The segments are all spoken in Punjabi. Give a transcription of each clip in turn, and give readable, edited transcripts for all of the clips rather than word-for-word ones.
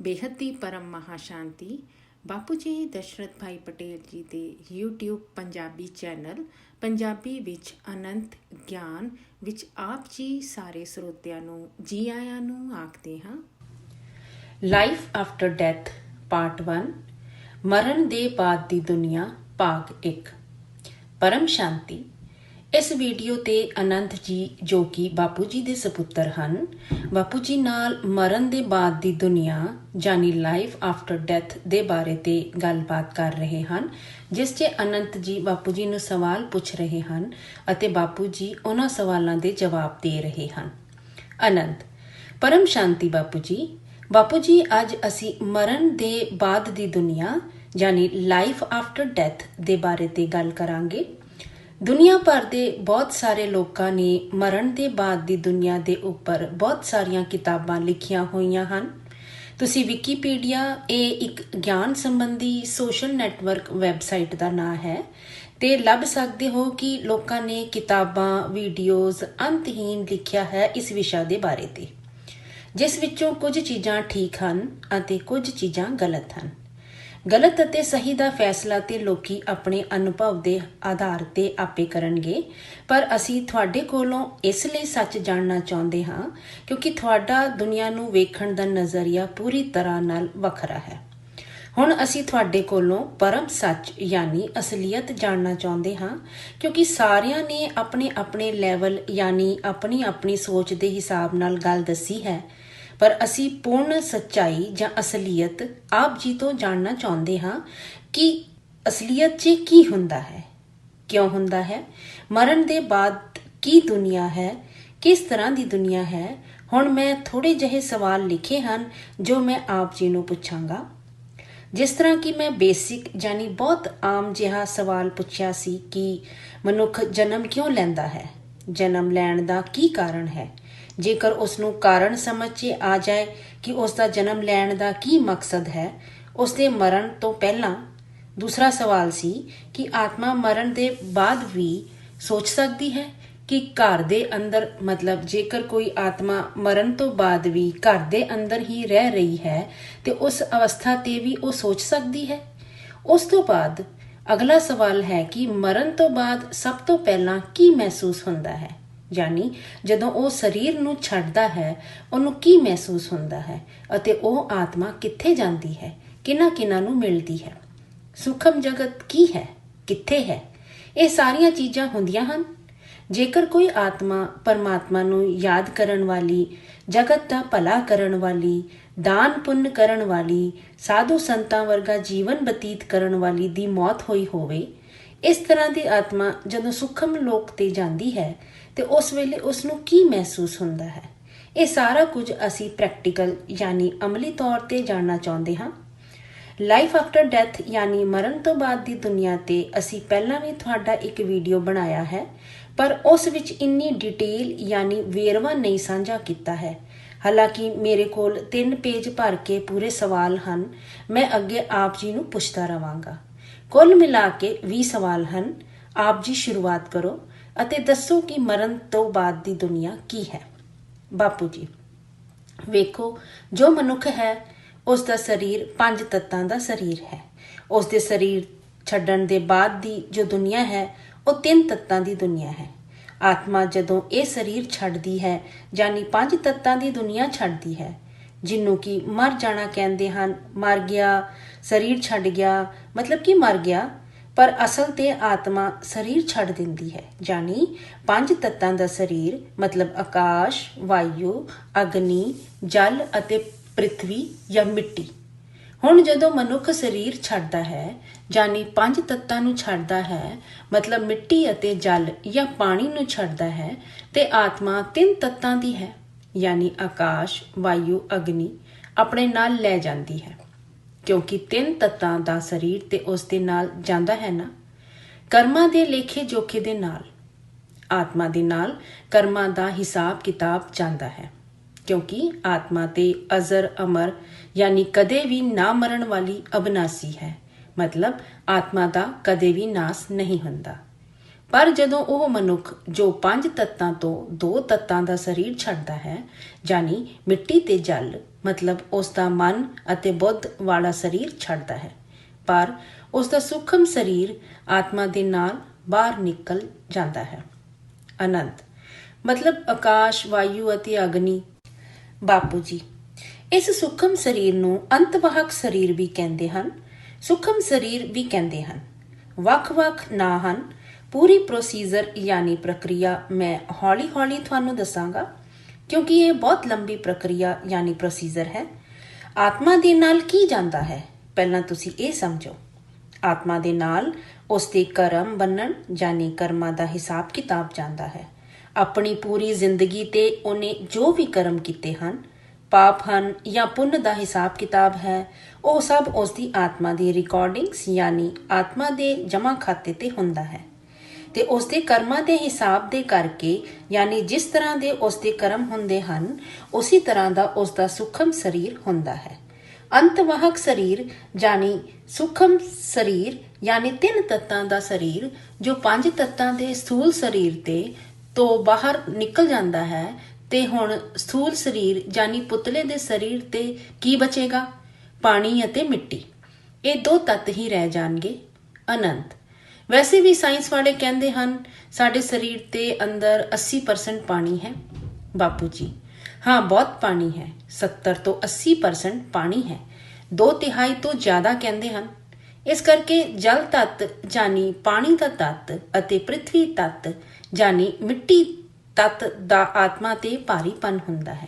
ਬੇਹੱਦ ਦੀ ਪਰਮ ਮਹਾਸ਼ਾਂਤੀ ਬਾਪੂ ਜੀ ਦਸ਼ਰਥ ਭਾਈ ਪਟੇਲ ਜੀ ਦੇ YouTube ਪੰਜਾਬੀ ਚੈਨਲ ਪੰਜਾਬੀ ਵਿੱਚ ਅਨੰਤ ਗਿਆਨ ਵਿੱਚ ਆਪ ਜੀ ਸਾਰੇ ਸਰੋਤਿਆਂ ਨੂੰ ਜੀ ਆਇਆਂ ਨੂੰ ਆਖਦੇ ਹਾਂ। ਲਾਈਫ ਆਫਟਰ ਡੈਥ ਪਾਰਟ 1 ਮਰਨ ਦੇ ਬਾਅਦ ਦੀ ਦੁਨੀਆ ਭਾਗ 1 ਪਰਮ ਸ਼ਾਂਤੀ। ਇਸ ਵੀਡੀਓ ਤੇ ਅਨੰਤ ਜੀ ਜੋ ਕਿ ਬਾਪੂ ਜੀ ਦੇ ਸਪੁੱਤਰ ਹਨ, ਬਾਪੂ ਜੀ ਨਾਲ ਮਰਨ ਦੇ ਬਾਅਦ ਦੀ ਦੁਨੀਆ ਯਾਨੀ ਲਾਈਫ ਆਫਟਰ ਡੈਥ ਦੇ ਬਾਰੇ ਤੇ ਗੱਲਬਾਤ ਕਰ ਰਹੇ ਹਨ, ਜਿਸ 'ਚ ਅਨੰਤ ਜੀ ਬਾਪੂ ਜੀ ਨੂੰ ਸਵਾਲ ਪੁੱਛ ਰਹੇ ਹਨ ਅਤੇ ਬਾਪੂ ਜੀ ਉਹਨਾਂ ਸਵਾਲਾਂ ਦੇ ਜਵਾਬ ਦੇ ਰਹੇ ਹਨ। ਅਨੰਤ ਪਰਮ ਸ਼ਾਂਤੀ ਬਾਪੂ ਜੀ ਅੱਜ ਅਸੀਂ ਮਰਨ ਦੇ ਬਾਅਦ ਦੀ ਦੁਨੀਆ ਯਾਨੀ ਲਾਈਫ ਆਫਟਰ ਡੈਥ ਦੇ ਬਾਰੇ ਤੇ ਗੱਲ ਕਰਾਂਗੇ। ਦੁਨੀਆ ਭਰ ਦੇ ਬਹੁਤ ਸਾਰੇ ਲੋਕਾਂ ਨੇ ਮਰਨ ਦੇ ਬਾਅਦ ਦੀ ਦੁਨੀਆ ਦੇ ਉੱਪਰ ਬਹੁਤ ਸਾਰੀਆਂ ਕਿਤਾਬਾਂ ਲਿਖੀਆਂ ਹੋਈਆਂ ਹਨ। ਤੁਸੀਂ ਵਿਕੀਪੀਡੀਆ, ਇਹ ਇੱਕ ਗਿਆਨ ਸੰਬੰਧੀ ਸੋਸ਼ਲ ਨੈਟਵਰਕ ਵੈਬਸਾਈਟ ਦਾ ਨਾਂ ਹੈ, ਤੇ ਲੱਭ ਸਕਦੇ ਹੋ ਕਿ ਲੋਕਾਂ ਨੇ ਕਿਤਾਬਾਂ, ਵੀਡੀਓਜ਼ ਅੰਤਹੀਨ ਲਿਖਿਆ ਹੈ ਇਸ ਵਿਸ਼ਾ ਦੇ ਬਾਰੇ ਤੇ, ਜਿਸ ਵਿੱਚੋਂ ਕੁਝ ਚੀਜ਼ਾਂ ਠੀਕ ਹਨ ਅਤੇ ਕੁਝ ਚੀਜ਼ਾਂ ਗਲਤ ਹਨ। ਗਲਤ ਅਤੇ ਸਹੀ ਦਾ ਫੈਸਲਾ ਤੇ ਲੋਕੀ ਆਪਣੇ ਅਨੁਭਵ ਦੇ ਆਧਾਰ ਤੇ ਆਪੇ ਕਰਨਗੇ, ਪਰ ਅਸੀਂ ਤੁਹਾਡੇ ਕੋਲੋਂ ਇਸ ਲਈ ਸੱਚ ਜਾਣਨਾ ਚਾਹੁੰਦੇ ਹਾਂ ਕਿਉਂਕਿ ਤੁਹਾਡਾ ਦੁਨੀਆ ਨੂੰ ਵੇਖਣ ਦਾ ਨਜ਼ਰੀਆ ਪੂਰੀ ਤਰ੍ਹਾਂ ਨਾਲ ਵੱਖਰਾ ਹੈ। ਹੁਣ ਅਸੀਂ ਤੁਹਾਡੇ ਕੋਲੋਂ ਪਰਮ ਸੱਚ ਯਾਨੀ ਅਸਲੀਅਤ ਜਾਣਨਾ ਚਾਹੁੰਦੇ ਹਾਂ ਕਿਉਂਕਿ ਸਾਰਿਆਂ ਨੇ ਆਪਣੇ ਆਪਣੇ ਲੈਵਲ ਯਾਨੀ ਆਪਣੀ ਆਪਣੀ ਸੋਚ ਦੇ ਹਿਸਾਬ ਨਾਲ ਗੱਲ ਦੱਸੀ ਹੈ, ਪਰ ਅਸੀਂ ਪੂਰਨ ਸੱਚਾਈ ਜਾਂ ਅਸਲੀਅਤ ਆਪ ਜੀ ਤੋਂ ਜਾਣਨਾ ਚਾਹੁੰਦੇ ਹਾਂ ਕਿ ਅਸਲੀਅਤ 'ਚ ਕੀ ਹੁੰਦਾ ਹੈ, ਕਿਉਂ ਹੁੰਦਾ ਹੈ, ਮਰਨ ਦੇ ਬਾਅਦ ਕੀ ਦੁਨੀਆ ਹੈ, ਕਿਸ ਤਰ੍ਹਾਂ ਦੀ ਦੁਨੀਆ ਹੈ। ਹੁਣ ਮੈਂ ਥੋੜ੍ਹੇ ਜਿਹੇ ਸਵਾਲ ਲਿਖੇ ਹਨ ਜੋ ਮੈਂ ਆਪ ਜੀ ਨੂੰ ਪੁੱਛਾਂਗਾ। ਜਿਸ ਤਰ੍ਹਾਂ ਕਿ ਮੈਂ ਬੇਸਿਕ ਯਾਨੀ ਬਹੁਤ ਆਮ ਜਿਹਾ ਸਵਾਲ ਪੁੱਛਿਆ ਸੀ ਕਿ ਮਨੁੱਖ ਜਨਮ ਕਿਉਂ ਲੈਂਦਾ ਹੈ, ਜਨਮ ਲੈਣ ਦਾ ਕੀ ਕਾਰਨ ਹੈ। ਜੇਕਰ ਉਸਨੂੰ ਕਾਰਨ ਸਮਝ 'ਚ ਆ ਜਾਏ ਕਿ ਉਸ ਦਾ ਜਨਮ ਲੈਣ ਦਾ ਕੀ ਮਕਸਦ ਹੈ, ਉਸਦੇ ਮਰਨ ਤੋਂ ਪਹਿਲਾਂ ਦੂਸਰਾ ਸਵਾਲ ਸੀ ਕਿ ਆਤਮਾ ਮਰਨ ਦੇ ਬਾਅਦ ਵੀ ਸੋਚ ਸਕਦੀ ਹੈ ਕਿ ਘਰ ਦੇ ਅੰਦਰ, ਮਤਲਬ ਜੇਕਰ ਕੋਈ ਆਤਮਾ ਮਰਨ ਤੋਂ ਬਾਅਦ ਵੀ ਘਰ ਦੇ ਅੰਦਰ ਹੀ ਰਹਿ ਰਹੀ ਹੈ ਤੇ ਉਸ ਅਵਸਥਾ ਤੇ ਵੀ ਉਹ ਸੋਚ ਸਕਦੀ ਹੈ। ਉਸ ਤੋਂ ਬਾਅਦ ਅਗਲਾ ਸਵਾਲ ਹੈ ਕਿ ਮਰਨ ਤੋਂ ਬਾਅਦ ਸਭ ਤੋਂ ਪਹਿਲਾਂ ਕੀ ਮਹਿਸੂਸ ਹੁੰਦਾ ਹੈ, ਯਾਨੀ ਜਦੋਂ ਉਹ ਸਰੀਰ ਨੂੰ ਛੱਡਦਾ ਹੈ ਉਹਨੂੰ ਕੀ ਮਹਿਸੂਸ ਹੁੰਦਾ ਹੈ ਅਤੇ ਉਹ ਆਤਮਾ ਕਿੱਥੇ ਜਾਂਦੀ ਹੈ, ਕਿਹਨਾਂ ਨੂੰ ਮਿਲਦੀ ਹੈ, ਸੂਖਮ ਜਗਤ ਕੀ ਹੈ, ਕਿੱਥੇ ਹੈ। ਇਹ ਸਾਰੀਆਂ ਚੀਜ਼ਾਂ ਹੁੰਦੀਆਂ ਹਨ। ਜੇਕਰ ਕੋਈ ਆਤਮਾ ਪਰਮਾਤਮਾ ਨੂੰ ਯਾਦ ਕਰਨ ਵਾਲੀ, ਜਗਤ ਦਾ ਭਲਾ ਕਰਨ ਵਾਲੀ, ਦਾਨ ਪੁੰਨ ਕਰਨ ਵਾਲੀ, ਸਾਧੂ ਸੰਤਾਂ ਵਰਗਾ ਜੀਵਨ ਬਤੀਤ ਕਰਨ ਵਾਲੀ ਦੀ ਮੌਤ ਹੋਈ ਹੋਵੇ, ਇਸ ਤਰ੍ਹਾਂ ਦੀ ਆਤਮਾ ਜਦੋਂ ਸੂਖਮ ਲੋਕ ਤੇ ਜਾਂਦੀ ਹੈ ਤੇ ਉਸ ਵੇਲੇ ਉਸਨੂੰ ਕੀ ਮਹਿਸੂਸ ਹੁੰਦਾ ਹੈ। ਇਹ ਸਾਰਾ ਕੁਝ ਅਸੀਂ ਪ੍ਰੈਕਟੀਕਲ ਯਾਨੀ ਅਮਲੀ ਤੌਰ ਤੇ ਜਾਣਨਾ ਚਾਹੁੰਦੇ ਹਾਂ। ਲਾਈਫ ਆਫਟਰ ਡੈਥ ਯਾਨੀ ਮਰਨ ਤੋਂ ਬਾਅਦ ਦੀ ਦੁਨੀਆ ਤੇ ਅਸੀਂ ਪਹਿਲਾਂ ਵੀ ਤੁਹਾਡਾ ਇੱਕ ਵੀਡੀਓ ਬਣਾਇਆ ਹੈ, ਪਰ ਉਸ ਵਿੱਚ ਇੰਨੀ ਡਿਟੇਲ ਯਾਨੀ ਵੇਰਵਾ ਨਹੀਂ ਸਾਂਝਾ ਕੀਤਾ ਹੈ। ਹਾਲਾਂਕਿ ਮੇਰੇ ਕੋਲ 3 ਪੇਜ ਭਰ ਕੇ ਪੂਰੇ ਸਵਾਲ ਹਨ, ਮੈਂ ਅੱਗੇ ਆਪ ਜੀ ਨੂੰ ਪੁੱਛਦਾ ਰਵਾਂਗਾ। ਕੁੱਲ ਮਿਲਾ ਕੇ 20 ਸਵਾਲ ਹਨ। ਆਪ ਜੀ ਸ਼ੁਰੂਆਤ ਕਰੋ ਅਤੇ ਦੱਸੋ ਕਿ ਮਰਨ ਤੋਂ ਬਾਅਦ ਦੀ ਦੁਨੀਆ ਕੀ ਹੈ। ਬਾਪੂ ਜੀ ਵੇਖੋ, ਜੋ ਮਨੁੱਖ ਹੈ ਉਸ ਦਾ ਸਰੀਰ 5 ਤੱਤਾਂ ਦਾ ਸਰੀਰ ਹੈ। ਉਸ ਦੇ ਸਰੀਰ ਛੱਡਣ ਦੇ ਬਾਅਦ ਦੀ ਜੋ ਦੁਨੀਆ ਹੈ ਉਹ 3 ਤੱਤਾਂ ਦੀ ਦੁਨੀਆ ਹੈ। ਆਤਮਾ ਜਦੋਂ ਇਹ ਸਰੀਰ ਛੱਡਦੀ ਹੈ ਯਾਨੀ 5 ਤੱਤਾਂ ਦੀ ਦੁਨੀਆ ਛੱਡਦੀ ਹੈ, ਜਿਹਨੂੰ ਕਿ ਮਰ ਜਾਣਾ ਕਹਿੰਦੇ ਹਨ। ਮਰ ਗਿਆ, ਸਰੀਰ ਛੱਡ ਗਿਆ, ਮਤਲਬ ਕਿ ਮਰ ਗਿਆ, ਪਰ ਅਸਲ ਤੇ ਆਤਮਾ ਸਰੀਰ ਛੱਡ ਦਿੰਦੀ ਹੈ, ਯਾਨੀ 5 ਤੱਤਾਂ ਦਾ ਸਰੀਰ ਮਤਲਬ ਆਕਾਸ਼, ਵਾਯੂ, ਅਗਨੀ, ਜਲ ਅਤੇ ਪ੍ਰਿਥਵੀ ਜਾਂ ਮਿੱਟੀ। ਹੁਣ ਜਦੋਂ ਮਨੁੱਖ ਸਰੀਰ ਛੱਡਦਾ ਹੈ ਯਾਨੀ 5 ਤੱਤਾਂ ਨੂੰ ਛੱਡਦਾ ਹੈ, ਮਤਲਬ ਮਿੱਟੀ ਅਤੇ ਜਲ ਜਾਂ ਪਾਣੀ ਨੂੰ ਛੱਡਦਾ ਹੈ, ਤੇ ਆਤਮਾ 3 ਤੱਤਾਂ ਦੀ ਹੈ ਯਾਨੀ ਆਕਾਸ਼, ਵਾਯੂ, ਅਗਨੀ ਆਪਣੇ ਨਾਲ ਲੈ ਜਾਂਦੀ ਹੈ, ਕਿਉਂਕਿ 3 ਤੱਤਾਂ ਦਾ ਸਰੀਰ ਤੇ ਉਸ ਦੇ ਨਾਲ ਜਾਂਦਾ ਹੈ ਨਾ। ਕਰਮਾਂ ਦੇ ਲੇਖੇ ਜੋਖੇ ਦੇ ਨਾਲ ਆਤਮਾ ਦੇ ਨਾਲ ਕਰਮਾਂ ਦਾ ਹਿਸਾਬ ਕਿਤਾਬ ਜਾਂਦਾ ਹੈ, ਕਿਉਂਕਿ ਆਤਮਾ ਤੇ ਅਜ਼ਰ ਅਮਰ ਯਾਨੀ ਕਦੇ ਵੀ ਨਾ ਮਰਨ ਵਾਲੀ ਅਬਨਾਸੀ ਹੈ, ਮਤਲਬ ਆਤਮਾ ਦਾ ਕਦੇ ਵੀ ਨਾਸ ਨਹੀਂ ਹੁੰਦਾ। ਪਰ ਜਦੋਂ ਉਹ ਮਨੁੱਖ ਜੋ 5 ਤੱਤਾਂ ਤੋਂ 2 ਤੱਤਾਂ ਦਾ ਸਰੀਰ ਛੱਡਦਾ ਹੈ ਯਾਨੀ ਮਿੱਟੀ ਤੇ ਜਲ, ਮਤਲਬ ਉਸ ਦਾ ਮਨ ਅਤੇ ਬੁੱਧ ਵਾਲਾ ਸਰੀਰ ਛੱਡਦਾ ਹੈ, ਪਰ ਉਸ ਦਾ ਸੂਖਮ ਸਰੀਰ ਆਤਮਾ ਦੇ ਨਾਲ ਬਾਹਰ ਨਿਕਲ ਜਾਂਦਾ ਹੈ। ਅਨੰਤ ਮਤਲਬ ਆਕਾਸ਼, ਵਾਯੂ ਅਤੇ ਅਗਨੀ। ਬਾਪੂ ਜੀ, ਇਸ ਸੂਖਮ ਸਰੀਰ ਨੂੰ ਅੰਤਵਾਹਕ ਸਰੀਰ ਵੀ ਕਹਿੰਦੇ ਹਨ, ਸੂਖਮ ਸਰੀਰ ਵੀ ਕਹਿੰਦੇ ਹਨ। ਵੱਖ-ਵੱਖ ਨਾਂ ਹਨ। ਪੂਰੀ ਪ੍ਰੋਸੀਜਰ ਯਾਨੀ ਪ੍ਰਕਿਰਿਆ ਮੈਂ ਹੌਲੀ-ਹੌਲੀ ਤੁਹਾਨੂੰ ਦੱਸਾਂਗਾ, ਕਿਉਂਕਿ ਇਹ ਬਹੁਤ ਲੰਬੀ ਪ੍ਰਕਿਰਿਆ ਯਾਨੀ ਪ੍ਰੋਸੀਜਰ ਹੈ। ਆਤਮਾ ਦੇ ਨਾਲ ਕੀ ਜਾਂਦਾ ਹੈ, ਪਹਿਲਾਂ ਤੁਸੀਂ ਇਹ ਸਮਝੋ। ਆਤਮਾ ਦੇ ਨਾਲ ਉਸ ਦੇ ਕਰਮ ਬੰਨਣ ਯਾਨੀ ਕਰਮਾਂ ਦਾ ਹਿਸਾਬ ਕਿਤਾਬ ਜਾਂਦਾ ਹੈ। ਆਪਣੀ ਪੂਰੀ ਜ਼ਿੰਦਗੀ ਤੇ ਉਹਨੇ ਜੋ ਵੀ ਕਰਮ ਕੀਤੇ ਹਨ, ਪਾਪ ਹਨ ਜਾਂ ਪੁੰਨ ਦਾ ਹਿਸਾਬ ਕਿਤਾਬ ਹੈ, ਉਹ ਸਭ ਉਸ ਦੀ ਆਤਮਾ ਦੀ ਰਿਕਾਰਡਿੰਗਸ ਯਾਨੀ ਆਤਮਾ ਦੇ ਜਮ੍ਹਾਂ ਖਾਤੇ ਤੇ ਹੁੰਦਾ ਹੈ। ਤੇ ਉਸ ਦੇ ਕਰਮਾਂ ਦੇ ਹਿਸਾਬ ਦੇ ਕਰਕੇ ਯਾਨੀ ਜਿਸ ਤਰ੍ਹਾਂ ਦੇ ਉਸ ਦੇ ਕਰਮ ਹੁੰਦੇ ਹਨ, ਉਸੇ ਤਰ੍ਹਾਂ ਦਾ ਉਸ ਦਾ ਸੂਖਮ ਸਰੀਰ ਹੁੰਦਾ ਹੈ। ਅੰਤਵਾਹਕ ਸਰੀਰ ਯਾਨੀ ਸੂਖਮ ਸਰੀਰ ਯਾਨੀ 3 ਤੱਤਾਂ ਦਾ ਸਰੀਰ, ਜੋ 5 ਤੱਤਾਂ ਦੇ ਸਥੂਲ ਸਰੀਰ ਤੋਂ ਬਾਹਰ ਨਿਕਲ ਜਾਂਦਾ ਹੈ। ਤੇ ਹੁਣ ਸਥੂਲ ਸਰੀਰ ਯਾਨੀ ਪੁਤਲੇ ਦੇ ਸਰੀਰ ਤੇ ਕੀ ਬਚੇਗਾ? ਪਾਣੀ ਅਤੇ ਮਿੱਟੀ। ਇਹ 2 ਤੱਤ ਹੀ ਰਹਿ ਜਾਣਗੇ। ਅਨੰਤ ਵੈਸੇ ਵੀ ਸਾਇੰਸ ਵਾਲੇ ਕਹਿੰਦੇ ਹਨ ਸਾਡੇ ਸਰੀਰ ਦੇ ਅੰਦਰ 80% ਪਾਣੀ ਹੈ। ਬਾਪੂ ਜੀ, ਹਾਂ, ਬਹੁਤ ਪਾਣੀ ਹੈ। 70 ਤੋਂ 80% ਪਾਣੀ ਹੈ। 2/3 ਤੋਂ ਜ਼ਿਆਦਾ ਕਹਿੰਦੇ ਹਨ। ਇਸ ਕਰਕੇ ਜਲ ਤੱਤ ਯਾਨੀ ਪਾਣੀ ਦਾ ਤੱਤ ਅਤੇ ਪ੍ਰਿਥਵੀ ਤੱਤ ਯਾਨੀ ਮਿੱਟੀ ਤੱਤ ਦਾ ਆਤਮਾ ਤੇ ਭਾਰੀਪਨ ਹੁੰਦਾ ਹੈ।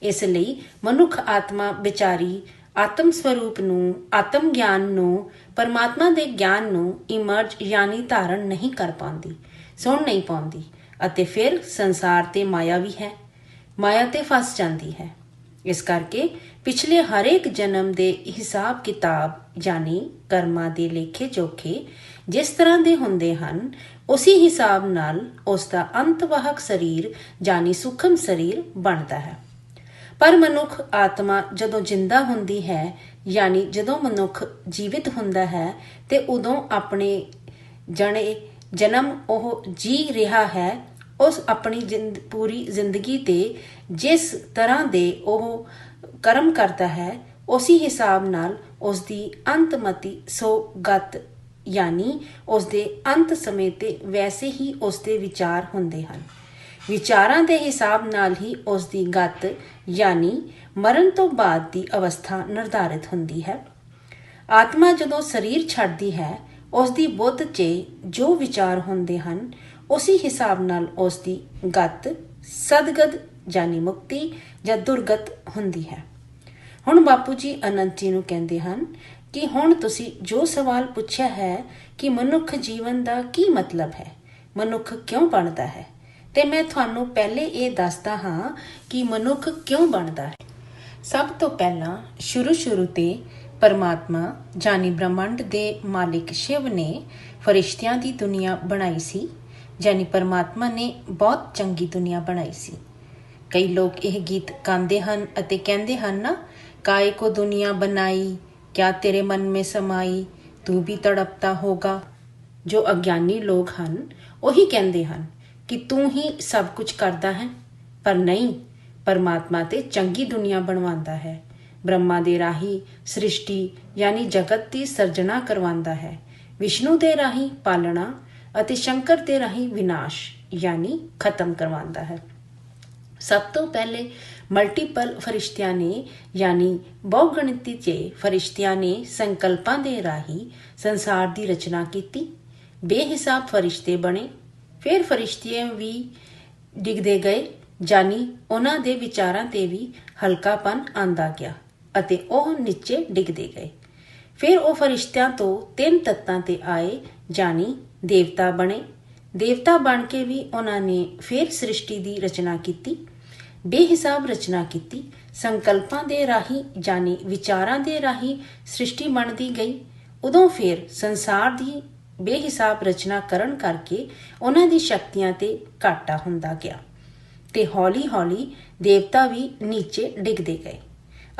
ਇਸ ਲਈ ਮਨੁੱਖ ਆਤਮਾ ਵਿਚਾਰੀ ਆਤਮ ਸਰੂਪ ਨੂੰ, ਆਤਮ ਗਿਆਨ ਨੂੰ, ਪਰਮਾਤਮਾ ਦੇ ਗਿਆਨ ਨੂੰ ਇਮਰਜ ਯਾਨੀ ਧਾਰਨ ਨਹੀਂ ਕਰ ਪਾਉਂਦੀ, ਸੁਣ ਨਹੀਂ ਪਾਉਂਦੀ ਅਤੇ ਫਿਰ ਸੰਸਾਰ ਤੇ ਮਾਇਆ ਵੀ ਹੈ, ਮਾਇਆ ਤੇ ਫਸ ਜਾਂਦੀ ਹੈ। ਇਸ ਕਰਕੇ ਪਿਛਲੇ ਹਰੇਕ ਜਨਮ ਦੇ ਹਿਸਾਬ ਕਿਤਾਬ ਯਾਨੀ ਕਰਮਾਂ ਦੇ ਲੇਖੇ ਜੋਖੇ ਜਿਸ ਤਰ੍ਹਾਂ ਦੇ ਹੁੰਦੇ ਹਨ, ਉਸੇ ਹਿਸਾਬ ਨਾਲ ਉਸ ਦਾ ਅੰਤਵਾਹਕ ਸਰੀਰ ਯਾਨੀ ਸੂਖਮ ਸਰੀਰ ਬਣਦਾ ਹੈ। ਪਰ ਮਨੁੱਖ ਆਤਮਾ ਜਦੋਂ ਜਿੰਦਾ ਹੁੰਦੀ ਹੈ ਯਾਨੀ ਜਦੋਂ ਮਨੁੱਖ ਜੀਵਿਤ ਹੁੰਦਾ ਹੈ ਤੇ ਉਦੋਂ ਆਪਣੇ ਜਨਮ ਉਹ ਜੀ ਰਿਹਾ ਹੈ, ਉਸ ਆਪਣੀ ਪੂਰੀ ਜ਼ਿੰਦਗੀ ਤੇ ਜਿਸ ਤਰ੍ਹਾਂ ਦੇ ਉਹ ਕਰਮ ਕਰਦਾ ਹੈ, ਉਸੇ ਹਿਸਾਬ ਨਾਲ ਉਸ ਦੀ ਅੰਤਮਤੀ ਸੋਗਤ ਯਾਨੀ ਉਸ ਦੇ ਅੰਤ ਸਮੇਂ ਤੇ ਵੈਸੇ ਹੀ ਉਸ ਦੇ ਵਿਚਾਰ ਹੁੰਦੇ ਹਨ। ਵਿਚਾਰਾਂ ਦੇ ਹਿਸਾਬ ਨਾਲ ਹੀ ਉਸ ਦੀ ਗਤ ਯਾਨੀ ਮਰਨ ਤੋਂ ਬਾਅਦ ਦੀ ਅਵਸਥਾ ਨਿਰਧਾਰਿਤ ਹੁੰਦੀ ਹੈ। ਆਤਮਾ ਜਦੋਂ ਸਰੀਰ ਛੱਡਦੀ ਹੈ, ਉਸ ਦੀ ਬੁੱਧ 'ਚ ਜੋ ਵਿਚਾਰ ਹੁੰਦੇ ਹਨ, ਉਸੇ ਹਿਸਾਬ ਨਾਲ ਉਸ ਦੀ ਗਤ ਸਦਗਤ ਯਾਨੀ ਮੁਕਤੀ ਜਾਂ ਦੁਰਗਤ ਹੁੰਦੀ ਹੈ। ਹੁਣ ਬਾਪੂ ਜੀ ਅਨੰਤ ਜੀ ਨੂੰ ਕਹਿੰਦੇ ਹਨ ਕਿ ਹੁਣ ਤੁਸੀਂ ਜੋ ਸਵਾਲ ਪੁੱਛਿਆ ਹੈ ਕਿ ਮਨੁੱਖ ਜੀਵਨ ਦਾ ਕੀ ਮਤਲਬ ਹੈ, ਮਨੁੱਖ ਕਿਉਂ ਬਣਦਾ ਹੈ, ਤੇ ਮੈਂ ਤੁਹਾਨੂੰ ਪਹਿਲੇ ਇਹ ਦੱਸਦਾ ਹਾਂ ਕਿ ਮਨੁੱਖ ਕਿਉਂ ਬਣਦਾ ਹੈ। ਸਭ ਤੋਂ ਪਹਿਲਾਂ ਸ਼ੁਰੂ ਤੇ ਪਰਮਾਤਮਾ ਯਾਨੀ ਬ੍ਰਹਮੰਡ ਦੇ ਮਾਲਿਕ ਸ਼ਿਵ ਨੇ ਫਰਿਸ਼ਤਿਆਂ ਦੀ ਦੁਨੀਆ ਬਣਾਈ ਸੀ, ਯਾਨੀ ਪਰਮਾਤਮਾ ਨੇ ਬਹੁਤ ਚੰਗੀ ਦੁਨੀਆ ਬਣਾਈ ਸੀ। ਕਈ ਲੋਕ ਇਹ ਗੀਤ ਗਾਉਂਦੇ ਹਨ ਅਤੇ ਕਹਿੰਦੇ ਹਨ ਨਾ, ਕਾਏ ਕੋ ਦੁਨੀਆ ਬਣਾਈ, ਕਿਆ ਤੇਰੇ ਮਨ ਮੇ ਸਮਾਈ, ਤੂੰ ਵੀ ਤੜਪਤਾ ਹੋਗਾ। ਜੋ ਅਗਿਆਨੀ ਲੋਕ ਹਨ ਉਹੀ ਕਹਿੰਦੇ ਹਨ ਕਿ ਤੂੰ ਹੀ ਸਭ ਕੁਝ ਕਰਦਾ ਹੈ, ਪਰ ਨਹੀਂ, ਪਰਮਾਤਮਾ ਤੇ ਚੰਗੀ ਦੁਨੀਆ ਬਣਵਾਉਂਦਾ ਹੈ। ਬ੍ਰਹਮਾ ਦੇ ਰਾਹੀਂ ਸ੍ਰਿਸ਼ਟੀ ਯਾਨੀ ਜਗਤ ਦੀ ਸਿਰਜਣਾ ਕਰਵਾਉਂਦਾ ਹੈ, ਵਿਸ਼ਨੂੰ ਦੇ ਰਾਹੀਂ ਪਾਲਣਾ ਅਤੇ ਸ਼ੰਕਰ ਦੇ ਰਾਹੀਂ ਵਿਨਾਸ਼ ਯਾਨੀ ਖਤਮ ਕਰਵਾਉਂਦਾ ਹੈ। ਸਭ ਤੋਂ ਪਹਿਲੇ ਮਲਟੀਪਲ ਫਰਿਸ਼ਤਿਆਂ ਨੇ ਯਾਨੀ ਬਹੁਗਿਣਤੀ 'ਚ ਫਰਿਸ਼ਤਿਆਂ ਨੇ ਸੰਕਲਪਾਂ ਦੇ ਰਾਹੀਂ ਸੰਸਾਰ ਦੀ ਰਚਨਾ ਕੀਤੀ। ਬੇਹਿਸਾਬ ਫਰਿਸ਼ਤੇ ਬਣੇ। ਫਿਰ ਫਰਿਸ਼ਤੇ ਵੀ ਡਿੱਗਦੇ ਗਏ ਯਾਨੀ ਉਹਨਾਂ ਦੇ ਵਿਚਾਰਾਂ ਤੇ ਵੀ ਹਲਕਾਪਨ ਆਉਂਦਾ ਗਿਆ ਅਤੇ ਉਹ ਨੀਚੇ ਡਿੱਗਦੇ ਗਏ। ਫਿਰ ਉਹ ਫਰਿਸ਼ਤਿਆਂ ਤੋਂ 3 ਤੱਤਾਂ ਤੇ ਆਏ ਯਾਨੀ ਦੇਵਤਾ ਬਣੇ। ਦੇਵਤਾ ਬਣ ਕੇ ਵੀ ਉਹਨਾਂ ਨੇ ਫਿਰ ਸ੍ਰਿਸ਼ਟੀ ਦੀ ਰਚਨਾ ਕੀਤੀ, ਬੇਹਿਸਾਬ ਰਚਨਾ ਕੀਤੀ। ਸੰਕਲਪਾਂ ਦੇ ਰਾਹੀਂ ਯਾਨੀ ਵਿਚਾਰਾਂ ਦੇ ਰਾਹੀਂ ਸ੍ਰਿਸ਼ਟੀ ਬਣਦੀ ਗਈ। ਉਦੋਂ ਫਿਰ ਸੰਸਾਰ ਦੀ ਬੇਹਿਸਾਬ ਰਚਨਾ ਕਰਨ ਕਰਕੇ ਉਹਨਾਂ ਦੀ ਸ਼ਕਤੀਆਂ ਤੇ ਘਾਟਾ ਹੁੰਦਾ ਗਿਆ ਤੇ ਹੌਲੀ-ਹੌਲੀ ਦੇਵਤਾ ਵੀ ਨੀਚੇ ਡਿੱਗਦੇ ਗਏ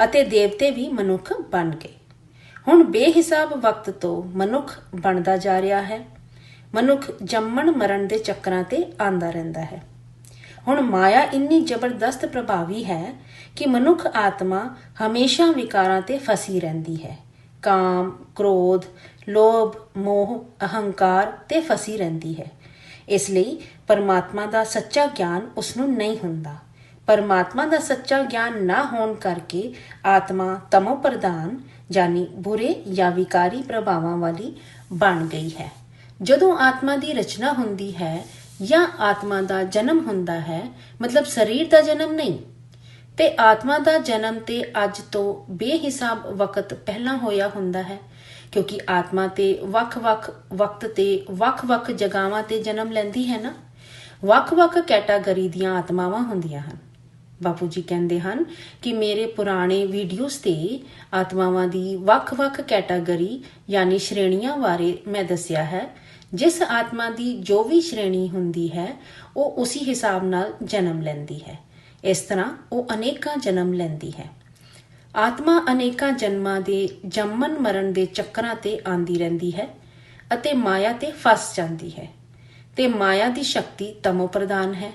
ਅਤੇ ਦੇਵਤੇ ਵੀ ਮਨੁੱਖ ਬਣ ਗਏ। ਹੁਣ ਬੇਹਿਸਾਬ ਵਕਤ ਤੋਂ ਮਨੁੱਖ ਬਣਦਾ ਜਾ ਰਿਹਾ ਹੈ। ਮਨੁੱਖ ਜੰਮਣ ਮਰਨ ਦੇ ਚੱਕਰਾਂ ਤੇ ਆਉਂਦਾ ਰਹਿੰਦਾ ਹੈ। ਹੁਣ ਮਾਇਆ ਇੰਨੀ ਜ਼ਬਰਦਸਤ ਪ੍ਰਭਾਵੀ ਹੈ ਕਿ ਮਨੁੱਖ ਆਤਮਾ ਹਮੇਸ਼ਾ ਵਿਕਾਰਾਂ ਤੇ ਫਸੀ ਰਹਿੰਦੀ ਹੈ। ਕਾਮ, ਕ੍ਰੋਧ, ਲੋਭ, ਮੋਹ, ਅਹੰਕਾਰ ਤੇ ਫਸੀ ਰਹਿੰਦੀ ਹੈ। ਇਸ ਲਈ ਪਰਮਾਤਮਾ ਦਾ ਸੱਚਾ ਗਿਆਨ ਉਸ ਨੂੰ ਨਹੀਂ ਹੁੰਦਾ। ਪਰਮਾਤਮਾ ਦਾ ਸੱਚਾ ਗਿਆਨ ਨਾ ਹੋਣ ਕਰਕੇ ਆਤਮਾ ਤਮੋ ਪ੍ਰਧਾਨ ਯਾਨੀ ਬੁਰੇ ਜਾਂ ਵਿਕਾਰੀ ਪ੍ਰਭਾਵਾਂ ਵਾਲੀ ਬਣ ਗਈ ਹੈ। ਜਦੋਂ ਆਤਮਾ ਦੀ ਰਚਨਾ ਹੁੰਦੀ ਹੈ ਜਾਂ ਆਤਮਾ ਦਾ ਜਨਮ ਹੁੰਦਾ ਹੈ, ਮਤਲਬ ਸਰੀਰ ਦਾ ਜਨਮ ਨਹੀਂ, ਤੇ ਆਤਮਾ ਦਾ ਜਨਮ ਤੇ ਅੱਜ ਤੋਂ ਬੇਹਿਸਾਬ ਵਕਤ ਪਹਿਲਾਂ ਹੋਇਆ ਹੁੰਦਾ ਹੈ, ਕਿਉਂਕਿ ਆਤਮਾ ਤੇ ਵੱਖ-ਵੱਖ ਵਕਤ ਤੇ ਵੱਖ-ਵੱਖ ਜਗ੍ਹਾਵਾਂ ਤੇ ਜਨਮ ਲੈਂਦੀ ਹੈ ਨਾ। ਵੱਖ-ਵੱਖ ਕੈਟਾਗਰੀ ਦੀਆਂ ਆਤਮਾਵਾਂ ਹੁੰਦੀਆਂ ਹਨ। ਬਾਪੂ ਜੀ ਕਹਿੰਦੇ ਹਨ ਕਿ ਮੇਰੇ ਪੁਰਾਣੇ ਵੀਡੀਓਜ਼ ਤੇ ਆਤਮਾਵਾਂ ਦੀ ਵੱਖ-ਵੱਖ ਕੈਟਾਗਰੀ ਯਾਨੀ ਸ਼੍ਰੇਣੀਆਂ ਬਾਰੇ ਮੈਂ ਦੱਸਿਆ ਹੈ। ਜਿਸ ਆਤਮਾ ਦੀ ਜੋ ਵੀ ਸ਼੍ਰੇਣੀ ਹੁੰਦੀ ਹੈ ਉਹ ਉਸੇ ਹਿਸਾਬ ਨਾਲ ਜਨਮ ਲੈਂਦੀ ਹੈ। ਇਸ ਤਰ੍ਹਾਂ ਉਹ ਅਨੇਕਾਂ ਜਨਮ ਲੈਂਦੀ ਹੈ। ਆਤਮਾ ਅਨੇਕਾਂ ਜਨਮਾਂ ਦੇ ਜੰਮਣ ਮਰਨ ਦੇ ਚੱਕਰਾਂ ਤੇ ਆਂਦੀ ਰਹਿੰਦੀ ਹੈ ਅਤੇ ਮਾਇਆ ਤੇ ਫਸ ਜਾਂਦੀ ਹੈ। ਤੇ ਮਾਇਆ ਦੀ ਸ਼ਕਤੀ ਤਮੋ ਪ੍ਰਧਾਨ ਹੈ,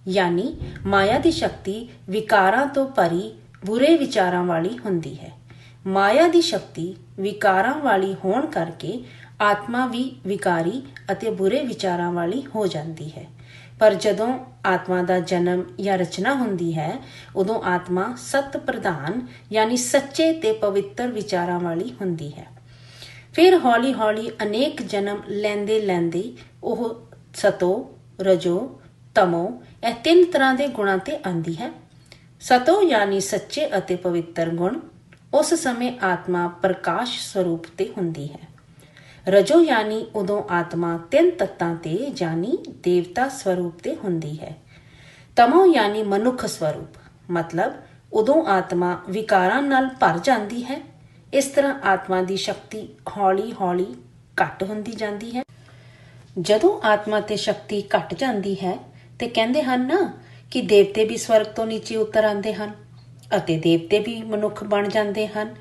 ਯਾਨੀ ਮਾਇਆ ਦੀ ਸ਼ਕਤੀ ਵਿਕਾਰਾਂ ਤੋਂ ਭਰੀ ਬੁਰੇ ਵਿਚਾਰਾਂ ਵਾਲੀ ਹੁੰਦੀ ਹੈ। ਮਾਇਆ ਦੀ ਸ਼ਕਤੀ ਵਿਕਾਰਾਂ ਵਾਲੀ ਹੋਣ ਕਰਕੇ ਆਤਮਾ ਵੀ ਵਿਕਾਰੀ ਅਤੇ ਬੁਰੇ ਵਿਚਾਰਾਂ ਵਾਲੀ ਹੋ ਜਾਂਦੀ ਹੈ। ਪਰ ਜਦੋਂ ਆਤਮਾ ਦਾ ਜਨਮ ਜਾਂ ਰਚਨਾ ਹੁੰਦੀ ਹੈ, ਉਦੋਂ ਆਤਮਾ ਸਤ ਪ੍ਰਧਾਨ ਯਾਨੀ ਸੱਚੇ ਤੇ ਪਵਿੱਤਰ ਵਿਚਾਰਾਂ ਵਾਲੀ ਹੁੰਦੀ ਹੈ। ਫਿਰ ਹੌਲੀ-ਹੌਲੀ ਅਨੇਕ ਜਨਮ ਲੈਂਦੇ ਲੈਂਦੇ ਉਹ ਸਤੋ, ਰਜੋ, ਤਮੋ ਇਹ 3 ਤਰ੍ਹਾਂ ਦੇ ਗੁਣਾਂ ਤੇ ਆਂਦੀ ਹੈ। ਸਤੋ ਯਾਨੀ ਸੱਚੇ ਅਤੇ ਪਵਿੱਤਰ ਗੁਣ, ਉਸ ਸਮੇਂ ਆਤਮਾ ਪ੍ਰਕਾਸ਼ ਸਰੂਪ ਤੇ ਹੁੰਦੀ ਹੈ। ਰਜੋ ਯਾਨੀ ਉਦੋਂ ਆਤਮਾ 3 ਤੱਤਾਂ ਤੇ ਯਾਨੀ ਦੇਵਤਾ ਸਰੂਪ ਤੇ ਹੁੰਦੀ ਹੈ। ਤਮੋ ਯਾਨੀ ਮਨੁੱਖ ਸਰੂਪ, ਮਤਲਬ ਉਦੋਂ ਆਤਮਾ ਵਿਕਾਰਾਂ ਨਾਲ ਭਰ ਜਾਂਦੀ ਹੈ। ਇਸ ਤਰ੍ਹਾਂ ਆਤਮਾ ਦੀ ਸ਼ਕਤੀ ਹੌਲੀ-ਹੌਲੀ ਘੱਟ ਹੁੰਦੀ ਜਾਂਦੀ ਹੈ। ਜਦੋਂ ਆਤਮਾ ਤੇ ਸ਼ਕਤੀ ਘੱਟ ਜਾਂਦੀ ਹੈ ਤੇ ਕਹਿੰਦੇ ਹਨ ਨਾ ਕਿ ਦੇਵਤੇ ਵੀ ਸਵਰਗ ਤੋਂ ਨੀਚੇ ਉਤਰ ਆਉਂਦੇ ਹਨ ਅਤੇ ਦੇਵਤੇ ਵੀ ਮਨੁੱਖ ਬਣ ਜਾਂਦੇ ਹਨ।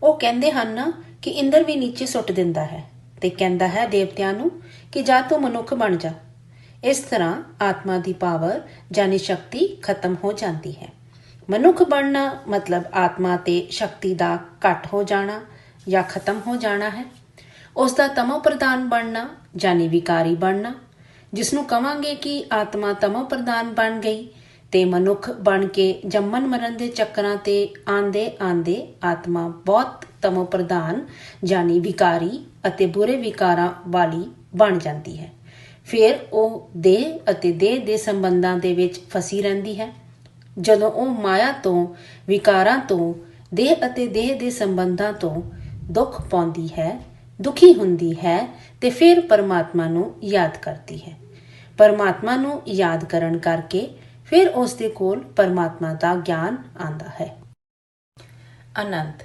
ਉਹ ਕਹਿੰਦੇ ਹਨ ਨਾ ਕਿ ਇੰਦਰ ਵੀ ਨੀਚੇ ਸੁੱਟ ਦਿੰਦਾ ਹੈ ਤੇ ਕਹਿੰਦਾ ਹੈ ਦੇਵਤਿਆਂ ਨੂੰ ਕਿ ਜਾ ਤੂੰ ਮਨੁੱਖ ਬਣ ਜਾ। ਇਸ ਤਰ੍ਹਾਂ ਆਤਮਾ ਦੀ ਪਾਵਰ ਯਾਨੀ ਸ਼ਕਤੀ ਖਤਮ ਹੋ ਜਾਂਦੀ ਹੈ। ਮਨੁੱਖ ਬਣਨਾ ਮਤਲਬ ਆਤਮਾ ਤੇ ਸ਼ਕਤੀ ਦਾ ਘੱਟ ਹੋ ਜਾਣਾ ਜਾਂ ਖਤਮ ਹੋ ਜਾਣਾ ਹੈ। ਉਸ ਦਾ ਤਮੋ ਪ੍ਰਧਾਨ ਬਣਨਾ ਯਾਨੀ ਵਿਕਾਰੀ ਬਣਨਾ, ਜਿਸਨੂੰ ਕਵਾਂਗੇ ਕਿ ਆਤਮਾ ਤਮੋ ਪ੍ਰਧਾਨ ਬਣ ਗਈ ਤੇ ਮਨੁੱਖ ਬਣ ਕੇ ਜੰਮਣ ਮਰਨ ਦੇ ਚੱਕਰਾਂ ਤੇ ਆਂਦੇ ਆਂਦੇ ਆਤਮਾ ਬਹੁਤ ਤਮੋ ਪ੍ਰਧਾਨ ਯਾਨੀ ਵਿਕਾਰੀ ਅਤੇ ਬੁਰੇ ਵਿਕਾਰਾਂ ਵਾਲੀ ਬਣ ਜਾਂਦੀ ਹੈ। ਫਿਰ ਉਹ ਦੇਹ ਅਤੇ ਦੇਹ ਦੇ ਸੰਬੰਧਾਂ ਦੇ ਵਿੱਚ ਫਸੀ ਰਹਿੰਦੀ ਹੈ। ਜਦੋਂ ਉਹ ਮਾਇਆ ਤੋਂ, ਵਿਕਾਰਾਂ ਤੋਂ, ਦੇਹ ਅਤੇ ਦੇਹ ਦੇ ਸੰਬੰਧਾਂ ਤੋਂ ਦੁੱਖ ਪਾਉਂਦੀ ਹੈ, ਦੁਖੀ ਹੁੰਦੀ ਹੈ ਤੇ ਫਿਰ ਪਰਮਾਤਮਾ ਨੂੰ ਯਾਦ ਕਰਦੀ ਹੈ। ਪਰਮਾਤਮਾ ਨੂੰ ਯਾਦ ਕਰਨ ਕਰਕੇ ਫਿਰ ਉਸ ਦੇ ਕੋਲ ਪਰਮਾਤਮਾ ਦਾ ਗਿਆਨ ਆਉਂਦਾ ਹੈ। ਅਨੰਤ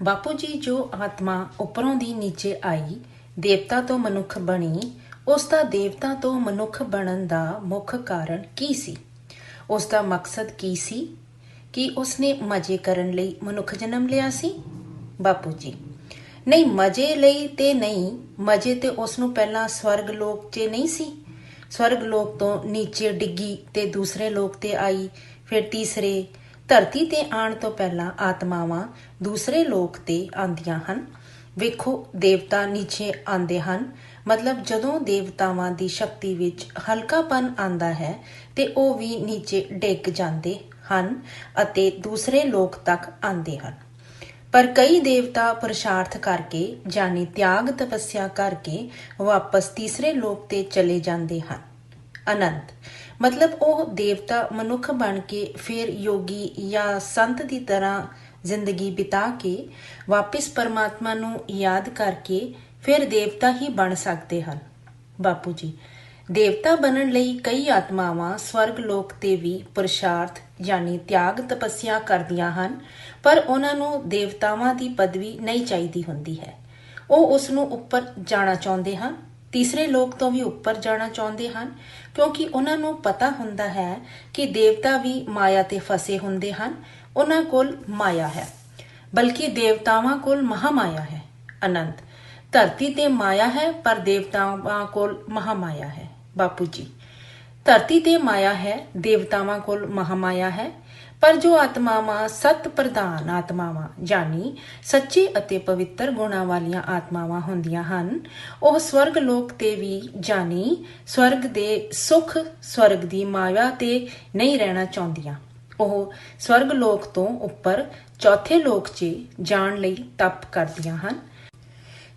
ਬਾਪੂ ਜੀ, ਜੋ ਆਤਮਾ ਉੱਪਰੋਂ ਦੀ ਨੀਚੇ ਆਈ, ਦੇਵਤਾ ਤੋਂ ਮਨੁੱਖ ਬਣੀ, ਉਸ ਦਾ ਦੇਵਤਾ ਤੋਂ ਮਨੁੱਖ ਬਣਨ ਦਾ ਮੁੱਖ ਕਾਰਨ ਕੀ ਸੀ? ਉਸ ਦਾ ਮਕਸਦ ਕੀ ਸੀ? ਕਿ ਉਸਨੇ ਮਜ਼ੇ ਕਰਨ ਲਈ ਮਨੁੱਖ ਜਨਮ ਲਿਆ ਸੀ? ਬਾਪੂ ਜੀ, ਨਹੀਂ, ਮਜ਼ੇ ਲਈ ਤੇ ਨਹੀਂ। ਮਜ਼ੇ ਤੇ ਉਸ ਨੂੰ ਪਹਿਲਾਂ ਸਵਰਗ ਲੋਕ 'ਚ ਨਹੀਂ ਸੀ। ਸਵਰਗ ਲੋਕ ਤੋਂ ਨੀਚੇ ਡਿੱਗੀ ਤੇ ਦੂਸਰੇ ਲੋਕ ਤੇ ਆਈ, ਫਿਰ ਤੀਸਰੇ। ਧਰਤੀ ਤੇ ਆਉਣ ਤੋਂ ਪਹਿਲਾਂ ਆਤਮਾਵਾਂ ਦੂਸਰੇ ਲੋਕ ਤੇ ਆਉਂਦੀਆਂ ਹਨ। ਵੇਖੋ, ਦੇਵਤਾ ਨੀਚੇ ਆਉਂਦੇ ਹਨ, ਮਤਲਬ ਜਦੋਂ ਦੇਵਤਾਵਾਂ ਦੀ ਸ਼ਕਤੀ ਵਿੱਚ ਹਲਕਾਪਨ ਆਉਂਦਾ ਹੈ ਤੇ ਉਹ ਵੀ ਨੀਚੇ ਡਿੱਗ ਜਾਂਦੇ ਹਨ ਅਤੇ ਦੂਸਰੇ ਲੋਕ ਤੱਕ ਆਉਂਦੇ ਹਨ। ਪਰ ਕਈ ਦੇਵਤਾ ਪੁਰਸ਼ਾਰਥ ਕਰਕੇ ਯਾਨੀ ਤਿਆਗ ਤਪੱਸਿਆ ਕਰਕੇ ਵਾਪਸ ਤੀਸਰੇ ਲੋਕ ਤੇ ਚਲੇ ਜਾਂਦੇ ਹਨ। ਅਨੰਤ ਮਤਲਬ ਉਹ ਦੇਵਤਾ ਮਨੁੱਖ ਬਣ ਕੇ ਫਿਰ ਯੋਗੀ ਜਾਂ ਸੰਤ ਦੀ ਤਰ੍ਹਾਂ ਜ਼ਿੰਦਗੀ ਬਿਤਾ ਕੇ ਵਾਪਿਸ ਪਰਮਾਤਮਾ ਨੂੰ ਯਾਦ ਕਰਕੇ ਫਿਰ ਦੇਵਤਾ ਹੀ ਬਣ ਸਕਦੇ ਹਨ। ਬਾਪੂ ਜੀ, ਦੇਵਤਾ ਬਣਨ ਲਈ ਕਈ ਆਤਮਾਵਾਂ ਸਵਰਗ ਲੋਕ ਤੇ ਵੀ ਪੁਰਸ਼ਾਰਥ ਯਾਨੀ ਤਿਆਗ ਤਪੱਸਿਆ ਕਰਦੀਆਂ ਹਨ, ਪਰ ਉਹਨਾਂ ਨੂੰ ਦੇਵਤਾਵਾਂ ਦੀ ਪਦਵੀ ਨਹੀਂ ਚਾਹੀਦੀ ਹੁੰਦੀ ਹੈ। ਉਹ ਉਸ ਨੂੰ ਉੱਪਰ ਜਾਣਾ ਚਾਹੁੰਦੇ ਹਨ, ਤੀਸਰੇ ਲੋਕ ਤੋਂ ਵੀ ਉੱਪਰ ਜਾਣਾ ਚਾਹੁੰਦੇ ਹਨ, ਕਿਉਂਕਿ ਉਹਨਾਂ ਨੂੰ ਪਤਾ ਹੁੰਦਾ ਹੈ ਕਿ ਦੇਵਤਾ ਵੀ ਮਾਇਆ ਤੇ ਫਸੇ ਹੁੰਦੇ ਹਨ। ਉਹਨਾਂ ਕੋਲ ਮਾਇਆ ਹੈ, ਬਲਕਿ ਦੇਵਤਾਵਾਂ ਕੋਲ ਮਹਾਮਾਇਆ ਹੈ। ਅਨੰਤ ਧਰਤੀ ਤੇ ਮਾਇਆ ਹੈ, ਪਰ ਦੇਵਤਾਵਾਂ ਕੋਲ ਮਹਾਮਾਇਆ ਹੈ। ਬਾਪੂ ਜੀ, ਧਰਤੀ ਤੇ ਮਾਇਆ ਹੈ, ਦੇਵਤਾਵਾਂ ਕੋਲ ਮਹਾਮਾਇਆ ਹੈ। ਪਰ ਜੋ ਆਤਮਾਵਾਂ ਸਤ ਪ੍ਰਧਾਨ ਆਤਮਾਵਾਂ ਜਾਨੀ ਸੱਚੇ ਅਤੇ ਪਵਿੱਤਰ ਗੁਣਾਂ ਵਾਲੀਆਂ ਆਤਮਾਵਾਂ ਹੁੰਦੀਆਂ ਹਨ, ਉਹ ਸਵਰਗ ਲੋਕ ਤੇ ਵੀ ਜਾਨੀ ਸਵਰਗ ਦੇ ਸੁਖ, ਸਵਰਗ ਦੀ ਮਾਇਆ ਤੇ ਨਹੀਂ ਰਹਿਣਾ ਚਾਹੁੰਦੀਆਂ। ਉਹ ਸਵਰਗ ਲੋਕ ਤੋਂ ਉੱਪਰ ਚੌਥੇ ਲੋਕ 'ਚ ਜਾਣ ਲਈ ਤਪ ਕਰਦੀਆਂ ਹਨ।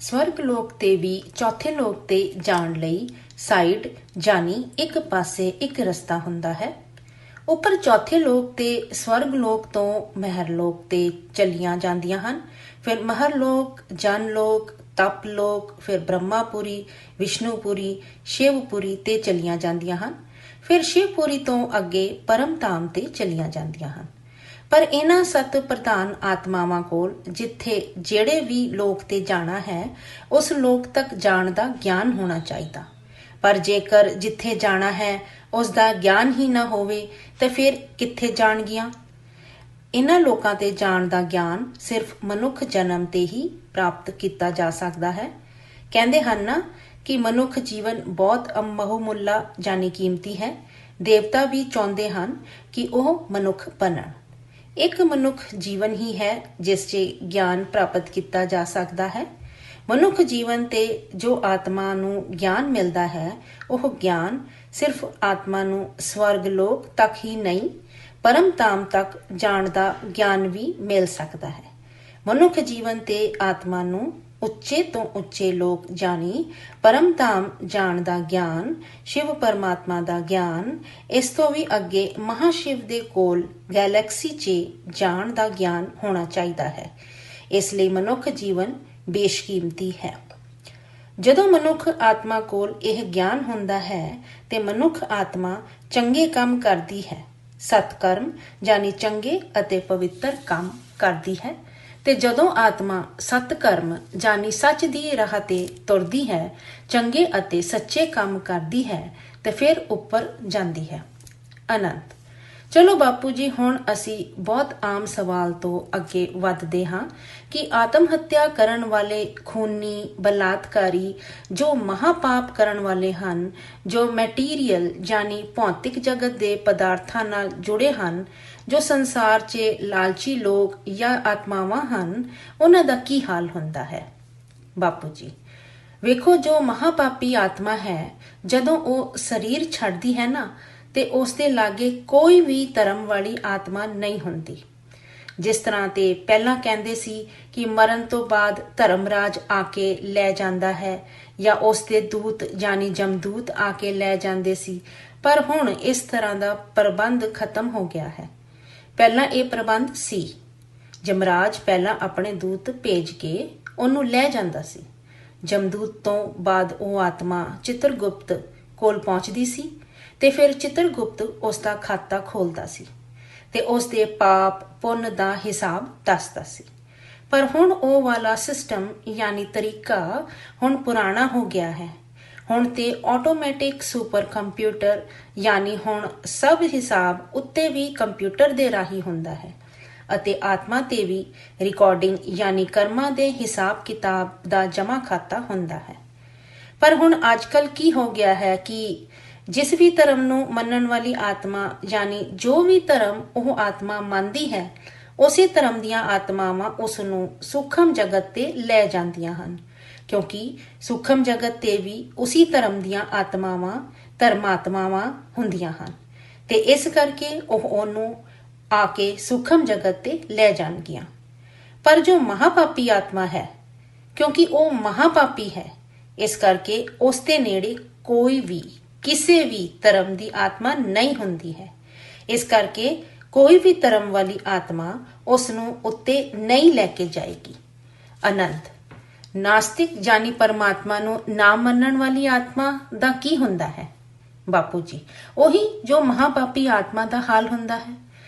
ਸਵਰਗ ਲੋਕ ਤੇ ਵੀ ਚੌਥੇ ਲੋਕ ਤੇ ਜਾਣ ਲਈ ਸਾਈਡ ਜਾਨੀ ਇੱਕ ਪਾਸੇ ਇੱਕ ਰਸਤਾ ਹੁੰਦਾ ਹੈ। ਉੱਪਰ ਚੌਥੇ ਲੋਕ ਤੇ ਸਵਰਗ ਲੋਕ ਤੋਂ ਮਹਿਰ ਲੋਕ ਤੇ ਚਲੀਆਂ ਜਾਂਦੀਆਂ ਹਨ। ਫਿਰ ਮਹਰ ਲੋਕ, ਜਨ ਲੋਕ, ਤਪ ਲੋਕ, ਫਿਰ ਬ੍ਰਹਮਾਪੁਰੀ, ਵਿਸ਼ਨੂਪੁਰੀ, ਸ਼ਿਵਪੁਰੀ ਤੇ ਚਲੀਆਂ ਜਾਂਦੀਆਂ ਹਨ। ਫਿਰ ਸ਼ਿਵਪੁਰੀ ਤੋਂ ਅੱਗੇ ਪਰਮ ਧਾਮ ਤੇ ਚਲੀਆਂ ਜਾਂਦੀਆਂ ਹਨ। ਪਰ ਇਹਨਾਂ ਸਤ ਪ੍ਰਧਾਨ ਆਤਮਾਵਾਂ ਕੋਲ ਜਿੱਥੇ ਜਿਹੜੇ ਵੀ ਲੋਕ ਤੇ ਜਾਣਾ ਹੈ, ਉਸ ਲੋਕ ਤੱਕ ਜਾਣ ਦਾ ਗਿਆਨ ਹੋਣਾ ਚਾਹੀਦਾ। ਪਰ ਜੇਕਰ ਜਿੱਥੇ ਜਾਣਾ ਹੈ ਉਸ ਦਾ ਗਿਆਨ ਹੀ ਨਾ ਹੋਵੇ ਤਾਂ ਫਿਰ ਕਿੱਥੇ ਜਾਣਗੀਆਂ? ਇਹਨਾਂ ਲੋਕਾਂ ਤੇ ਜਾਣ ਦਾ ਗਿਆਨ ਸਿਰਫ ਮਨੁੱਖ ਜਨਮ ਤੇ ਹੀ ਪ੍ਰਾਪਤ ਕੀਤਾ ਜਾ ਸਕਦਾ ਹੈ। ਕਹਿੰਦੇ ਹਨ ਨਾ ਕਿ ਮਨੁੱਖ ਜੀਵਨ ਬਹੁਤ ਬਹੁਮੁੱਲਾ ਜਾਨੀ ਕੀਮਤੀ ਹੈ। ਦੇਵਤਾ ਵੀ ਚਾਹੁੰਦੇ ਹਨ ਕਿ ਉਹ ਮਨੁੱਖ ਬਣਨ। ਇੱਕ ਮਨੁੱਖ ਜੀਵਨ ਹੀ ਹੈ ਜਿਸ 'ਚ ਗਿਆਨ ਪ੍ਰਾਪਤ ਕੀਤਾ ਜਾ ਸਕਦਾ ਹੈ। ਮਨੁੱਖ ਜੀਵਨ ਤੇ ਜੋ ਆਤਮਾ ਨੂੰ ਗਿਆਨ ਮਿਲਦਾ ਹੈ, ਉਹ ਗਿਆਨ ਸਿਰਫ ਆਤਮਾ ਨੂੰ ਸਵਰਗ ਲੋਕ ਤੱਕ ਹੀ ਨਹੀਂ, ਪਰਮ ਧਾਮ ਤੱਕ ਜਾਣ ਦਾ ਗਿਆਨ ਵੀ ਮਿਲ ਸਕਦਾ ਹੈ। ਮਨੁੱਖ ਜੀਵਨ ਤੇ ਆਤਮਾ ਨੂੰ ਉੱਚੇ ਤੋਂ ਉੱਚੇ ਲੋਕ ਜਾਣੀ ਪਰਮ ਧਾਮ ਜਾਣ ਦਾ ਗਿਆਨ, ਸ਼ਿਵ ਪਰਮਾਤਮਾ ਦਾ ਗਿਆਨ, ਇਸ ਤੋਂ ਵੀ ਅੱਗੇ ਮਹਾਸ਼ਿਵ ਦੇ ਕੋਲ ਗੈਲੈਕਸੀ 'ਚ ਜਾਣ ਦਾ ਗਿਆਨ ਹੋਣਾ ਚਾਹੀਦਾ ਹੈ। ਇਸ ਲਈ ਮਨੁੱਖ ਜੀਵਨ ਬੇਸ਼ਕੀਮਤੀ ਹੈ। ਜਦੋਂ ਮਨੁੱਖ ਆਤਮਾ ਕੋਲ ਇਹ ਗਿਆਨ ਹੁੰਦਾ ਹੈ ਤੇ ਮਨੁੱਖ ਆਤਮਾ ਚੰਗੇ ਕੰਮ ਕਰਦੀ ਹੈ, ਸਤਕਰਮ ਜਾਨੀ ਚੰਗੇ ਅਤੇ ਪਵਿੱਤਰ ਕੰਮ ਕਰਦੀ ਹੈ। ਤੇ ਜਦੋਂ ਆਤਮਾ ਸਤਕਰਮ ਜਾਨੀ ਸੱਚ ਦੀ ਰਾਹ ਤੇ ਤੁਰਦੀ ਹੈ, ਚੰਗੇ ਅਤੇ ਸੱਚੇ ਕੰਮ ਕਰਦੀ ਹੈ, ਤੇ ਫਿਰ ਉੱਪਰ ਜਾਂਦੀ ਹੈ। ਅਨੰਤ। ਚਲੋ ਬਾਪੂ ਜੀ, ਹੁਣ ਅਸੀਂ ਬਹੁਤ ਆਮ ਸਵਾਲ ਤੋਂ ਅੱਗੇ ਵੱਧਦੇ ਹਾਂ ਕਿ ਆਤਮ ਹੱਤਿਆ ਕਰਨ ਵਾਲੇ ਖੂਨੀ, ਬਲਾਤਕਾਰੀ, ਜੋ ਮਹਾਪਾਪ ਕਰਨ ਵਾਲੇ ਹਨ, ਜੋ ਮੈਟੀਰੀਅਲ ਜਾਨੀ ਭੌਤਿਕ ਜਗਤ ਦੇ ਪਦਾਰਥਾਂ ਨਾਲ ਜੁੜੇ ਹਨ, ਜੋ ਸੰਸਾਰ 'ਚ ਲਾਲਚੀ ਲੋਕ ਜਾਂ ਆਤਮਾਵਾਂ ਹਨ, ਉਹਨਾਂ ਦਾ ਕੀ ਹਾਲ ਹੁੰਦਾ ਹੈ? ਬਾਪੂ ਜੀ, ਵੇਖੋ, ਜੋ ਮਹਾਪਾਪੀ ਆਤਮਾ ਹੈ, ਜਦੋਂ ਉਹ ਸਰੀਰ ਛੱਡਦੀ ਹੈ ਨਾ, ਤੇ ਉਸ ਦੇ ਲਾਗੇ ਕੋਈ ਵੀ ਧਰਮ ਵਾਲੀ ਆਤਮਾ ਨਹੀਂ ਹੁੰਦੀ। ਜਿਸ ਤਰ੍ਹਾਂ ਤੇ ਪਹਿਲਾਂ ਕਹਿੰਦੇ ਸੀ ਕਿ ਮਰਨ ਤੋਂ ਬਾਅਦ ਧਰਮਰਾਜ ਆ ਕੇ ਲੈ ਜਾਂਦਾ ਹੈ ਜਾਂ ਉਸ ਦੇ ਦੂਤ ਜਾਨੀ ਜਮਦੂਤ ਆ ਕੇ ਲੈ ਜਾਂਦੇ ਸੀ, ਪਰ ਹੁਣ ਇਸ ਤਰ੍ਹਾਂ ਦਾ ਪ੍ਰਬੰਧ ਖਤਮ ਹੋ ਗਿਆ ਹੈ। ਪਹਿਲਾਂ ਇਹ ਪ੍ਰਬੰਧ ਸੀ। ਜਮਰਾਜ ਪਹਿਲਾਂ ਆਪਣੇ ਦੂਤ ਭੇਜ ਕੇ ਉਹਨੂੰ ਲੈ ਜਾਂਦਾ ਸੀ। ਜਮਦੂਤ ਤੋਂ ਬਾਅਦ ਉਹ ਆਤਮਾ ਚਿਤਰਗੁਪਤ ਕੋਲ ਪਹੁੰਚਦੀ ਸੀ ਤੇ ਫਿਰ ਚਿਤਰਗੁਪਤ ਉਸ ਦਾ ਖਾਤਾ ਖੋਲਦਾ ਸੀ ਤੇ ਉਸ ਦੇ ਪਾਪ ਪੁੰਨ ਦਾ ਹਿਸਾਬ ਦੱਸਦਾ ਸੀ। ਪਰ ਹੁਣ ਉਹ ਵਾਲਾ ਸਿਸਟਮ ਯਾਨੀ ਤਰੀਕਾ ਹੁਣ ਪੁਰਾਣਾ ਹੋ ਗਿਆ ਹੈ। ਹੁਣ ਤੇ ਆਟੋਮੈਟਿਕ ਸੁਪਰ ਕੰਪਿਊਟਰ ਯਾਨੀ ਹੁਣ ਸਭ ਹਿਸਾਬ ਉੱਤੇ ਵੀ ਕੰਪਿਊਟਰ ਦੇ ਰਾਹੀਂ ਹੁੰਦਾ ਹੈ ਅਤੇ ਆਤਮਾ ਤੇ ਵੀ ਰਿਕਾਰਡਿੰਗ ਯਾਨੀ ਕਰਮਾਂ ਦੇ ਹਿਸਾਬ ਕਿਤਾਬ ਦਾ ਜਮਾ ਖਾਤਾ ਹੁੰਦਾ ਹੈ। ਪਰ ਹੁਣ ਅੱਜ-ਕੱਲ ਕੀ ਹੋ ਗਿਆ ਹੈ ਕਿ ਜਿਸ ਵੀ ਧਰਮ ਨੂੰ ਮੰਨਣ ਵਾਲੀ ਆਤਮਾ ਯਾਨੀ ਜੋ ਵੀ ਧਰਮ ਉਹ ਆਤਮਾ ਮੰਨਦੀ ਹੈ, ਉਸੇ ਧਰਮ ਦੀਆਂ ਆਤਮਾਵਾਂ ਉਸ ਨੂੰ ਸੂਖਮ ਜਗਤ ਤੇ ਲੈ ਜਾਂਦੀਆਂ ਹਨ, ਕਿਉਂਕਿ ਸੂਖਮ ਜਗਤ ਤੇ ਵੀ ਉਸੇ ਧਰਮ ਦੀਆਂ ਆਤਮਾਵਾਂ ਧਰਮਾਤਮਾਵਾਂ ਹੁੰਦੀਆਂ ਹਨ ਤੇ ਇਸ ਕਰਕੇ ਉਹ ਉਹਨੂੰ ਆ ਕੇ ਸੂਖਮ ਜਗਤ ਤੇ ਲੈ ਜਾਣਗੀਆਂ। ਪਰ ਜੋ ਮਹਾਪਾਪੀ ਆਤਮਾ ਹੈ, ਕਿਉਂਕਿ ਉਹ ਮਹਾਪਾਪੀ ਹੈ, ਇਸ ਕਰਕੇ ਉਸ ਦੇ ਨੇੜੇ ਕੋਈ ਵੀ ਕਿਸੇ ਵੀ ਧਰਮ ਦੀ ਆਤਮਾ ਨਹੀਂ ਹੁੰਦੀ ਹੈ। ਇਸ ਕਰਕੇ ਕੋਈ ਵੀ ਧਰਮ ਵਾਲੀ ਆਤਮਾ ਉਸ ਨੂੰ ਉੱਤੇ ਨਹੀਂ ਲੈ ਕੇ ਜਾਏਗੀ। ਅਨੰਤ। ਨਾਸਤਿਕ ਜਾਨੀ ਪਰਮਾਤਮਾ ਨੂੰ ਨਾ ਮੰਨਣ ਵਾਲੀ ਆਤਮਾ ਦਾ ਕੀ ਹੁੰਦਾ ਹੈ? ਬਾਪੂ ਜੀ, ਉਹੀ ਜੋ ਮਹਾਪਾਪੀ ਆਤਮਾ ਦਾ ਹਾਲ ਹੁੰਦਾ ਹੈ।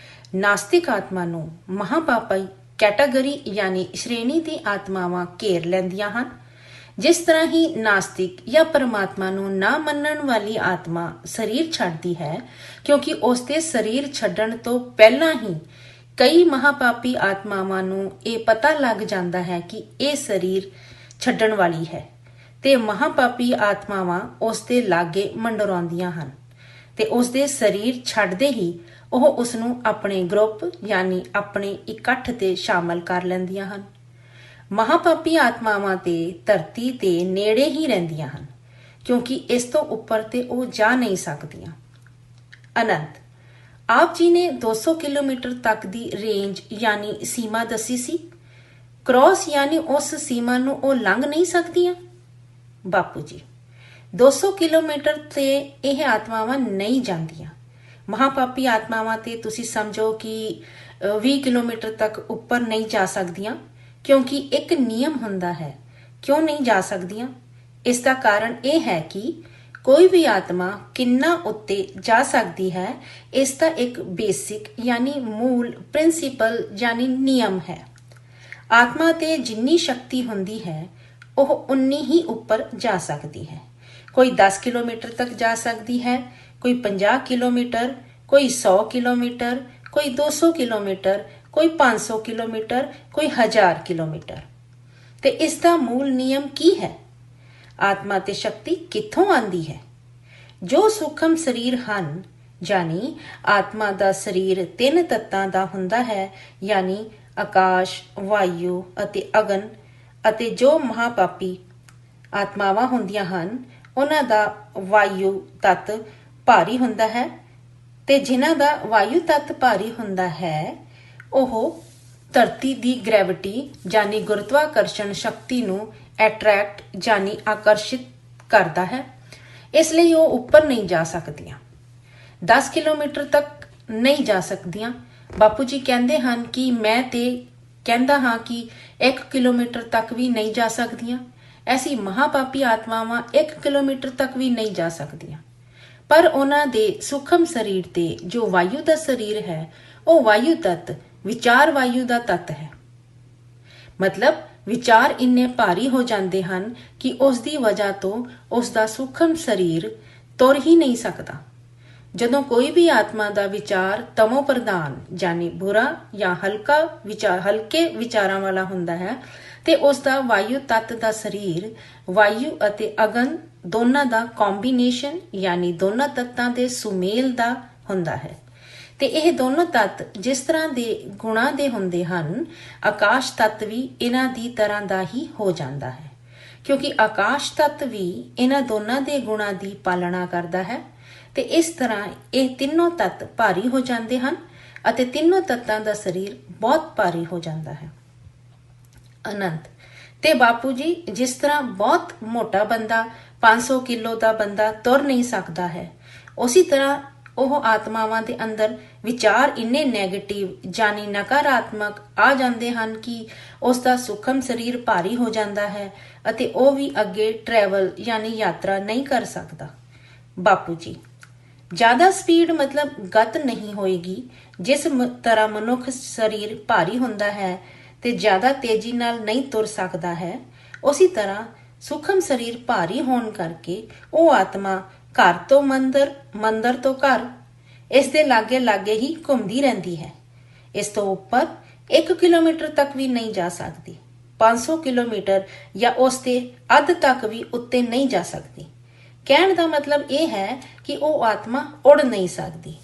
ਨਾਸਤਿਕ ਆਤਮਾ ਨੂੰ ਮਹਾਪਾਪੀ ਕੈਟਾਗਰੀ ਯਾਨੀ ਸ਼੍ਰੇਣੀ ਦੀ ਆਤਮਾਵਾਂ ਘੇਰ ਲੈਂਦੀਆਂ ਹਨ। ਜਿਸ ਤਰ੍ਹਾਂ ਹੀ ਨਾਸਤਿਕ ਜਾਂ ਪਰਮਾਤਮਾ ਨੂੰ ਨਾ ਮੰਨਣ ਵਾਲੀ ਆਤਮਾ ਸਰੀਰ ਛੱਡਦੀ ਹੈ, ਕਿਉਂਕਿ ਉਸ ਦੇ ਸਰੀਰ ਛੱਡਣ ਤੋਂ ਪਹਿਲਾਂ ਹੀ ਕਈ ਮਹਾਪਾਪੀ ਆਤਮਾਵਾਂ ਨੂੰ ਇਹ ਪਤਾ ਲੱਗ ਜਾਂਦਾ ਹੈ ਕਿ ਇਹ ਸਰੀਰ ਛੱਡਣ ਵਾਲੀ ਹੈ ਤੇ ਮਹਾਪਾਪੀ ਆਤਮਾਵਾਂ ਉਸ ਦੇ ਲਾਗੇ ਮੰਡਰਾਉਂਦੀਆਂ ਹਨ। ਤੇ ਉਸ ਦੇ ਸਰੀਰ ਛੱਡਦੇ ਹੀ ਉਹ ਉਸ ਨੂੰ ਆਪਣੇ ਗਰੁੱਪ ਯਾਨੀ ਆਪਣੇ ਇਕੱਠ ਤੇ ਸ਼ਾਮਲ ਕਰ ਲੈਂਦੀਆਂ ਹਨ। ਮਹਾਪਾਪੀ ਆਤਮਾਵਾਂ ਤੇ ਧਰਤੀ ਦੇ ਨੇੜੇ ਹੀ ਰਹਿੰਦੀਆਂ ਹਨ, ਕਿਉਂਕਿ ਇਸ ਤੋਂ ਉੱਪਰ ਤੇ ਉਹ ਜਾ ਨਹੀਂ ਸਕਦੀਆਂ। ਅਨੰਤ, ਆਪ ਜੀ ਨੇ 200 ਕਿਲੋਮੀਟਰ ਤੱਕ ਦੀ ਰੇਂਜ ਯਾਨੀ ਸੀਮਾ ਦੱਸੀ ਸੀ। ਕ੍ਰੋਸ ਯਾਨੀ ਉਸ ਸੀਮਾ ਨੂੰ ਉਹ ਲੰਘ ਨਹੀਂ ਸਕਦੀਆਂ। ਬਾਪੂ ਜੀ, 200 ਕਿਲੋਮੀਟਰ ਤੇ ਇਹ ਆਤਮਾਵਾਂ ਨਹੀਂ ਜਾਂਦੀਆਂ। ਮਹਾਪਾਪੀ ਆਤਮਾਵਾਂ ਤੇ ਤੁਸੀਂ ਸਮਝੋ ਕਿ 20 ਕਿਲੋਮੀਟਰ ਤੱਕ ਉੱਪਰ ਨਹੀਂ ਜਾ ਸਕਦੀਆਂ, ਕਿਉਂਕਿ ਇੱਕ ਨਿਯਮ ਹੁੰਦਾ ਹੈ। ਕਿਉਂ ਨਹੀਂ ਜਾ ਸਕਦੀਆਂ? ਇਸ ਦਾ ਕਾਰਨ ਇਹ ਹੈ ਕਿ ਕੋਈ ਵੀ ਆਤਮਾ ਕਿੰਨਾ ਉੱਤੇ ਜਾ ਸਕਦੀ ਹੈ, ਇਸ ਦਾ ਇੱਕ ਬੇਸਿਕ ਯਾਨੀ ਮੂਲ ਪ੍ਰਿੰਸੀਪਲ ਯਾਨੀ ਨਿਯਮ ਹੈ। ਆਤਮਾ ਤੇ ਜਿੰਨੀ ਸ਼ਕਤੀ ਹੁੰਦੀ ਹੈ ਉਹ ਉਨੀ ਹੀ ਉੱਪਰ ਜਾ ਸਕਦੀ ਹੈ। ਕੋਈ 10 ਕਿਲੋਮੀਟਰ ਤੱਕ ਜਾ ਸਕਦੀ ਹੈ, ਕੋਈ 50 ਕਿਲੋਮੀਟਰ, ਕੋਈ 100 ਕਿਲੋਮੀਟਰ, ਕੋਈ 200 ਕਿਲੋਮੀਟਰ, ਕੋਈ 500 ਕਿਲੋਮੀਟਰ, ਕੋਈ 1000 ਕਿਲੋਮੀਟਰ। ਤੇ ਇਸ ਦਾ ਮੂਲ ਨਿਯਮ ਕੀ ਹੈ? ਆਤਮਾ ਤੇ ਸ਼ਕਤੀ ਕਿੱਥੋਂ ਆਉਂਦੀ ਹੈ? ਜੋ ਸੂਖਮ ਸਰੀਰ ਹਨ, ਯਾਨੀ ਆਤਮਾ ਦਾ ਸਰੀਰ 3 ਤੱਤਾਂ ਦਾ ਹੁੰਦਾ ਹੈ, ਯਾਨੀ ਆਕਾਸ਼, ਵਾਯੂ ਅਤੇ ਅਗਨ। ਅਤੇ ਜੋ ਮਹਾਪਾਪੀ ਆਤਮਾਵਾਂ ਹੁੰਦੀਆਂ ਹਨ, ਉਹਨਾਂ ਦਾ ਵਾਯੂ ਤੱਤ ਭਾਰੀ ਹੁੰਦਾ ਹੈ, ਤੇ ਜਿਨ੍ਹਾਂ ਦਾ ਵਾਯੂ ਤੱਤ ਭਾਰੀ ਹੁੰਦਾ ਹੈ ਉਹ ਧਰਤੀ ਦੀ ਗ੍ਰੈਵਿਟੀ ਯਾਨੀ ਗੁਰਤਵਾਕਰਸ਼ਣ ਸ਼ਕਤੀ ਨੂੰ ਅਟਰੈਕਟ ਯਾਨੀ ਆਕਰਸ਼ਿਤ ਕਰਦਾ ਹੈ। ਇਸ ਲਈ ਉਹ ਉੱਪਰ ਨਹੀਂ ਜਾ ਸਕਦੀਆਂ। 10 ਕਿਲੋਮੀਟਰ ਤੱਕ ਨਹੀਂ ਜਾ ਸਕਦੀਆਂ। ਬਾਪੂ ਜੀ ਕਹਿੰਦੇ ਹਨ ਕਿ ਮੈਂ ਤੇ ਕਹਿੰਦਾ ਹਾਂ ਕਿ 1 ਕਿਲੋਮੀਟਰ ਤੱਕ ਵੀ ਨਹੀਂ ਜਾ ਸਕਦੀਆਂ। ਐਸੀ ਮਹਾਪਾਪੀ ਆਤਮਾਵਾਂ 1 ਕਿਲੋਮੀਟਰ ਤੱਕ ਵੀ ਨਹੀਂ ਜਾ ਸਕਦੀਆਂ। ਪਰ ਉਹਨਾਂ ਦੇ ਸੂਖਮ ਸਰੀਰ ਤੇ ਜੋ ਵਾਯੂ ਦਾ ਸਰੀਰ ਹੈ, ਉਹ ਵਾਯੂ ਤੱਤ ਵਿਚਾਰ ਵਾਯੂ ਦਾ ਤੱਤ ਹੈ। ਮਤਲਬ ਵਿਚਾਰ ਇੰਨੇ ਭਾਰੀ ਹੋ ਜਾਂਦੇ ਹਨ ਕਿ ਉਸ ਦੀ ਵਜ੍ਹਾ ਤੋਂ ਉਸ ਦਾ ਸੂਖਮ ਸਰੀਰ ਤੁਰ ਹੀ ਨਹੀਂ ਸਕਦਾ। ਜਦੋਂ ਕੋਈ ਵੀ ਆਤਮਾ ਦਾ ਵਿਚਾਰ ਤਮੋ ਪ੍ਰਧਾਨ ਯਾਨੀ ਬੁਰਾ ਜਾਂ ਹਲਕੇ ਵਿਚਾਰਾਂ ਵਾਲਾ ਹੁੰਦਾ ਹੈ, ਤੇ ਉਸ ਦਾ ਵਾਯੂ ਤੱਤ ਦਾ ਸਰੀਰ ਵਾਯੂ ਅਤੇ ਅਗਨ ਦੋਨਾਂ ਦਾ ਕੰਬੀਨੇਸ਼ਨ ਯਾਨੀ ਦੋਨਾਂ ਤੱਤਾਂ ਦੇ ਸੁਮੇਲ ਦਾ ਹੁੰਦਾ ਹੈ। ਤੇ ਇਹ ਦੋਨੋਂ ਤੱਤ ਜਿਸ ਤਰ੍ਹਾਂ ਦੇ ਗੁਣਾਂ ਦੇ ਹੁੰਦੇ ਹਨ, ਆਕਾਸ਼ ਤੱਤ ਵੀ ਇਹਨਾਂ ਦੀ ਤਰ੍ਹਾਂ ਦਾ ਹੀ ਹੋ ਜਾਂਦਾ ਹੈ, ਕਿਉਂਕਿ ਆਕਾਸ਼ ਤੱਤ ਵੀ ਇਹਨਾਂ ਦੋਨਾਂ ਦੇ ਗੁਣਾਂ ਦੀ ਪਾਲਣਾ ਕਰਦਾ ਹੈ। ਤੇ ਇਸ ਤਰ੍ਹਾਂ ਇਹ ਤਿੰਨੋਂ ਤੱਤ ਭਾਰੀ ਹੋ ਜਾਂਦੇ ਹਨ ਅਤੇ ਤਿੰਨੋਂ ਤੱਤਾਂ ਦਾ ਸਰੀਰ ਬਹੁਤ ਭਾਰੀ ਹੋ ਜਾਂਦਾ ਹੈ। ਅਨੰਤ, ਤੇ ਬਾਪੂ ਜੀ, ਜਿਸ ਤਰ੍ਹਾਂ ਬਹੁਤ ਮੋਟਾ ਬੰਦਾ 500 ਕਿਲੋ ਦਾ ਬੰਦਾ ਤੁਰ ਨਹੀਂ ਸਕਦਾ ਹੈ, ਉਸੇ ਤਰ੍ਹਾਂ ਉਹ ਆਤਮਾਵਾਂ ਦੇ ਅੰਦਰ ਵਿਚਾਰ ਇੰਨੇ ਨੈਗੇਟਿਵ ਯਾਨੀ ਨਕਾਰਾਤਮਕ ਆ ਜਾਂਦੇ ਹਨ ਕਿ ਉਸ ਦਾ ਸੂਖਮ ਸਰੀਰ ਭਾਰੀ ਹੋ ਜਾਂਦਾ ਹੈ ਅਤੇ ਉਹ ਵੀ ਅੱਗੇ ਟਰੈਵਲ ਯਾਨੀ ਯਾਤਰਾ ਨਹੀਂ ਕਰ ਸਕਦਾ। ਬਾਪੂ ਜੀ, ਜ਼ਿਆਦਾ ਸਪੀਡ ਮਤਲਬ ਗਤ ਨਹੀਂ ਹੋਏਗੀ। ਜਿਸ ਤਰ੍ਹਾਂ ਮਨੁੱਖ ਸਰੀਰ ਭਾਰੀ ਹੁੰਦਾ ਹੈ ਤੇ ਜ਼ਿਆਦਾ ਤੇਜ਼ੀ ਨਾਲ ਨਹੀਂ ਤੁਰ ਸਕਦਾ ਹੈ, ਉਸੇ ਤਰ੍ਹਾਂ ਸੂਖਮ ਸਰੀਰ ਭਾਰੀ ਹੋਣ ਕਰਕੇ ਉਹ ਆਤਮਾ ਘਰ ਤੋਂ ਮੰਦਰ, ਮੰਦਰ ਤੋਂ ਘਰ, ਇਸ ਦੇ ਲਾਗੇ ਲਾਗੇ ਹੀ ਘੁੰਮਦੀ ਰਹਿੰਦੀ ਹੈ। ਇਸ ਤੋਂ ਉੱਪਰ 1 ਕਿਲੋਮੀਟਰ ਤੱਕ ਵੀ ਨਹੀਂ ਜਾ ਸਕਦੀ। 500 ਕਿਲੋਮੀਟਰ ਜਾਂ ਉਸ ਦੇ ਅੱਧ ਤੱਕ ਵੀ ਉੱਤੇ ਨਹੀਂ ਜਾ ਸਕਦੀ। ਕਹਿਣ ਦਾ ਮਤਲਬ ਇਹ ਹੈ ਕਿ ਉਹ ਆਤਮਾ ਉੜ ਨਹੀਂ ਸਕਦੀ।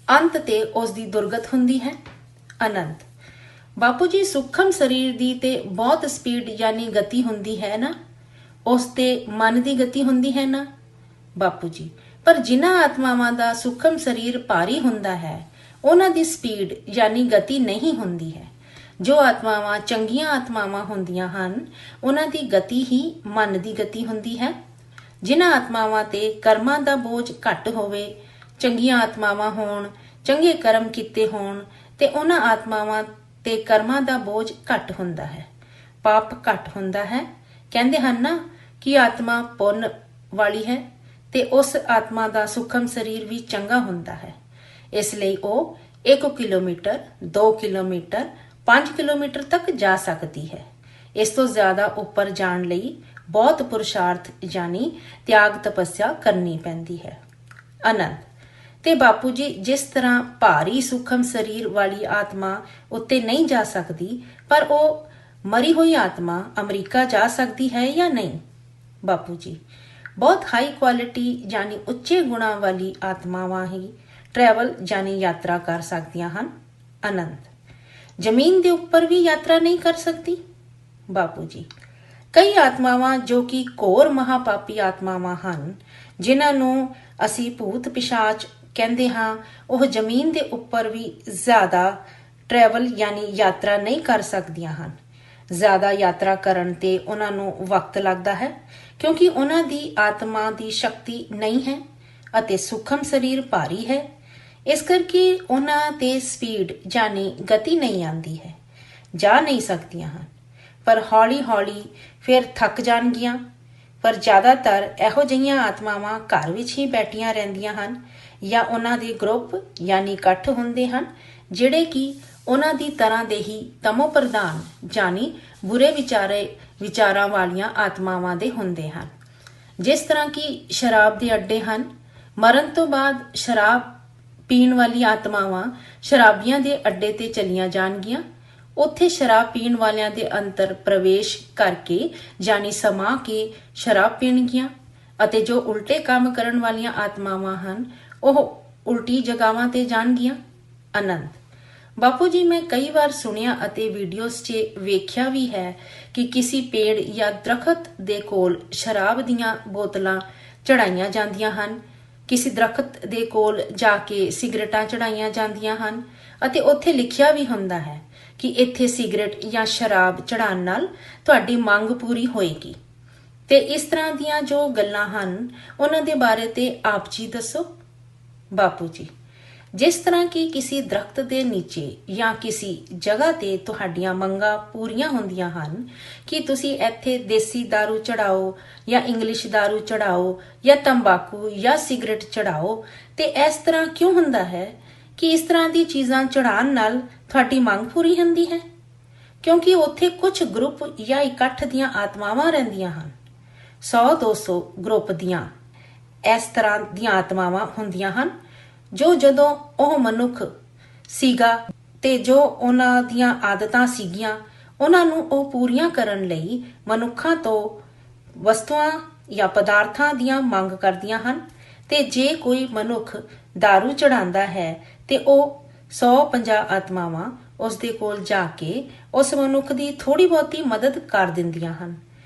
ਅੰਤ ਤੇ ਉਸ ਦੀ ਦੁਰਗਤ ਹੁੰਦੀ ਹੈ। ਅਨੰਤ, ਬਾਪੂ ਜੀ, ਸੂਖਮ ਸਰੀਰ ਦੀ ਤੇ ਬਹੁਤ ਸਪੀਡ ਯਾਨੀ ਗਤੀ ਹੁੰਦੀ ਹੈ ਨਾ, ਉਸ ਤੇ ਮਨ ਦੀ ਗਤੀ ਹੁੰਦੀ ਹੈ ਨਾ। ਬਾਪੂ ਜੀ, ਪਰ ਜਿਨ੍ਹਾਂ ਆਤਮਾਵਾਂ ਦਾ ਸੂਖਮ ਸਰੀਰ ਭਾਰੀ ਹੁੰਦਾ ਹੈ, ਉਹਨਾਂ ਦੀ ਸਪੀਡ ਯਾਨੀ ਗਤੀ ਨਹੀਂ ਹੁੰਦੀ ਹੈ। ਜੋ ਆਤਮਾਵਾਂ ਚੰਗੀਆਂ ਆਤਮਾਵਾਂ ਹੁੰਦੀਆਂ ਹਨ, ਉਹਨਾਂ ਦੀ ਗਤੀ ਹੀ ਮਨ ਦੀ ਗਤੀ ਹੁੰਦੀ ਹੈ। ਜਿਨ੍ਹਾਂ ਆਤਮਾਵਾਂ ਤੇ ਕਰਮਾਂ ਦਾ ਬੋਝ ਘੱਟ ਹੋਵੇ, ਚੰਗੀਆਂ ਆਤਮਾਵਾਂ ਹੋਣ, ਚੰਗੇ ਕਰਮ ਕੀਤੇ ਹੋਣ, ਤੇ ਉਹਨਾਂ ਆਤਮਾਵਾਂ ਤੇ ਕਰਮਾਂ ਦਾ ਬੋਝ ਘੱਟ ਹੁੰਦਾ ਹੈ, ਪਾਪ ਘੱਟ ਹੁੰਦਾ ਹੈ। ਕਹਿੰਦੇ ਹਨ ਨਾ ਕਿ ਆਤਮਾ ਪੁੰਨ ਵਾਲੀ ਹੈ ਤੇ ਉਸ ਆਤਮਾ ਦਾ ਸੂਖਮ ਸਰੀਰ ਵੀ ਚੰਗਾ ਹੁੰਦਾ ਹੈ। ਇਸ ਲਈ ਉਹ 1 ਕਿਲੋਮੀਟਰ, 2 ਕਿਲੋਮੀਟਰ, 5 ਕਿਲੋਮੀਟਰ ਤੱਕ ਜਾ ਸਕਦੀ ਹੈ। ਇਸ ਤੋਂ ਜ਼ਿਆਦਾ ਉੱਪਰ ਜਾਣ ਲਈ ਬਹੁਤ ਪੁਰਸ਼ਾਰਥ ਯਾਨੀ ਤਿਆਗ ਤਪੱਸਿਆ ਕਰਨੀ ਪੈਂਦੀ ਹੈ। ਅਨੰਤ, ਤੇ ਬਾਪੂ ਜੀ, ਜਿਸ ਤਰ੍ਹਾਂ ਭਾਰੀ ਸੂਖਮ ਸਰੀਰ ਵਾਲੀ ਆਤਮਾ ਉੱਤੇ ਨਹੀਂ ਜਾ ਸਕਦੀ, ਪਰ ਉਹ ਮਰੀ ਹੋਈ ਆਤਮਾ ਅਮਰੀਕਾ ਜਾ ਸਕਦੀ ਹੈ ਜਾਂ ਨਹੀਂ? ਬਾਪੂ ਜੀ, ਬਹੁਤ ਹਾਈ ਕੁਆਲਿਟੀ ਯਾਨੀ ਉੱਚੇ ਗੁਣਾਂ ਵਾਲੀ ਆਤਮਾਵਾਂ ਹੀ ਟਰੈਵਲ ਯਾਨੀ ਯਾਤਰਾ ਕਰ ਸਕਦੀਆਂ ਹਨ। ਆਨੰਦ, ਜ਼ਮੀਨ ਦੇ ਉੱਪਰ ਵੀ ਯਾਤਰਾ ਨਹੀਂ ਕਰ ਸਕਦੀ? ਬਾਪੂ ਜੀ, ਕਈ ਆਤਮਾਵਾਂ ਜੋ ਕਿ ਘੋਰ ਮਹਾਪਾਪੀ ਆਤਮਾਵਾਂ ਹਨ, ਜਿਨ੍ਹਾਂ ਨੂੰ ਅਸੀਂ ਭੂਤ ਪਿਸ਼ਾਚ ਕਹਿੰਦੇ ਹਾਂ, ਉਹ ਜ਼ਮੀਨ ਦੇ ਉੱਪਰ ਵੀ ਜ਼ਿਆਦਾ ਟਰੈਵਲ ਯਾਨੀ ਯਾਤਰਾ ਨਹੀਂ ਕਰ ਸਕਦੀਆਂ ਹਨ। ਜ਼ਿਆਦਾ ਯਾਤਰਾ ਕਰਨ ਤੇ ਉਹਨਾਂ ਨੂੰ ਵਕਤ ਲੱਗਦਾ ਹੈ, ਕਿਉਂਕਿ ਉਹਨਾਂ ਦੀ ਆਤਮਾ ਦੀ ਸ਼ਕਤੀ ਨਹੀਂ ਹੈ ਅਤੇ ਸੂਖਮ ਸਰੀਰ ਭਾਰੀ ਹੈ। ਇਸ ਕਰਕੇ ਉਹਨਾਂ ਤੇ ਸਪੀਡ ਯਾਨੀ ਗਤੀ ਨਹੀਂ ਆਉਂਦੀ ਹੈ, ਜਾ ਨਹੀਂ ਸਕਦੀਆਂ ਹਨ, ਪਰ ਹੌਲੀ ਹੌਲੀ ਫਿਰ ਥੱਕ ਜਾਣਗੀਆਂ। ਪਰ ਜ਼ਿਆਦਾਤਰ ਇਹੋ ਜਿਹੀਆਂ ਆਤਮਾਵਾਂ ਘਰ ਵਿੱਚ ਹੀ ਬੈਠੀਆਂ ਰਹਿੰਦੀਆਂ ਹਨ, ਜਾਂ ਉਹਨਾਂ ਦੇ ਗਰੁੱਪ ਯਾਨੀ ਇਕੱਠ ਹੁੰਦੇ ਹਨ, ਜਿਹੜੇ ਕਿ ਉਹਨਾਂ ਦੀ ਤਰ੍ਹਾਂ ਦੇ ਹੀ ਤਮੋ ਪ੍ਰਧਾਨ ਯਾਨੀ ਬੁਰੇ ਵਿਚਾਰਾਂ ਵਾਲੀਆਂ ਆਤਮਾਵਾਂ ਦੇ ਹੁੰਦੇ ਹਨ। ਜਿਸ ਤਰ੍ਹਾਂ ਕਿ ਸ਼ਰਾਬ ਦੇ ਅੱਡੇ ਹਨ, ਮਰਨ ਤੋਂ ਬਾਅਦ ਸ਼ਰਾਬ ਪੀਣ ਵਾਲੀ ਆਤਮਾਵਾਂ ਸ਼ਰਾਬੀਆਂ ਦੇ ਅੱਡੇ ਤੇ ਚਲੀਆਂ ਜਾਣਗੀਆਂ। ਉੱਥੇ ਸ਼ਰਾਬ ਪੀਣ ਵਾਲਿਆਂ ਦੇ ਅੰਦਰ ਪ੍ਰਵੇਸ਼ ਕਰਕੇ ਯਾਨੀ ਸਮਾ ਕੇ ਸ਼ਰਾਬ ਪੀਣਗੀਆਂ, ਅਤੇ ਜੋ ਉਲਟੇ ਕੰਮ ਕਰਨ ਵਾਲੀਆਂ ਆਤਮਾਵਾਂ ਹਨ, ਉਹ ਉਲਟੀ ਜਗ੍ਹਾਵਾਂ ਤੇ ਜਾਣਗੀਆਂ। ਆਨੰਦ, ਬਾਪੂ ਜੀ, ਮੈਂ ਕਈ ਵਾਰ ਸੁਣਿਆ ਅਤੇ ਵੀਡੀਓਜ਼ 'ਚ ਵੇਖਿਆ ਵੀ ਹੈ ਕਿ ਕਿਸੇ ਪੇੜ ਜਾਂ ਦਰਖਤ ਦੇ ਕੋਲ ਸ਼ਰਾਬ ਦੀਆਂ ਬੋਤਲਾਂ ਚੜਾਈਆਂ ਜਾਂਦੀਆਂ ਹਨ, ਕਿਸੇ ਦਰਖਤ ਦੇ ਕੋਲ ਜਾ ਕੇ ਸਿਗਰਟਾਂ ਚੜਾਈਆਂ ਜਾਂਦੀਆਂ ਹਨ, ਅਤੇ ਉੱਥੇ ਲਿਖਿਆ ਵੀ ਹੁੰਦਾ ਹੈ ਕਿ ਇੱਥੇ ਸਿਗਰਟ ਜਾਂ ਸ਼ਰਾਬ ਚੜਾਉਣ ਨਾਲ ਤੁਹਾਡੀ ਮੰਗ ਪੂਰੀ ਹੋਏਗੀ। ਤੇ ਇਸ ਤਰ੍ਹਾਂ ਦੀਆਂ ਜੋ ਗੱਲਾਂ ਹਨ, ਉਹਨਾਂ ਦੇ ਬਾਰੇ ਤੇ ਆਪ ਜੀ ਦੱਸੋ। ਬਾਪੂ ਜੀ, ਜਿਸ ਤਰ੍ਹਾਂ ਕਿ ਕਿਸੇ ਦਰਖਤ ਦੇ ਨੀਚੇ ਜਾਂ ਕਿਸੇ ਜਗ੍ਹਾ ਤੇ ਤੁਹਾਡੀਆਂ ਮੰਗਾਂ ਪੂਰੀਆਂ ਹੁੰਦੀਆਂ ਹਨ ਕਿ ਤੁਸੀਂ ਇੱਥੇ ਦੇਸੀ ਦਾਰੂ ਚੜਾਓ ਜਾਂ ਇੰਗਲਿਸ਼ ਦਾਰੂ ਚੜਾਓ ਜਾਂ ਤੰਬਾਕੂ ਜਾਂ ਸਿਗਰਟ ਚੜਾਓ, ਤੇ ਇਸ ਤਰ੍ਹਾਂ ਕਿਉਂ ਹੁੰਦਾ ਹੈ ਕਿ ਇਸ ਤਰ੍ਹਾਂ ਦੀ ਚੀਜ਼ਾਂ ਚੜਾਉਣ ਨਾਲ ਤੁਹਾਡੀ ਮੰਗ ਪੂਰੀ ਹੁੰਦੀ ਹੈ? ਕਿਉਂਕਿ ਉੱਥੇ ਕੁਝ ਗਰੁੱਪ ਜਾਂ ਇਕੱਠ ਦੀਆਂ ਆਤਮਾਵਾਂ ਰਹਿੰਦੀਆਂ ਹਨ। 100-200 ਗਰੁੱਪ ਦੀਆਂ ਇਸ ਤਰ੍ਹਾਂ ਦੀਆਂ ਆਤਮਾਵਾਂ ਹੁੰਦੀਆਂ ਹਨ, ਜੋ ਜਦੋਂ ਉਹ ਮਨੁੱਖ ਸੀਗਾ ਤੇ ਜੋ ਉਹਨਾਂ ਦੀਆਂ ਆਦਤਾਂ ਸੀਗੀਆਂ, ਉਹਨਾਂ ਨੂੰ ਉਹ ਪੂਰੀਆਂ ਕਰਨ ਲਈ ਮਨੁੱਖਾਂ ਤੋਂ ਵਸਤੂਆਂ ਜਾਂ ਪਦਾਰਥਾਂ ਦੀਆਂ ਮੰਗ ਕਰਦੀਆਂ ਹਨ। ਤੇ ਜੇ ਕੋਈ ਮਨੁੱਖ ਦਾਰੂ ਚੜਾਉਂਦਾ ਹੈ ਤੇ ਉਹ 150 ਆਤਮਾਵਾਂ ਉਸ ਦੇ ਕੋਲ ਜਾ ਕੇ ਉਸ ਮਨੁੱਖ ਦੀ ਥੋੜੀ ਬਹੁਤੀ ਮਦਦ ਕਰ ਦਿੰਦੀਆਂ ਹਨ।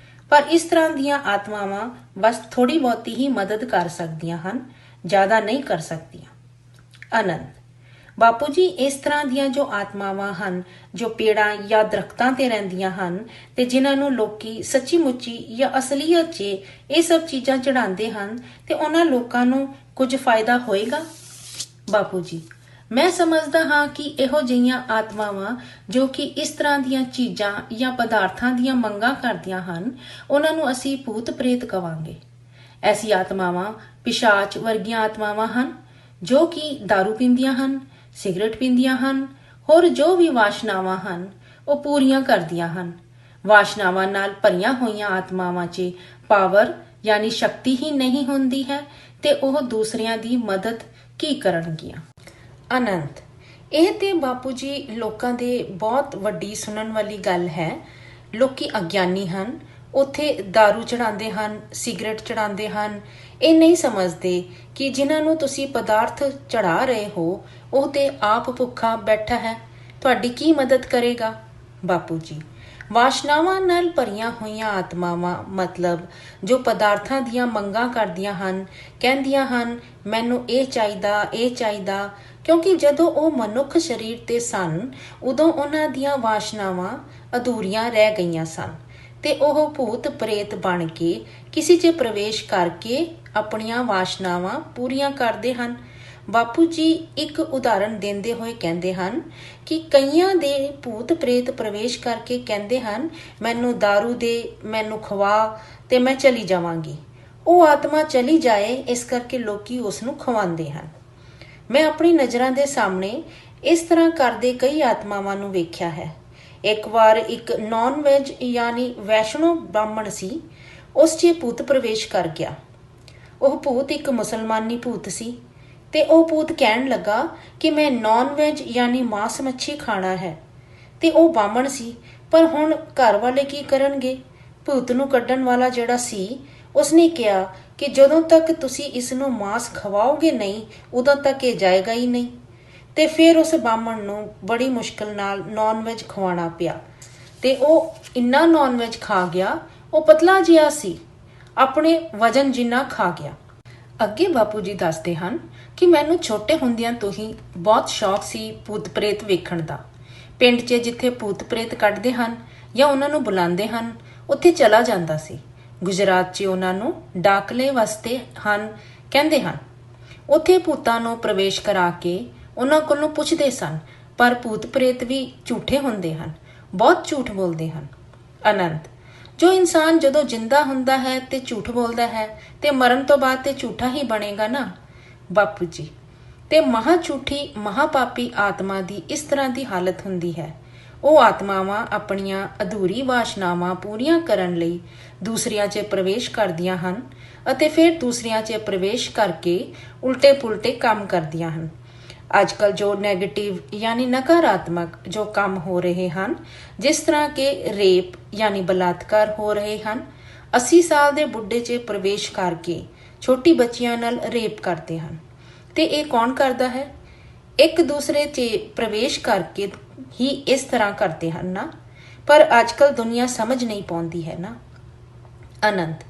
ਪਰ ਇਸ ਤਰ੍ਹਾਂ ਦੀਆਂ ਆਤਮਾਵਾਂ ਬਸ ਥੋੜੀ ਬਹੁਤੀ ਹੀ ਮਦਦ ਕਰ ਸਕਦੀਆਂ ਹਨ, ਜ਼ਿਆਦਾ ਨਹੀਂ ਕਰ ਸਕਦੀਆਂ। ਆਨੰਦ, ਬਾਪੂ ਜੀ, ਇਸ ਤਰ੍ਹਾਂ ਦੀਆਂ ਜੋ ਆਤਮਾਵਾਂ ਹਨ, ਜੋ ਪੇੜਾਂ ਜਾਂ ਦਰਖਤਾਂ ਤੇ ਰਹਿੰਦੀਆਂ ਹਨ ਤੇ ਜਿਨ੍ਹਾਂ ਨੂੰ ਲੋਕੀ ਸੱਚੀ ਮੁੱਚੀ ਜਾਂ ਅਸਲੀਅਤ 'ਚ ਇਹ ਸਭ ਚੀਜ਼ਾਂ ਚੜਾਉਂਦੇ ਹਨ, ਤੇ ਉਹਨਾਂ ਲੋਕਾਂ ਨੂੰ ਕੁਝ ਫਾਇਦਾ ਹੋਏਗਾ? ਬਾਪੂ ਜੀ, ਮੈਂ ਸਮਝਦਾ ਹਾਂ ਕਿ ਇਹੋ ਜਿਹੀਆਂ ਆਤਮਾਵਾਂ ਜੋ ਕਿ ਇਸ ਤਰ੍ਹਾਂ ਦੀਆਂ ਚੀਜ਼ਾਂ ਜਾਂ ਪਦਾਰਥਾਂ ਦੀਆਂ ਮੰਗਾਂ ਕਰਦੀਆਂ ਹਨ, ਉਹਨਾਂ ਨੂੰ ਅਸੀਂ ਭੂਤ ਪ੍ਰੇਤ ਕਵਾਂਗੇ। ਐਸੀ ਆਤਮਾਵਾਂ ਪਿਸ਼ਾਚ ਵਰਗੀਆਂ ਆਤਮਾਵਾਂ ਹਨ, ਜੋ ਕਿ ਦਾਰੂ ਪੀਂਦੀਆਂ ਹਨ, ਸਿਗਰਟ ਪੀਂਦੀਆਂ ਹਨ, ਹੋਰ ਜੋ ਵੀ ਵਾਸ਼ਨਾਵਾਂ ਹਨ ਉਹ ਪੂਰੀਆਂ ਕਰਦੀਆਂ ਹਨ। ਵਾਸ਼ਨਾਵਾਂ ਨਾਲ ਭਰੀਆਂ ਹੋਈਆਂ ਆਤਮਾਵਾਂ 'ਚ ਪਾਵਰ ਯਾਨੀ ਸ਼ਕਤੀ ਹੀ ਨਹੀਂ ਹੁੰਦੀ ਹੈ, ਤੇ ਉਹ ਦੂਸਰਿਆਂ ਦੀ ਮਦਦ ਕੀ ਕਰਨਗੀਆਂ? ਆਨੰਦ, ਇਹ ਤੇ ਬਾਪੂ ਜੀ ਲੋਕਾਂ ਦੇ ਬਹੁਤ ਵੱਡੀ ਸੁਣਨ ਵਾਲੀ ਗੱਲ ਹੈ। ਲੋਕੀ ਅਗਿਆਨੀ ਹਨ, ਉੱਥੇ ਦਾਰੂ ਚੜਾਉਂਦੇ ਹਨ, ਸਿਗਰਟ ਚੜਾਉਂਦੇ ਹਨ। ਇਹ ਨਹੀਂ ਸਮਝਦੇ ਕਿ ਜਿਨ੍ਹਾਂ ਨੂੰ ਤੁਸੀਂ ਪਦਾਰਥ ਚੜਾ ਰਹੇ ਹੋ, ਉਹ ਤੇ ਆਪ ਭੁੱਖਾ ਬੈਠਾ ਹੈ, ਤੁਹਾਡੀ ਕੀ ਮਦਦ ਕਰੇਗਾ? ਬਾਪੂ ਜੀ, ਵਾਸ਼ਨਾਵਾਂ ਨਾਲ ਭਰੀਆਂ ਹੋਈਆਂ ਆਤਮਾਵਾਂ ਮਤਲਬ ਜੋ ਪਦਾਰਥਾਂ ਦੀਆਂ ਮੰਗਾਂ ਕਰਦੀਆਂ ਹਨ, ਕਹਿੰਦੀਆਂ ਹਨ ਮੈਨੂੰ ਇਹ ਚਾਹੀਦਾ, ਇਹ ਚਾਹੀਦਾ, ਕਿਉਂਕਿ ਜਦੋਂ ਉਹ ਮਨੁੱਖ ਸਰੀਰ ਤੇ ਸਨ, ਉਦੋਂ ਉਹਨਾਂ ਦੀਆਂ ਵਾਸ਼ਨਾਵਾਂ ਅਧੂਰੀਆਂ ਰਹਿ ਗਈਆਂ ਸਨ, ਤੇ ਉਹ ਭੂਤ ਪ੍ਰੇਤ ਬਣ ਕੇ ਕਿਸੇ 'ਚ ਪ੍ਰਵੇਸ਼ ਕਰਕੇ ਆਪਣੀਆਂ ਵਾਸ਼ਨਾਵਾਂ ਪੂਰੀਆਂ ਕਰਦੇ ਹਨ। ਬਾਪੂ ਜੀ ਇੱਕ ਉਦਾਹਰਨ ਦਿੰਦੇ ਹੋਏ ਕਹਿੰਦੇ ਹਨ ਕਿ ਕਈਆਂ ਦੇ ਭੂਤ ਪ੍ਰੇਤ ਪ੍ਰਵੇਸ਼ ਕਰਕੇ ਕਹਿੰਦੇ ਹਨ ਮੈਨੂੰ ਦਾਰੂ ਦੇ, ਮੈਨੂੰ ਖਵਾ ਤੇ ਮੈਂ ਚਲੀ ਜਾਵਾਂਗੀ। ਉਹ ਆਤਮਾ ਚਲੀ ਜਾਏ, ਇਸ ਕਰਕੇ ਲੋਕੀ ਉਸ ਨੂੰ ਖਵਾਉਂਦੇ ਹਨ। ਮੈਂ ਆਪਣੀ ਨਜ਼ਰਾਂ ਦੇ ਸਾਹਮਣੇ ਇਸ ਤਰ੍ਹਾਂ ਕਰਦੇ ਕਈ ਆਤਮਾਵਾਂ ਨੂੰ ਵੇਖਿਆ ਹੈ। ਇੱਕ ਵਾਰ ਇੱਕ ਨੌਨ ਵੈਜ ਯਾਨੀ ਵੈਸ਼ਨੋ ਬ੍ਰਾਹਮਣ ਸੀ, ਉਸ 'ਚ ਭੂਤ ਪ੍ਰਵੇਸ਼ ਕਰ ਗਿਆ। ਉਹ ਭੂਤ ਇੱਕ ਮੁਸਲਮਾਨੀ ਭੂਤ ਸੀ, ਤੇ ਉਹ ਭੂਤ ਕਹਿਣ ਲੱਗਾ ਕਿ ਮੈਂ ਨੌਨ ਵੈਜ ਯਾਨੀ ਮਾਸ ਮੱਛੀ ਖਾਣਾ ਹੈ। ਤੇ ਉਹ ਬਾਹਮਣ ਸੀ, ਪਰ ਹੁਣ ਘਰ ਵਾਲੇ ਕੀ ਕਰਨਗੇ? ਭੂਤ ਨੂੰ ਕੱਢਣ ਵਾਲਾ ਜਿਹੜਾ ਸੀ ਉਸਨੇ ਕਿਹਾ ਕਿ ਜਦੋਂ ਤੱਕ ਤੁਸੀਂ ਇਸ ਨੂੰ ਮਾंस ਖਵਾਓਗੇ ਨਹੀਂ ਉਦੋਂ ਤੱਕ ਇਹ ਜਾਏਗਾ ਹੀ ਨਹੀਂ। ਤੇ ਫਿਰ ਉਸ ਬਾਹਮਣ ਨੂੰ ਬੜੀ ਮੁਸ਼ਕਲ ਨਾਲ ਨੌਨ ਵੈਜ ਖਵਾਉਣਾ ਪਿਆ ਤੇ ਉਹ ਇੰਨਾ ਨੌਨ ਵੈਜ ਖਾ ਗਿਆ, ਉਹ ਪਤਲਾ ਜਿਹਾ ਸੀ, ਆਪਣੇ ਵਜਨ ਜਿੰਨਾ ਖਾ ਗਿਆ। ਅੱਗੇ ਬਾਪੂ ਜੀ ਦੱਸਦੇ ਹਨ ਕਿ ਮੈਨੂੰ ਛੋਟੇ ਹੁੰਦਿਆਂ ਤੋਂ ਹੀ ਬਹੁਤ ਸ਼ੌਕ ਸੀ ਭੂਤ ਪ੍ਰੇਤ ਵੇਖਣ ਦਾ। ਪਿੰਡ 'ਚ ਜਿੱਥੇ ਭੂਤ ਪ੍ਰੇਤ ਕੱਢਦੇ ਹਨ ਜਾਂ ਉਹਨਾਂ ਨੂੰ ਬੁਲਾਉਂਦੇ ਹਨ ਉੱਥੇ ਚਲਾ ਜਾਂਦਾ ਸੀ। ਗੁਜਰਾਤ 'ਚ ਉਹਨਾਂ ਨੂੰ ਡਾਕਲੇ ਵਸਦੇ ਹਨ ਕਹਿੰਦੇ ਹਨ। ਉੱਥੇ ਭੂਤਾਂ ਨੂੰ ਪ੍ਰਵੇਸ਼ ਕਰਾ ਕੇ ਉਹਨਾਂ ਕੋਲੋਂ ਪੁੱਛਦੇ ਸਨ, ਪਰ ਭੂਤ ਪ੍ਰੇਤ ਵੀ ਝੂਠੇ ਹੁੰਦੇ ਹਨ, ਬਹੁਤ ਝੂਠ ਬੋਲਦੇ ਹਨ। ਆਨੰਦ, ਜੋ ਇਨਸਾਨ ਜਦੋਂ ਜਿੰਦਾ ਹੁੰਦਾ ਹੈ ਤੇ ਝੂਠ ਬੋਲਦਾ ਹੈ ਤੇ ਮਰਨ ਤੋਂ ਬਾਅਦ ਤੇ ਝੂਠਾ ਹੀ ਬਣੇਗਾ ਨਾ। ਬਾਪੂ ਜੀ, ਤੇ ਮਹਾ ਝੂਠੀ ਮਹਾਪਾਪੀ ਆਤਮਾ ਦੀ ਇਸ ਤਰ੍ਹਾਂ ਦੀ ਹਾਲਤ ਹੁੰਦੀ ਹੈ। ਉਹ ਆਤਮਾਵਾਂ ਆਪਣੀਆਂ ਅਧੂਰੀ ਵਾਸ਼ਨਾਵਾਂ ਪੂਰੀਆਂ ਕਰਨ ਲਈ ਦੂਸਰਿਆਂ 'ਚ ਪ੍ਰਵੇਸ਼ ਕਰਦੀਆਂ ਹਨ ਅਤੇ ਫਿਰ ਦੂਸਰਿਆਂ 'ਚ ਪ੍ਰਵੇਸ਼ ਕਰਕੇ ਉਲਟੇ ਪੁਲਟੇ ਕੰਮ ਕਰਦੀਆਂ ਹਨ। ਅੱਜ ਕੱਲ੍ਹ ਜੋ ਨੈਗੇਟਿਵ ਯਾਨੀ ਨਕਾਰਾਤਮਕ ਜੋ ਕੰਮ ਹੋ ਰਹੇ ਹਨ, ਜਿਸ ਤਰ੍ਹਾਂ ਕਿ ਰੇਪ ਯਾਨੀ ਬਲਾਤਕਾਰ ਹੋ ਰਹੇ ਹਨ, 80 ਸਾਲ ਦੇ ਬੁੱਢੇ 'ਚ ਪ੍ਰਵੇਸ਼ ਕਰਕੇ ਛੋਟੀ ਬੱਚੀਆਂ ਨਾਲ ਰੇਪ ਕਰਦੇ ਹਨ। ਤੇ ਇਹ ਕੌਣ ਕਰਦਾ ਹੈ? ਇੱਕ ਦੂਸਰੇ 'ਚ ਪ੍ਰਵੇਸ਼ ਕਰਕੇ ਹੀ ਇਸ ਤਰ੍ਹਾਂ ਕਰਦੇ ਹਨ ਨਾ। ਪਰ ਅੱਜ ਕੱਲ੍ਹ ਦੁਨੀਆ ਸਮਝ ਨਹੀਂ ਪਾਉਂਦੀ ਹੈ ਨਾ। ਆਨੰਦ,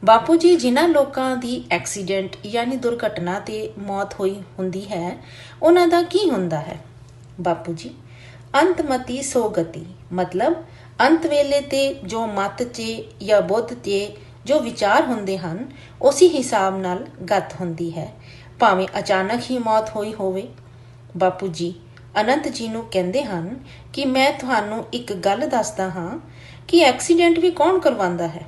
ਬਾਪੂ ਜੀ, ਜਿਨ੍ਹਾਂ ਲੋਕਾਂ ਦੀ ਐਕਸੀਡੈਂਟ ਯਾਨੀ ਦੁਰਘਟਨਾ ਤੇ ਮੌਤ ਹੋਈ ਹੁੰਦੀ ਹੈ ਉਹਨਾਂ ਦਾ ਕੀ ਹੁੰਦਾ ਹੈ? ਬਾਪੂ ਜੀ, ਅੰਤਮਤੀ ਸੋਗਤੀ, ਮਤਲਬ ਅੰਤ ਵੇਲੇ ਤੇ ਜੋ ਮਤ 'ਚ ਜਾਂ ਬੁੱਧ 'ਤੇ ਜੋ ਵਿਚਾਰ ਹੁੰਦੇ ਹਨ ਉਸੇ ਹਿਸਾਬ ਨਾਲ ਗਤ ਹੁੰਦੀ ਹੈ, ਭਾਵੇਂ ਅਚਾਨਕ ਹੀ ਮੌਤ ਹੋਈ ਹੋਵੇ। ਬਾਪੂ ਜੀ ਅਨੰਤ ਜੀ ਨੂੰ ਕਹਿੰਦੇ ਹਨ ਕਿ ਮੈਂ ਤੁਹਾਨੂੰ ਇੱਕ ਗੱਲ ਦੱਸਦਾ ਹਾਂ ਕਿ ਐਕਸੀਡੈਂਟ ਵੀ ਕੌਣ ਕਰਵਾਉਂਦਾ ਹੈ?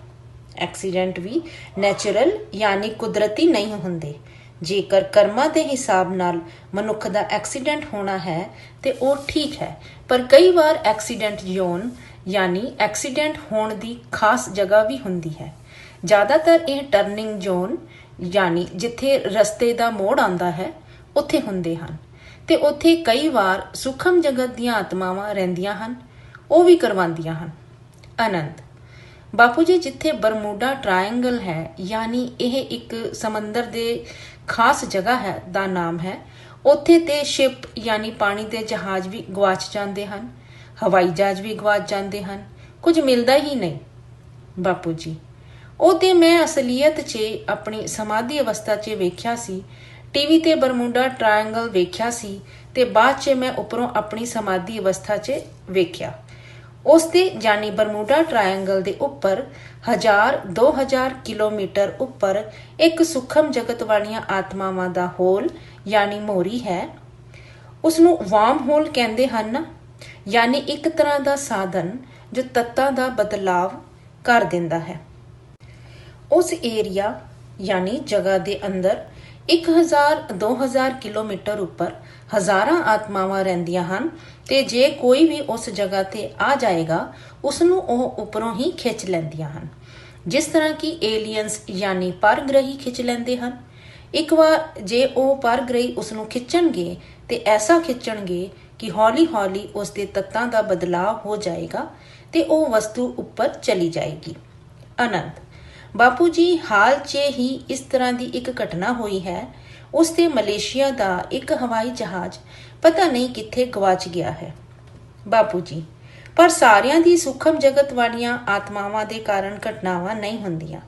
ਐਕਸੀਡੈਂਟ ਵੀ ਨੈਚੁਰਲ ਯਾਨੀ ਕੁਦਰਤੀ ਨਹੀਂ ਹੁੰਦੇ। ਜੇਕਰ ਕਰਮਾਂ ਦੇ ਹਿਸਾਬ ਨਾਲ ਮਨੁੱਖ ਦਾ ਐਕਸੀਡੈਂਟ ਹੋਣਾ ਹੈ ਤੇ ਉਹ ਠੀਕ ਹੈ, ਪਰ ਕਈ ਵਾਰ ਐਕਸੀਡੈਂਟ ਜ਼ੋਨ ਯਾਨੀ ਐਕਸੀਡੈਂਟ ਹੋਣ ਦੀ ਖਾਸ ਜਗ੍ਹਾ ਵੀ ਹੁੰਦੀ ਹੈ। ਜ਼ਿਆਦਾਤਰ ਇਹ ਟਰਨਿੰਗ ਜ਼ੋਨ ਯਾਨੀ ਜਿੱਥੇ ਰਸਤੇ ਦਾ ਮੋੜ ਆਉਂਦਾ ਹੈ ਉੱਥੇ ਹੁੰਦੇ ਹਨ ਤੇ ਉੱਥੇ ਕਈ ਵਾਰ ਸੂਖਮ ਜਗਤ ਦੀਆਂ ਆਤਮਾਵਾਂ ਰਹਿੰਦੀਆਂ ਹਨ, ਉਹ ਵੀ ਕਰਵਾਉਂਦੀਆਂ ਹਨ। ਆਨੰਦ, ਬਾਪੂ ਜੀ, ਜਿੱਥੇ ਬਰਮੂਡਾ ਟ੍ਰਾਇੰਗਲ ਹੈ ਯਾਨੀ ਇਹ ਇੱਕ ਸਮੁੰਦਰ ਦੇ ਖਾਸ ਜਗ੍ਹਾ ਹੈ ਦਾ ਨਾਮ ਹੈ, ਉੱਥੇ ਤੇ ਸ਼ਿਪ ਯਾਨੀ ਪਾਣੀ ਦੇ ਜਹਾਜ਼ ਵੀ ਗਵਾਚ ਜਾਂਦੇ ਹਨ, ਹਵਾਈ ਜਹਾਜ਼ ਵੀ ਗਵਾਚ ਜਾਂਦੇ ਹਨ, ਕੁਝ ਮਿਲਦਾ ਹੀ ਨਹੀਂ। ਬਾਪੂ ਜੀ, ਉਹ ਤੇ ਮੈਂ ਅਸਲੀਅਤ 'ਚ ਆਪਣੀ ਸਮਾਧੀ ਅਵਸਥਾ 'ਚ ਵੇਖਿਆ ਸੀ। ਟੀਵੀ ਤੇ ਬਰਮੂਡਾ ਟ੍ਰਾਇੰਗਲ ਵੇਖਿਆ ਸੀ ਤੇ ਬਾਅਦ 'ਚ ਮੈਂ ਉੱਪਰੋਂ ਆਪਣੀ ਸਮਾਧੀ ਅਵਸਥਾ 'ਚ ਵੇਖਿਆ। ਉਸ ਦੇ ਯਾਨੀ ਬਰਮੂਡਾ ਟ੍ਰਾਇੰਗਲ ਦੇ ਉੱਪਰ 1000-2000 ਕਿਲੋਮੀਟਰ ਉੱਪਰ ਇੱਕ ਸੂਖਮ ਜਗਤ ਵਾਲੀਆਂ ਆਤਮਾਵਾਂ ਦਾ ਹੋਲ ਯਾਨੀ ਮੋਰੀ ਹੈ। ਉਸਨੂੰ ਵਾਰਮ ਹੋਲ ਕਹਿੰਦੇ ਹਨ, ਯਾਨੀ ਇੱਕ ਤਰ੍ਹਾਂ ਦਾ ਸਾਧਨ ਜੋ ਤੱਤਾਂ ਦਾ ਬਦਲਾਵ ਕਰ ਦਿੰਦਾ ਹੈ। ਉਸ ਏਰੀਆ ਯਾਨੀ ਜਗ੍ਹਾ ਦੇ ਅੰਦਰ 1000-2000 ਕਿਲੋਮੀਟਰ ਉੱਪਰ ਹਜ਼ਾਰਾਂ ਆਤਮਾਵਾਂ ਰਹਿੰਦੀਆਂ ਹਨ ਤੇ ਜੇ ਕੋਈ ਵੀ ਉਸ ਜਗ੍ਹਾ ਤੇ ਆ ਜਾਏਗਾ ਉਸਨੂੰ ਉਹ ਉੱਪਰੋਂ ਹੀ ਖਿੱਚ ਲੈਂਦੀਆਂ ਹਨ, ਜਿਸ ਤਰ੍ਹਾਂ ਕਿ ਏਲੀਅਨਸ ਯਾਨੀ ਪਰਗ੍ਰਹੀ ਖਿੱਚ ਲੈਂਦੇ ਹਨ। ਇੱਕ ਵਾਰ ਜੇ ਉਹ ਪਰਗ੍ਰਹੀ ਉਸਨੂੰ ਖਿੱਚਣਗੇ ਤੇ ਐਸਾ ਖਿੱਚਣਗੇ ਕਿ ਹੌਲੀ ਹੌਲੀ ਉਸ ਦੇ ਤੱਤਾਂ ਦਾ ਬਦਲਾਅ ਹੋ ਜਾਏਗਾ ਤੇ ਉਹ ਵਸਤੂ ਉੱਪਰ ਚਲੀ ਜਾਏਗੀ। ਆਨੰਦ, ਬਾਪੂ ਜੀ, ਹਾਲ 'ਚ ਹੀ ਇਸ ਤਰ੍ਹਾਂ ਦੀ ਇੱਕ ਘਟਨਾ ਹੋਈ ਹੈ। ਉਸ ਤੇ ਮਲੇਸ਼ੀਆ ਦਾ ਇੱਕ ਹਵਾਈ ਜਹਾਜ਼ ਪਤਾ ਨਹੀਂ ਕਿੱਥੇ ਗਵਾਚ ਗਿਆ ਹੈ। ਬਾਪੂ ਜੀ, ਪਰ ਸਾਰਿਆਂ ਦੀ ਸੂਖਮ ਜਗਤ ਵਾਲੀਆਂ ਆਤਮਾਵਾਂ ਦੇ ਕਾਰਨ ਘਟਨਾਵਾਂ ਨਹੀਂ ਹੁੰਦੀਆਂ,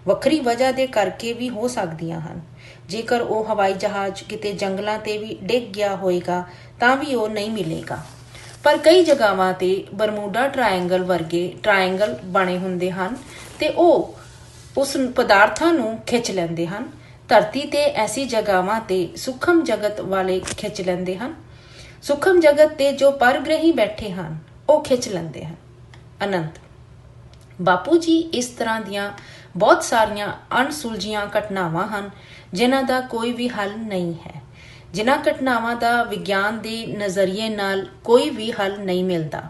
ਵੱਖਰੀ ਵਜ੍ਹਾ ਦੇ ਕਰਕੇ ਵੀ ਹੋ ਸਕਦੀਆਂ ਹਨ। ਜੇਕਰ ਉਹ ਹਵਾਈ ਜਹਾਜ਼ ਕਿਤੇ ਜੰਗਲਾਂ ਤੇ ਵੀ ਡਿੱਗ ਗਿਆ ਹੋਏਗਾ ਤਾਂ ਵੀ ਉਹ ਨਹੀਂ ਮਿਲੇਗਾ। ਪਰ ਕਈ ਜਗ੍ਹਾਵਾਂ ਤੇ ਬਰਮੂਡਾ ਟ੍ਰਾਇੰਗਲ ਵਰਗੇ ਟ੍ਰਾਇੰਗਲ ਬਣੇ ਹੁੰਦੇ ਹਨ ਤੇ ਉਹ ਉਸ ਪਦਾਰਥਾਂ ਨੂੰ ਖਿੱਚ ਲੈਂਦੇ ਹਨ। ਧਰਤੀ ਤੇ ਐਸੀ ਜਗ੍ਹਾਵਾਂ ਤੇ ਸੂਖਮ ਜਗਤ ਵਾਲੇ ਖਿੱਚ ਲੈਂਦੇ ਹਨ। ਸੂਖਮ ਜਗਤ ਤੇ ਜੋ ਪਰਗ੍ਰਹੀ ਬੈਠੇ ਹਨ ਉਹ ਖਿੱਚ ਲੈਂਦੇ ਹਨ। ਅਨੰਤ, ਬਾਪੂ ਜੀ, ਇਸ ਤਰ੍ਹਾਂ ਦੀਆਂ ਬਹੁਤ ਸਾਰੀਆਂ ਅਣਸੁਲਝੀਆਂ ਘਟਨਾਵਾਂ ਹਨ ਜਿਨ੍ਹਾਂ ਦਾ ਕੋਈ ਵੀ ਹੱਲ ਨਹੀਂ ਹੈ, ਜਿਨ੍ਹਾਂ ਘਟਨਾਵਾਂ ਦਾ ਵਿਗਿਆਨ ਦੇ ਨਜ਼ਰੀਏ ਨਾਲ ਕੋਈ ਵੀ ਹੱਲ ਨਹੀਂ ਮਿਲਦਾ।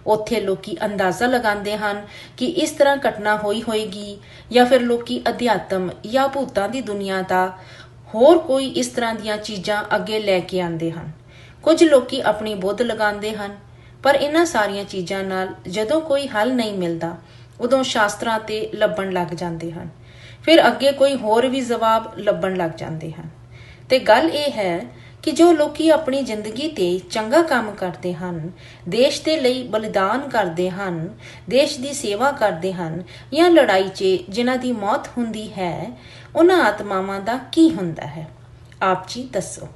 ਉੱਥੇ ਲੋਕੀ ਅੰਦਾਜ਼ਾ ਲਗਾਉਂਦੇ ਹਨ ਕਿ ਇਸ ਤਰ੍ਹਾਂ ਘਟਨਾ ਹੋਈ ਹੋਏਗੀ, ਜਾਂ ਫਿਰ ਲੋਕੀ ਅਧਿਆਤਮ ਜਾਂ ਭੂਤਾਂ ਦੀ ਦੁਨੀਆ ਦਾ ਹੋਰ ਕੋਈ ਇਸ ਤਰ੍ਹਾਂ ਦੀਆਂ ਚੀਜ਼ਾਂ ਅੱਗੇ ਲੈ ਕੇ ਆਉਂਦੇ ਹਨ। ਕੁਝ ਲੋਕੀ ਆਪਣੀ ਬੁੱਧ ਲਗਾਉਂਦੇ ਹਨ, ਪਰ ਇਹਨਾਂ ਸਾਰੀਆਂ ਚੀਜ਼ਾਂ ਨਾਲ ਜਦੋਂ ਕੋਈ ਹੱਲ ਨਹੀਂ ਮਿਲਦਾ ਉਦੋਂ ਸ਼ਾਸਤਰਾਂ ਤੇ ਲੱਭਣ ਲੱਗ ਜਾਂਦੇ ਹਨ ਫਿਰ ਅੱਗੇ ਕੋਈ ਹੋਰ ਵੀ ਜਵਾਬ ਲੱਭਣ ਲੱਗ ਜਾਂਦੇ ਹਨ। ਤੇ ਗੱਲ ਇਹ ਹੈ ਕਿ ਜੋ ਲੋਕੀ ਆਪਣੀ ਜ਼ਿੰਦਗੀ ਤੇ ਚੰਗਾ ਕੰਮ ਕਰਦੇ ਹਨ, ਦੇਸ਼ ਦੇ ਲਈ ਬਲੀਦਾਨ ਕਰਦੇ ਹਨ, ਦੇਸ਼ ਦੀ ਸੇਵਾ ਕਰਦੇ ਹਨ ਜਾਂ ਲੜਾਈ 'ਚ ਜਿਨ੍ਹਾਂ ਦੀ ਮੌਤ ਹੁੰਦੀ ਹੈ, ਉਹਨਾਂ ਆਤਮਾਵਾਂ ਦਾ ਕੀ ਹੁੰਦਾ ਹੈ? ਆਪ ਜੀ ਦੱਸੋ।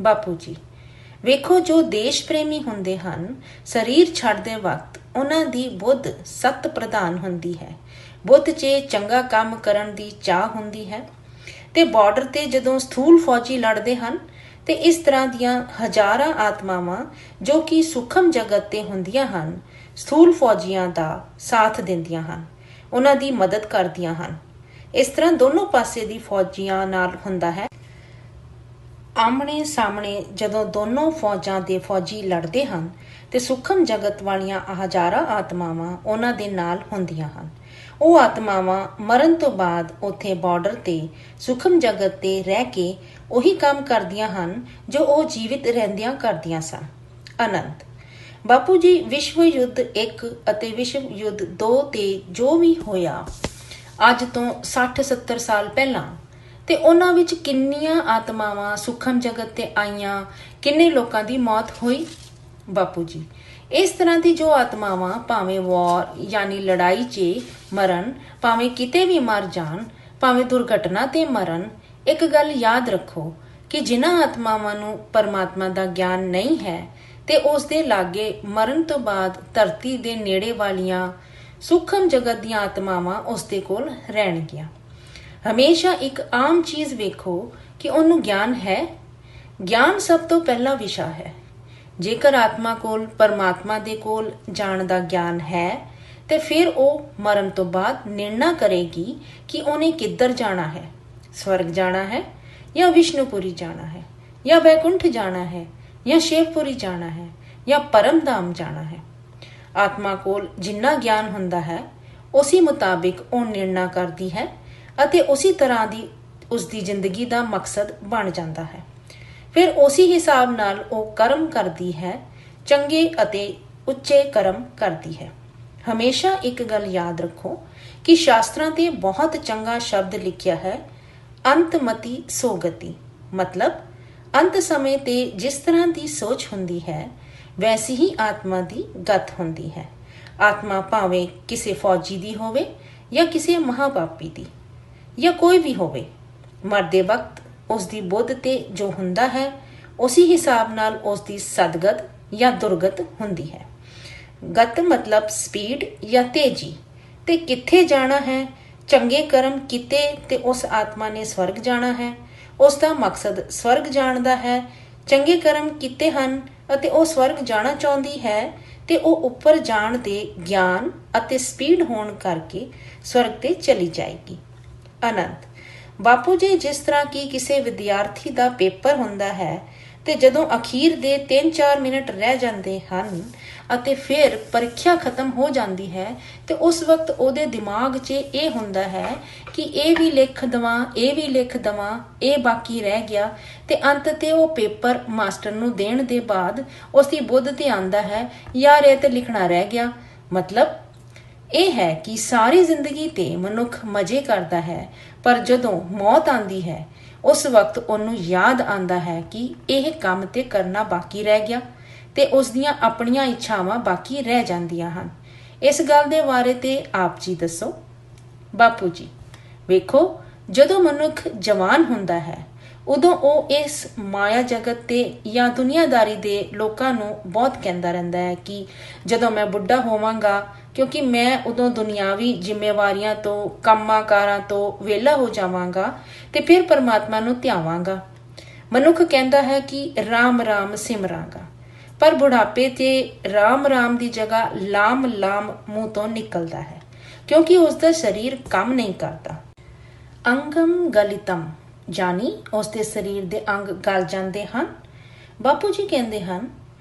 ਬਾਪੂ ਜੀ, ਵੇਖੋ, ਜੋ ਦੇਸ਼ ਪ੍ਰੇਮੀ ਹੁੰਦੇ ਹਨ, ਸਰੀਰ ਛੱਡਦੇ ਵਕਤ ਉਹਨਾਂ ਦੀ ਬੁੱਧ ਸਤ ਪ੍ਰਧਾਨ ਹੁੰਦੀ ਹੈ। ਬੁੱਧ 'ਚ ਚੰਗਾ ਕੰਮ ਕਰਨ ਦੀ ਚਾਹ ਹੁੰਦੀ ਹੈ। ਤੇ ਬਾਰਡਰ ਤੇ ਜਦੋਂ ਸਥੂਲ ਫੌਜੀ ਲੜਦੇ ਹਨ ਤੇ ਇਸ ਤਰ੍ਹਾਂ ਦੀਆਂ ਹਜ਼ਾਰਾਂ ਆਤਮਾਵਾਂ ਜੋ ਕਿ ਸੂਖਮ ਜਗਤ ਤੇ ਹੁੰਦੀਆਂ ਹਨ, ਸਥੂਲ ਫੌਜੀਆਂ ਦਾ ਸਾਥ ਦਿੰਦੀਆਂ ਹਨ, ਉਹਨਾਂ ਦੀ ਮਦਦ ਕਰਦੀਆਂ ਹਨ। ਇਸ ਤਰ੍ਹਾਂ ਦੋਨੋਂ ਪਾਸੇ ਦੀ ਫੌਜੀਆਂ ਨਾਲ ਹੁੰਦਾ ਹੈ। ਆਮਣੇ ਸਾਹਮਣੇ ਜਦੋਂ ਦੋਨੋਂ ਫੌਜਾਂ ਦੇ ਫੌਜੀ ਲੜਦੇ ਹਨ ਤੇ ਸੂਖਮ ਜਗਤ ਵਾਲੀਆਂ ਹਜ਼ਾਰਾਂ ਆਤਮਾਵਾਂ ਉਹਨਾਂ ਦੇ ਨਾਲ ਹੁੰਦੀਆਂ ਹਨ। ਉਹ ਆਤਮਾਵਾਂ ਮਰਨ ਤੋਂ ਬਾਅਦ ਉੱਥੇ ਬਾਰਡਰ ਤੇ ਸੂਖਮ ਜਗਤ ਤੇ ਰਹਿ ਕੇ ਉਹੀ ਕੰਮ ਕਰਦੀਆਂ ਹਨ ਜੋ ਉਹ ਜੀਵਿਤ ਰਹਿੰਦਿਆਂ ਕਰਦੀਆਂ ਸਨ। ਅਨੰਤ ਬਾਪੂ ਜੀ, ਵਿਸ਼ਵ ਯੁੱਧ 1 ਅਤੇ ਵਿਸ਼ਵ ਯੁੱਧ 2 ਤੇ ਜੋ ਵੀ ਹੋਇਆ ਅੱਜ ਤੋਂ 60-70 ਸਾਲ ਪਹਿਲਾਂ, ਤੇ ਉਹਨਾਂ ਵਿੱਚ ਕਿੰਨੀਆਂ ਆਤਮਾਵਾਂ ਸੂਖਮ ਜਗਤ ਤੇ ਆਈਆਂ, ਕਿੰਨੇ ਲੋਕਾਂ ਦੀ ਮੌਤ ਹੋਈ? ਬਾਪੂ ਜੀ, ਇਸ ਤਰ੍ਹਾਂ ਦੀ ਜੋ ਆਤਮਾਵਾਂ ਭਾਵੇਂ ਵਾਰ ਯਾਨੀ ਲੜਾਈ 'ਚ ਮਰਨ, ਭਾਵੇਂ ਕਿਤੇ ਵੀ ਮਰ ਜਾਣ, ਭਾਵੇਂ ਦੁਰਘਟਨਾ ਤੇ ਮਰਨ, ਇੱਕ ਗੱਲ ਯਾਦ ਰੱਖੋ ਕਿ ਜਿਨ੍ਹਾਂ ਆਤਮਾਵਾਂ ਨੂੰ ਪਰਮਾਤਮਾ ਦਾ ਗਿਆਨ ਨਹੀਂ ਹੈ ਤੇ ਉਸ ਦੇ ਲਾਗੇ ਮਰਨ ਤੋਂ ਬਾਅਦ ਧਰਤੀ ਦੇ ਨੇੜੇ ਵਾਲੀਆਂ ਸੂਖਮ ਜਗਤ ਦੀਆਂ ਆਤਮਾਵਾਂ ਉਸ ਦੇ ਕੋਲ ਰਹਿਣਗੀਆਂ। ਹਮੇਸ਼ਾ ਇੱਕ ਆਮ ਚੀਜ਼ ਵੇਖੋ ਕਿ ਉਹਨੂੰ ਗਿਆਨ ਹੈ। ਗਿਆਨ ਸਭ ਤੋਂ ਪਹਿਲਾ ਵਿਸ਼ਾ ਹੈ। ਜੇਕਰ ਆਤਮਾ ਕੋਲ ਪਰਮਾਤਮਾ ਦੇ ਕੋਲ ਜਾਣ ਦਾ ਗਿਆਨ ਹੈ ਤੇ ਫਿਰ ਉਹ ਮਰਨ ਤੋਂ ਬਾਅਦ ਨਿਰਣਾ ਕਰੇਗੀ ਕਿ ਉਹਨੇ ਕਿੱਧਰ ਜਾਣਾ ਹੈ, ਸਵਰਗ ਜਾਣਾ ਹੈ ਜਾਂ ਵਿਸ਼ਨੂਪੁਰੀ ਜਾਣਾ ਹੈ ਜਾਂ ਵੈਕੁੰਠ ਜਾਣਾ ਹੈ ਜਾਂ ਸ਼ਿਵਪੁਰੀ ਜਾਣਾ ਹੈ ਜਾਂ ਪਰਮਧਾਮ ਜਾਣਾ ਹੈ। ਆਤਮਾ ਕੋਲ ਜਿੰਨਾ ਗਿਆਨ ਹੁੰਦਾ ਹੈ ਉਸੇ ਮੁਤਾਬਿਕ ਉਹ ਨਿਰਣਾ ਕਰਦੀ ਹੈ ਅਤੇ ਉਸੇ ਤਰ੍ਹਾਂ ਦੀ ਉਸਦੀ ਜ਼ਿੰਦਗੀ ਦਾ ਮਕਸਦ ਬਣ ਜਾਂਦਾ ਹੈ। ਫਿਰ ਉਸੇ ਹਿਸਾਬ ਨਾਲ ਉਹ ਕਰਮ ਕਰਦੀ ਹੈ, ਚੰਗੇ ਅਤੇ ਉੱਚੇ ਕਰਮ ਕਰਦੀ ਹੈ। ਹਮੇਸ਼ਾ ਇੱਕ ਗੱਲ ਯਾਦ ਰੱਖੋ ਕਿ ਸ਼ਾਸਤਰਾਂ ਤੇ ਬਹੁਤ ਚੰਗਾ ਸ਼ਬਦ ਲਿਖਿਆ ਹੈ, ਅੰਤਮਤੀ ਸੋਗਤੀ, ਮਤਲਬ ਅੰਤ ਸਮੇਂ ਤੇ ਜਿਸ ਤਰ੍ਹਾਂ ਦੀ ਸੋਚ ਹੁੰਦੀ ਹੈ ਵੈਸੀ ਹੀ ਆਤਮਾ ਦੀ ਗਤ ਹੁੰਦੀ ਹੈ। ਆਤਮਾ ਭਾਵੇਂ ਕਿਸੇ ਫੌਜੀ ਦੀ ਹੋਵੇ ਜਾਂ ਕਿਸੇ ਮਹਾਪਾਪੀ ਦੀ ਜਾਂ ਕੋਈ ਵੀ ਹੋਵੇ, ਮਰਦੇ ਵਕਤ ਉਸ ਦੀ ਬੁੱਧ ਤੇ ਜੋ ਹੁੰਦਾ ਹੈ ਉਸੇ ਹਿਸਾਬ ਨਾਲ ਉਸ ਦੀ ਸਦਗਤ ਜਾਂ ਦੁਰਗਤ ਹੁੰਦੀ ਹੈ। ਗਤ ਮਤਲਬ ਸਪੀਡ ਜਾਂ ਤੇਜ਼ੀ। ਤੇ ਕਿੱਥੇ ਜਾਣਾ ਹੈ? ਚੰਗੇ ਕਰਮ ਕੀਤੇ ਤੇ ਉਸ ਆਤਮਾ ਨੇ ਸਵਰਗ ਜਾਣਾ ਹੈ, ਉਸ ਦਾ ਮਕਸਦ ਸਵਰਗ ਜਾਣ ਦਾ ਹੈ। ਚੰਗੇ ਕਰਮ ਕੀਤੇ ਹਨ ਅਤੇ ਉਹ ਸਵਰਗ ਜਾਣਾ ਚਾਹੁੰਦੀ ਹੈ ਤੇ ਉਹ ਉੱਪਰ ਜਾਣ ਦੇ ਗਿਆਨ ਅਤੇ ਸਪੀਡ ਹੋਣ ਕਰਕੇ ਸਵਰਗ ਤੇ ਚਲੀ ਜਾਏਗੀ। ਅਨੰਤ ਬਾਪੂ ਜੀ, ਜਿਸ ਤਰ੍ਹਾਂ ਕਿ ਕਿਸੇ ਵਿਦਿਆਰਥੀ ਦਾ ਪੇਪਰ ਹੁੰਦਾ ਹੈ ਤੇ ਜਦੋਂ ਅਖੀਰ ਦੇ 3-4 ਮਿੰਟ ਰਹਿ ਜਾਂਦੇ ਹਨ ਅਤੇ ਫਿਰ ਪ੍ਰੀਖਿਆ ਖਤਮ ਹੋ ਜਾਂਦੀ ਹੈ ਤੇ ਉਸ ਵਕਤ ਉਹਦੇ ਦਿਮਾਗ 'ਚ ਇਹ ਹੁੰਦਾ ਹੈ ਕਿ ਇਹ ਵੀ ਲਿਖ ਦੇਵਾਂ, ਇਹ ਵੀ ਲਿਖ ਦੇਵਾਂ, ਇਹ ਬਾਕੀ ਰਹਿ ਗਿਆ, ਤੇ ਅੰਤ ਤੇ ਉਹ ਪੇਪਰ ਮਾਸਟਰ ਨੂੰ ਦੇਣ ਦੇ ਬਾਅਦ ਉਸਦੀ ਬੁੱਧ ਤੇ ਆਉਂਦਾ ਹੈ, ਯਾਰ ਇਹ ਤੇ ਲਿਖਣਾ ਰਹਿ ਗਿਆ। ਮਤਲਬ ਇਹ ਹੈ ਕਿ ਸਾਰੀ ਜ਼ਿੰਦਗੀ ਤੇ ਮਨੁੱਖ ਮਜ਼ੇ ਕਰਦਾ ਹੈ, ਪਰ ਜਦੋਂ ਮੌਤ ਆਉਂਦੀ ਹੈ ਉਸ ਵਕਤ ਉਹਨੂੰ ਯਾਦ ਆਉਂਦਾ ਹੈ ਕਿ ਇਹ ਕੰਮ ਤੇ ਕਰਨਾ ਬਾਕੀ ਰਹਿ ਗਿਆ ਤੇ ਉਸ ਦੀਆਂ ਆਪਣੀਆਂ ਇੱਛਾਵਾਂ ਬਾਕੀ ਰਹਿ ਜਾਂਦੀਆਂ ਹਨ। ਇਸ ਗੱਲ ਦੇ ਬਾਰੇ ਤੇ ਆਪ ਜੀ ਦੱਸੋ। ਬਾਪੂ ਜੀ, ਵੇਖੋ, ਜਦੋਂ ਮਨੁੱਖ ਜਵਾਨ ਹੁੰਦਾ ਹੈ ਉਦੋਂ ਉਹ ਇਸ ਮਾਇਆ ਜਗਤ ਤੇ ਜਾਂ ਦੁਨੀਆਦਾਰੀ ਦੇ ਲੋਕਾਂ ਨੂੰ ਬਹੁਤ ਕਹਿੰਦਾ ਰਹਿੰਦਾ ਹੈ ਕਿ ਜਦੋਂ ਮੈਂ ਬੁੱਢਾ ਹੋਵਾਂਗਾ, ਕਿਉਂਕਿ ਮੈਂ ਉਦੋਂ ਦੁਨਿਆਵੀ ਜ਼ਿੰਮੇਵਾਰੀਆਂ ਤੋਂ, ਕੰਮਾਂ ਕਾਰਾਂ ਤੋਂ ਵਿਹਲਾ ਹੋ ਜਾਵਾਂਗਾ ਤੇ ਫਿਰ ਪਰਮਾਤਮਾ ਨੂੰ ਧਿਆਵਾਂਗਾ। ਮਨੁੱਖ ਕਹਿੰਦਾ ਹੈ ਕਿ ਰਾਮ ਰਾਮ ਸਿਮਰਾਂਗਾ, ਪਰ ਬੁਢਾਪੇ ਤੇ ਰਾਮ ਰਾਮ ਦੀ ਜਗ੍ਹਾ ਲਾਮ ਲਾਮ ਮੂੰਹ ਤੋਂ ਨਿਕਲਦਾ ਹੈ ਕਿਉਂਕਿ ਉਸ ਦਾ ਸਰੀਰ ਕੰਮ ਨਹੀਂ ਕਰਦਾ। ਅੰਗਮ ਗਲਿਤਮ ਜਾਨੀ ਉਸ ਦੇ ਸਰੀਰ ਦੇ ਅੰਗ ਗਲ ਜਾਂਦੇ ਹਨ। ਬਾਪੂ ਜੀ ਕਹਿੰਦੇ ਹਨ,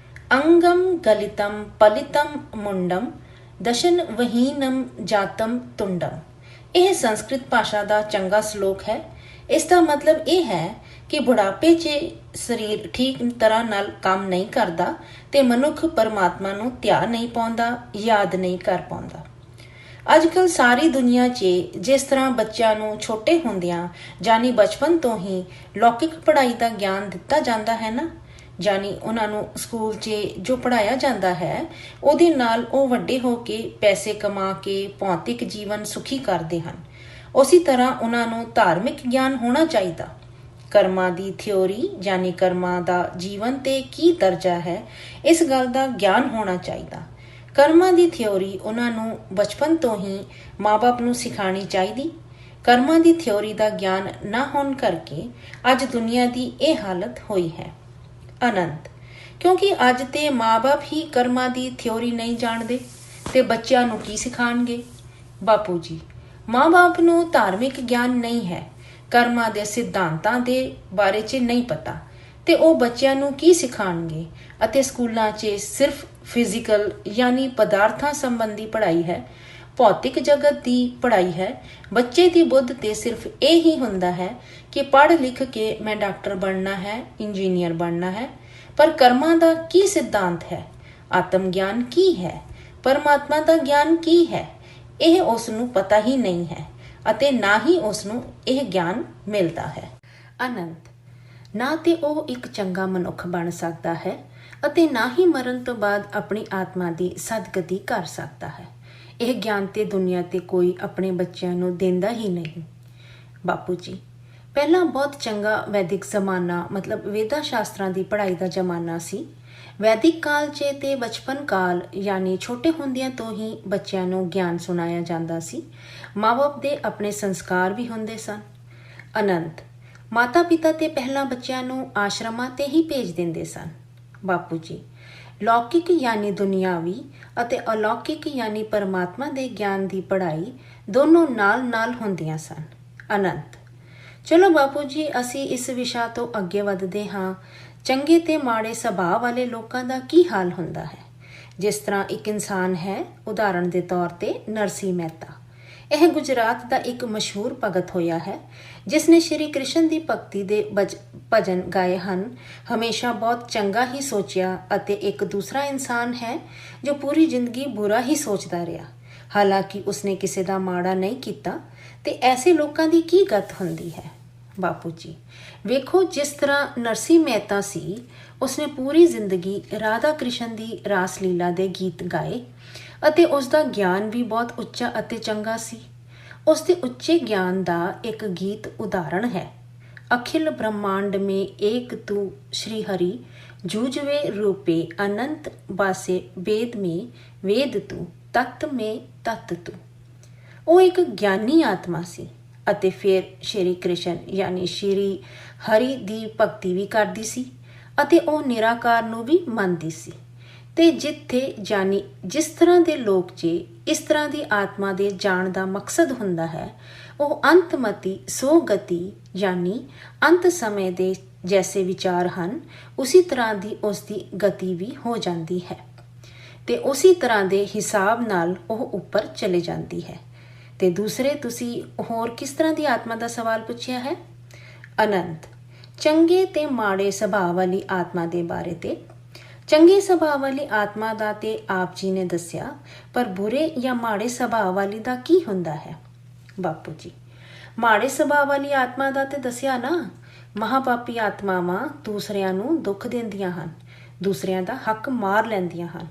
ਅੰਗਮ ਗਲਿਤਮ ਪਲਿਤਮ ਮੁੰਡਮ ਦਸ਼ਨ ਵਹੀਨਮ ਜਾਤਮ ਤੁੰਡਮ। ਇਹ ਸੰਸਕ੍ਰਿਤ ਭਾਸ਼ਾ ਦਾ ਚੰਗਾ ਸ਼ਲੋਕ ਹੈ। ਇਸ ਦਾ ਮਤਲਬ ਇਹ ਹੈ ਕਿ ਬੁਢਾਪੇ 'ਚ ਸਰੀਰ ਠੀਕ ਤਰ੍ਹਾਂ ਨਾਲ ਕੰਮ ਨਹੀਂ ਕਰਦਾ ਤੇ ਮਨੁੱਖ ਪਰਮਾਤਮਾ ਨੂੰ ਧਿਆਨ ਨਹੀਂ ਪਾਉਂਦਾ, ਯਾਦ ਨਹੀਂ ਕਰ ਪਾਉਂਦਾ। ਅੱਜ ਕੱਲ੍ਹ ਸਾਰੀ ਦੁਨੀਆ 'ਚ ਜਿਸ ਤਰ੍ਹਾਂ ਬੱਚਿਆਂ ਨੂੰ ਛੋਟੇ ਹੁੰਦਿਆਂ ਜਾਨੀ ਬਚਪਨ ਤੋਂ ਹੀ ਲੌਕਿਕ ਪੜ੍ਹਾਈ ਦਾ ਗਿਆਨ ਦਿੱਤਾ ਜਾਂਦਾ ਹੈ ਨਾ, ਜਾਨੀ ਉਹਨਾਂ ਨੂੰ ਸਕੂਲ 'ਚ ਜੋ ਪੜ੍ਹਾਇਆ ਜਾਂਦਾ ਹੈ ਉਹਦੇ ਨਾਲ ਉਹ ਵੱਡੇ ਹੋ ਕੇ ਪੈਸੇ ਕਮਾ ਕੇ ਭੌਤਿਕ ਜੀਵਨ ਸੁਖੀ ਕਰਦੇ ਹਨ। ਉਸੇ ਤਰ੍ਹਾਂ ਉਹਨਾਂ ਨੂੰ ਧਾਰਮਿਕ ਗਿਆਨ ਹੋਣਾ ਚਾਹੀਦਾ। ਕਰਮਾਂ ਦੀ ਥਿਉਰੀ ਜਾਨੀ ਕਰਮਾਂ ਦਾ ਜੀਵਨ ਤੇ ਕੀ ਦਰਜਾ ਹੈ, ਇਸ ਗੱਲ ਦਾ ਗਿਆਨ ਹੋਣਾ ਚਾਹੀਦਾ। ਕਰਮਾਂ ਦੀ ਥਿਉਰੀ ਉਹਨਾਂ ਨੂੰ ਬਚਪਨ ਤੋਂ ਹੀ ਮਾਂ-ਬਾਪ ਨੂੰ ਸਿਖਾਉਣੀ ਚਾਹੀਦੀ। ਕਰਮਾਂ ਦੀ ਥਿਉਰੀ ਦਾ ਗਿਆਨ ਨਾ ਹੋਣ ਕਰਕੇ ਅੱਜ ਦੁਨੀਆ ਦੀ ਇਹ ਹਾਲਤ ਹੋਈ ਹੈ। ਆਨੰਦ, ਕਿਉਂਕਿ ਅੱਜ ਤੇ ਮਾਂ-ਬਾਪ ਹੀ ਕਰਮਾਂ ਦੀ ਥਿਉਰੀ ਨਹੀਂ ਜਾਣਦੇ ਤੇ ਬੱਚਿਆਂ ਨੂੰ ਕੀ ਸਿਖਾਉਣਗੇ। ਬਾਪੂ ਜੀ, ਮਾਂ-ਬਾਪ ਨੂੰ ਧਾਰਮਿਕ ਗਿਆਨ ਨਹੀਂ ਹੈ, ਕਰਮਾਂ ਦੇ ਸਿਧਾਂਤਾਂ ਦੇ ਬਾਰੇ 'ਚ ਨਹੀਂ ਪਤਾ ਤੇ ਉਹ ਬੱਚਿਆਂ ਨੂੰ ਕੀ ਸਿਖਾਉਣਗੇ। ਅਤੇ ਸਕੂਲਾਂ 'ਚ ਸਿਰਫ ਫਿਜ਼ੀਕਲ ਯਾਨੀ ਪਦਾਰਥਾਂ ਸੰਬੰਧੀ ਪੜ੍ਹਾਈ ਹੈ, ਭੌਤਿਕ ਜਗਤ ਦੀ ਪੜ੍ਹਾਈ ਹੈ। ਬੱਚੇ ਦੀ ਬੁੱਧ ਤੇ ਸਿਰਫ ਇਹ ਹੀ ਹੁੰਦਾ ਹੈ ਕਿ ਪੜ੍ਹ ਲਿਖ ਕੇ ਮੈਂ ਡਾਕਟਰ ਬਣਨਾ ਹੈ, ਇੰਜੀਨੀਅਰ ਬਣਨਾ ਹੈ। ਪਰ ਕਰਮਾਂ ਦਾ ਕੀ ਸਿਧਾਂਤ ਹੈ, ਆਤਮ ਗਿਆਨ ਕੀ ਹੈ, ਪਰਮਾਤਮਾ ਦਾ ਗਿਆਨ ਕੀ ਹੈ, ਇਹ ਉਸ ਨੂੰ ਪਤਾ ਹੀ ਨਹੀਂ ਹੈ ਅਤੇ ਨਾ ਹੀ ਉਸ ਨੂੰ ਇਹ ਗਿਆਨ ਮਿਲਦਾ ਹੈ। ਆਨੰਦ, ਨਾ ਤੇ ਉਹ ਇੱਕ ਚੰਗਾ ਮਨੁੱਖ ਬਣ ਸਕਦਾ ਹੈ ਅਤੇ ਨਾ ਹੀ ਮਰਨ ਤੋਂ ਬਾਅਦ ਆਪਣੀ ਆਤਮਾ ਦੀ ਸਦਗਤੀ ਕਰ ਸਕਦਾ ਹੈ। ਇਹ ਗਿਆਨ ਤੇ ਦੁਨੀਆ ਤੇ ਕੋਈ ਆਪਣੇ ਬੱਚਿਆਂ ਨੂੰ ਦਿੰਦਾ ਹੀ ਨਹੀਂ। ਬਾਪੂ ਜੀ, ਪਹਿਲਾਂ ਬਹੁਤ ਚੰਗਾ ਵੈਦਿਕ ਜ਼ਮਾਨਾ ਮਤਲਬ ਵੇਦਾਂ ਸ਼ਾਸਤਰਾਂ ਦੀ ਪੜ੍ਹਾਈ ਦਾ ਜ਼ਮਾਨਾ ਸੀ। ਵੈਦਿਕ ਕਾਲ 'ਚ ਤੇ ਬਚਪਨ ਕਾਲ ਯਾਨੀ ਛੋਟੇ ਹੁੰਦਿਆਂ ਤੋਂ ਹੀ ਬੱਚਿਆਂ ਨੂੰ ਗਿਆਨ ਸੁਣਾਇਆ ਜਾਂਦਾ ਸੀ। ਮਾਂ-ਬਾਪ ਦੇ ਆਪਣੇ ਸੰਸਕਾਰ ਵੀ ਹੁੰਦੇ ਸਨ। ਆਨੰਦ, ਮਾਤਾ ਪਿਤਾ ਤੇ ਪਹਿਲਾਂ ਬੱਚਿਆਂ ਨੂੰ ਆਸ਼ਰਮਾਂ ਤੇ ਹੀ ਭੇਜ ਦਿੰਦੇ ਸਨ। ਬਾਪੂ ਜੀ, ਲੌਕਿਕ ਯਾਨੀ ਦੁਨਿਆਵੀ ਅਤੇ ਅਲੌਕਿਕ ਯਾਨੀ ਪਰਮਾਤਮਾ ਦੇ ਗਿਆਨ ਦੀ ਪੜ੍ਹਾਈ ਦੋਨੋਂ ਨਾਲ-ਨਾਲ ਹੁੰਦੀਆਂ ਸਨ। ਆਨੰਦ, ਚਲੋ ਬਾਪੂ ਜੀ, ਅਸੀਂ ਇਸ ਵਿਸ਼ਾ ਤੋਂ ਅੱਗੇ ਵਧਦੇ ਹਾਂ। ਚੰਗੇ ਤੇ ਮਾੜੇ ਸੁਭਾਅ ਵਾਲੇ ਲੋਕਾਂ ਦਾ ਕੀ ਹਾਲ ਹੁੰਦਾ ਹੈ। ਜਿਸ ਤਰ੍ਹਾਂ ਇੱਕ ਇਨਸਾਨ ਹੈ, ਉਦਾਹਰਣ ਦੇ ਤੌਰ ਤੇ ਨਰਸੀ ਮਹਿਤਾ। ਇਹ ਗੁਜਰਾਤ ਦਾ ਇੱਕ ਮਸ਼ਹੂਰ ਭਗਤ ਹੋਇਆ ਹੈ ਜਿਸ ਨੇ ਸ਼੍ਰੀ ਕ੍ਰਿਸ਼ਨ ਦੀ ਭਗਤੀ ਦੇ ਭਜਨ ਗਾਏ ਹਨ। ਹਮੇਸ਼ਾ ਬਹੁਤ ਚੰਗਾ ਹੀ ਸੋਚਿਆ ਅਤੇ ਇੱਕ ਦੂਸਰਾ ਇਨਸਾਨ ਹੈ ਜੋ ਪੂਰੀ ਜ਼ਿੰਦਗੀ ਬੁਰਾ ਹੀ ਸੋਚਦਾ ਰਿਹਾ, ਹਾਲਾਂਕਿ ਉਸਨੇ ਕਿਸੇ ਦਾ ਮਾੜਾ ਨਹੀਂ ਕੀਤਾ। ਤੇ ਐਸੇ ਲੋਕਾਂ ਦੀ ਕੀ ਗਤ ਹੁੰਦੀ ਹੈ। ਬਾਪੂ ਜੀ, ਵੇਖੋ, ਜਿਸ ਤਰ੍ਹਾਂ ਨਰਸੀ ਮਹਿਤਾ ਸੀ, ਉਸਨੇ ਪੂਰੀ ਜ਼ਿੰਦਗੀ ਰਾਧਾ ਕ੍ਰਿਸ਼ਨ ਦੀ ਰਾਸ ਲੀਲਾ ਦੇ ਗੀਤ ਗਾਏ ਅਤੇ ਉਸ ਦਾ ਗਿਆਨ ਵੀ ਬਹੁਤ ਉੱਚਾ ਅਤੇ ਚੰਗਾ ਸੀ। ਉਸ ਦੇ ਉੱਚੇ ਗਿਆਨ ਦਾ ਇੱਕ ਗੀਤ ਉਦਾਹਰਣ ਹੈ, ਅਖਿਲ ਬ੍ਰਹਮਾਂਡ ਮੇਂ ਏਕ ਤੂ ਸ਼੍ਰੀ ਹਰੀ, ਜੂਝਵੇ ਰੂਪੇ ਅਨੰਤ ਬਾਸੇ ਵੇਦ ਮੇਂ ਵੇਦ ਤੂ, ਤਤ ਮੇਂ ਤਤ ਤੂ। ਉਹ ਇੱਕ ਗਿਆਨੀ ਆਤਮਾ ਸੀ ਅਤੇ ਫਿਰ ਸ਼੍ਰੀ ਕ੍ਰਿਸ਼ਨ ਯਾਨੀ ਸ਼੍ਰੀ ਹਰੀ ਦੀ ਭਗਤੀ ਵੀ ਕਰਦੀ ਸੀ ਅਤੇ ਉਹ ਨਿਰਾਕਾਰ ਨੂੰ ਵੀ ਮੰਨਦੀ ਸੀ। ਤੇ ਜਿੱਥੇ ਜਾਨੀ ਜਿਸ ਤਰ੍ਹਾਂ ਦੇ ਲੋਕ 'ਚ ਇਸ ਤਰ੍ਹਾਂ ਦੀ ਆਤਮਾ ਦੇ ਜਾਣ ਦਾ ਮਕਸਦ ਹੁੰਦਾ ਹੈ, ਉਹ ਅੰਤਮਤੀ ਸੋਗਤੀ ਯਾਨੀ ਅੰਤ ਸਮੇਂ ਦੇ ਜੈਸੇ ਵਿਚਾਰ ਹਨ, ਉਸੇ ਤਰ੍ਹਾਂ ਦੀ ਉਸ ਦੀ ਗਤੀ ਵੀ ਹੋ ਜਾਂਦੀ ਹੈ ਤੇ ਉਸੇ ਤਰ੍ਹਾਂ ਦੇ ਹਿਸਾਬ ਨਾਲ ਉਹ ਉੱਪਰ ਚਲੇ ਜਾਂਦੀ ਹੈ। ਤੇ ਦੂਸਰੇ, ਤੁਸੀਂ ਹੋਰ ਕਿਸ ਤਰ੍ਹਾਂ ਦੀ ਆਤਮਾ ਦਾ ਸਵਾਲ ਪੁੱਛਿਆ ਹੈ। ਆਨੰਦ, ਚੰਗੇ ਤੇ ਮਾੜੇ ਸੁਭਾਅ ਵਾਲੀ ਆਤਮਾ ਦੇ ਬਾਰੇ ਤੇ ਚੰਗੇ ਸੁਭਾਅ ਵਾਲੀ ਆਤਮਾ ਦਾ ਤੇ ਆਪ ਜੀ ਨੇ ਦੱਸਿਆ, ਪਰ ਬੁਰੇ ਜਾਂ ਮਾੜੇ ਸੁਭਾਅ ਵਾਲੀ ਦਾ ਕੀ ਹੁੰਦਾ ਹੈ। ਬਾਪੂ ਜੀ, ਮਾੜੇ ਸੁਭਾਅ ਵਾਲੀ ਆਤਮਾ ਦਾ ਤੇ ਦੱਸਿਆ ਨਾ, ਮਹਾਪਾਪੀ ਆਤਮਾਵਾਂ ਦੂਸਰਿਆਂ ਨੂੰ ਦੁੱਖ ਦਿੰਦੀਆਂ ਹਨ, ਦੂਸਰਿਆਂ ਦਾ ਹੱਕ ਮਾਰ ਲੈਂਦੀਆਂ ਹਨ।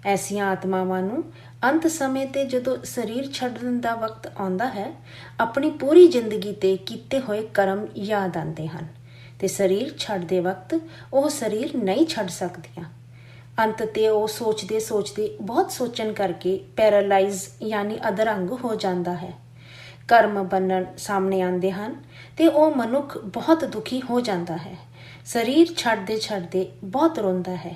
ਐਸੀਆਂ ਆਤਮਾਵਾਂ ਨੂੰ ਅੰਤ ਸਮੇਂ ਤੇ ਜਦੋਂ ਸਰੀਰ ਛੱਡਣ ਦਾ ਵਕਤ ਆਉਂਦਾ ਹੈ, ਆਪਣੀ ਪੂਰੀ ਜ਼ਿੰਦਗੀ ਤੇ ਕੀਤੇ ਹੋਏ ਕਰਮ ਯਾਦ ਆਉਂਦੇ ਹਨ ਤੇ ਸਰੀਰ ਛੱਡਦੇ ਵਕਤ ਉਹ ਸਰੀਰ ਨਹੀਂ ਛੱਡ ਸਕਦੀਆਂ। ਅੰਤ ਤੇ ਉਹ ਸੋਚਦੇ ਬਹੁਤ ਸੋਚਣ ਕਰਕੇ ਪੈਰਾਲਾਈਜ਼ ਯਾਨੀ ਅਧਰੰਗ ਹੋ ਜਾਂਦਾ ਹੈ। ਕਰਮ ਬੰਨਣ ਸਾਹਮਣੇ ਆਉਂਦੇ ਹਨ ਤੇ ਉਹ ਮਨੁੱਖ ਬਹੁਤ ਦੁਖੀ ਹੋ ਜਾਂਦਾ ਹੈ। ਸਰੀਰ ਛੱਡਦੇ ਬਹੁਤ ਰੋਂਦਾ ਹੈ।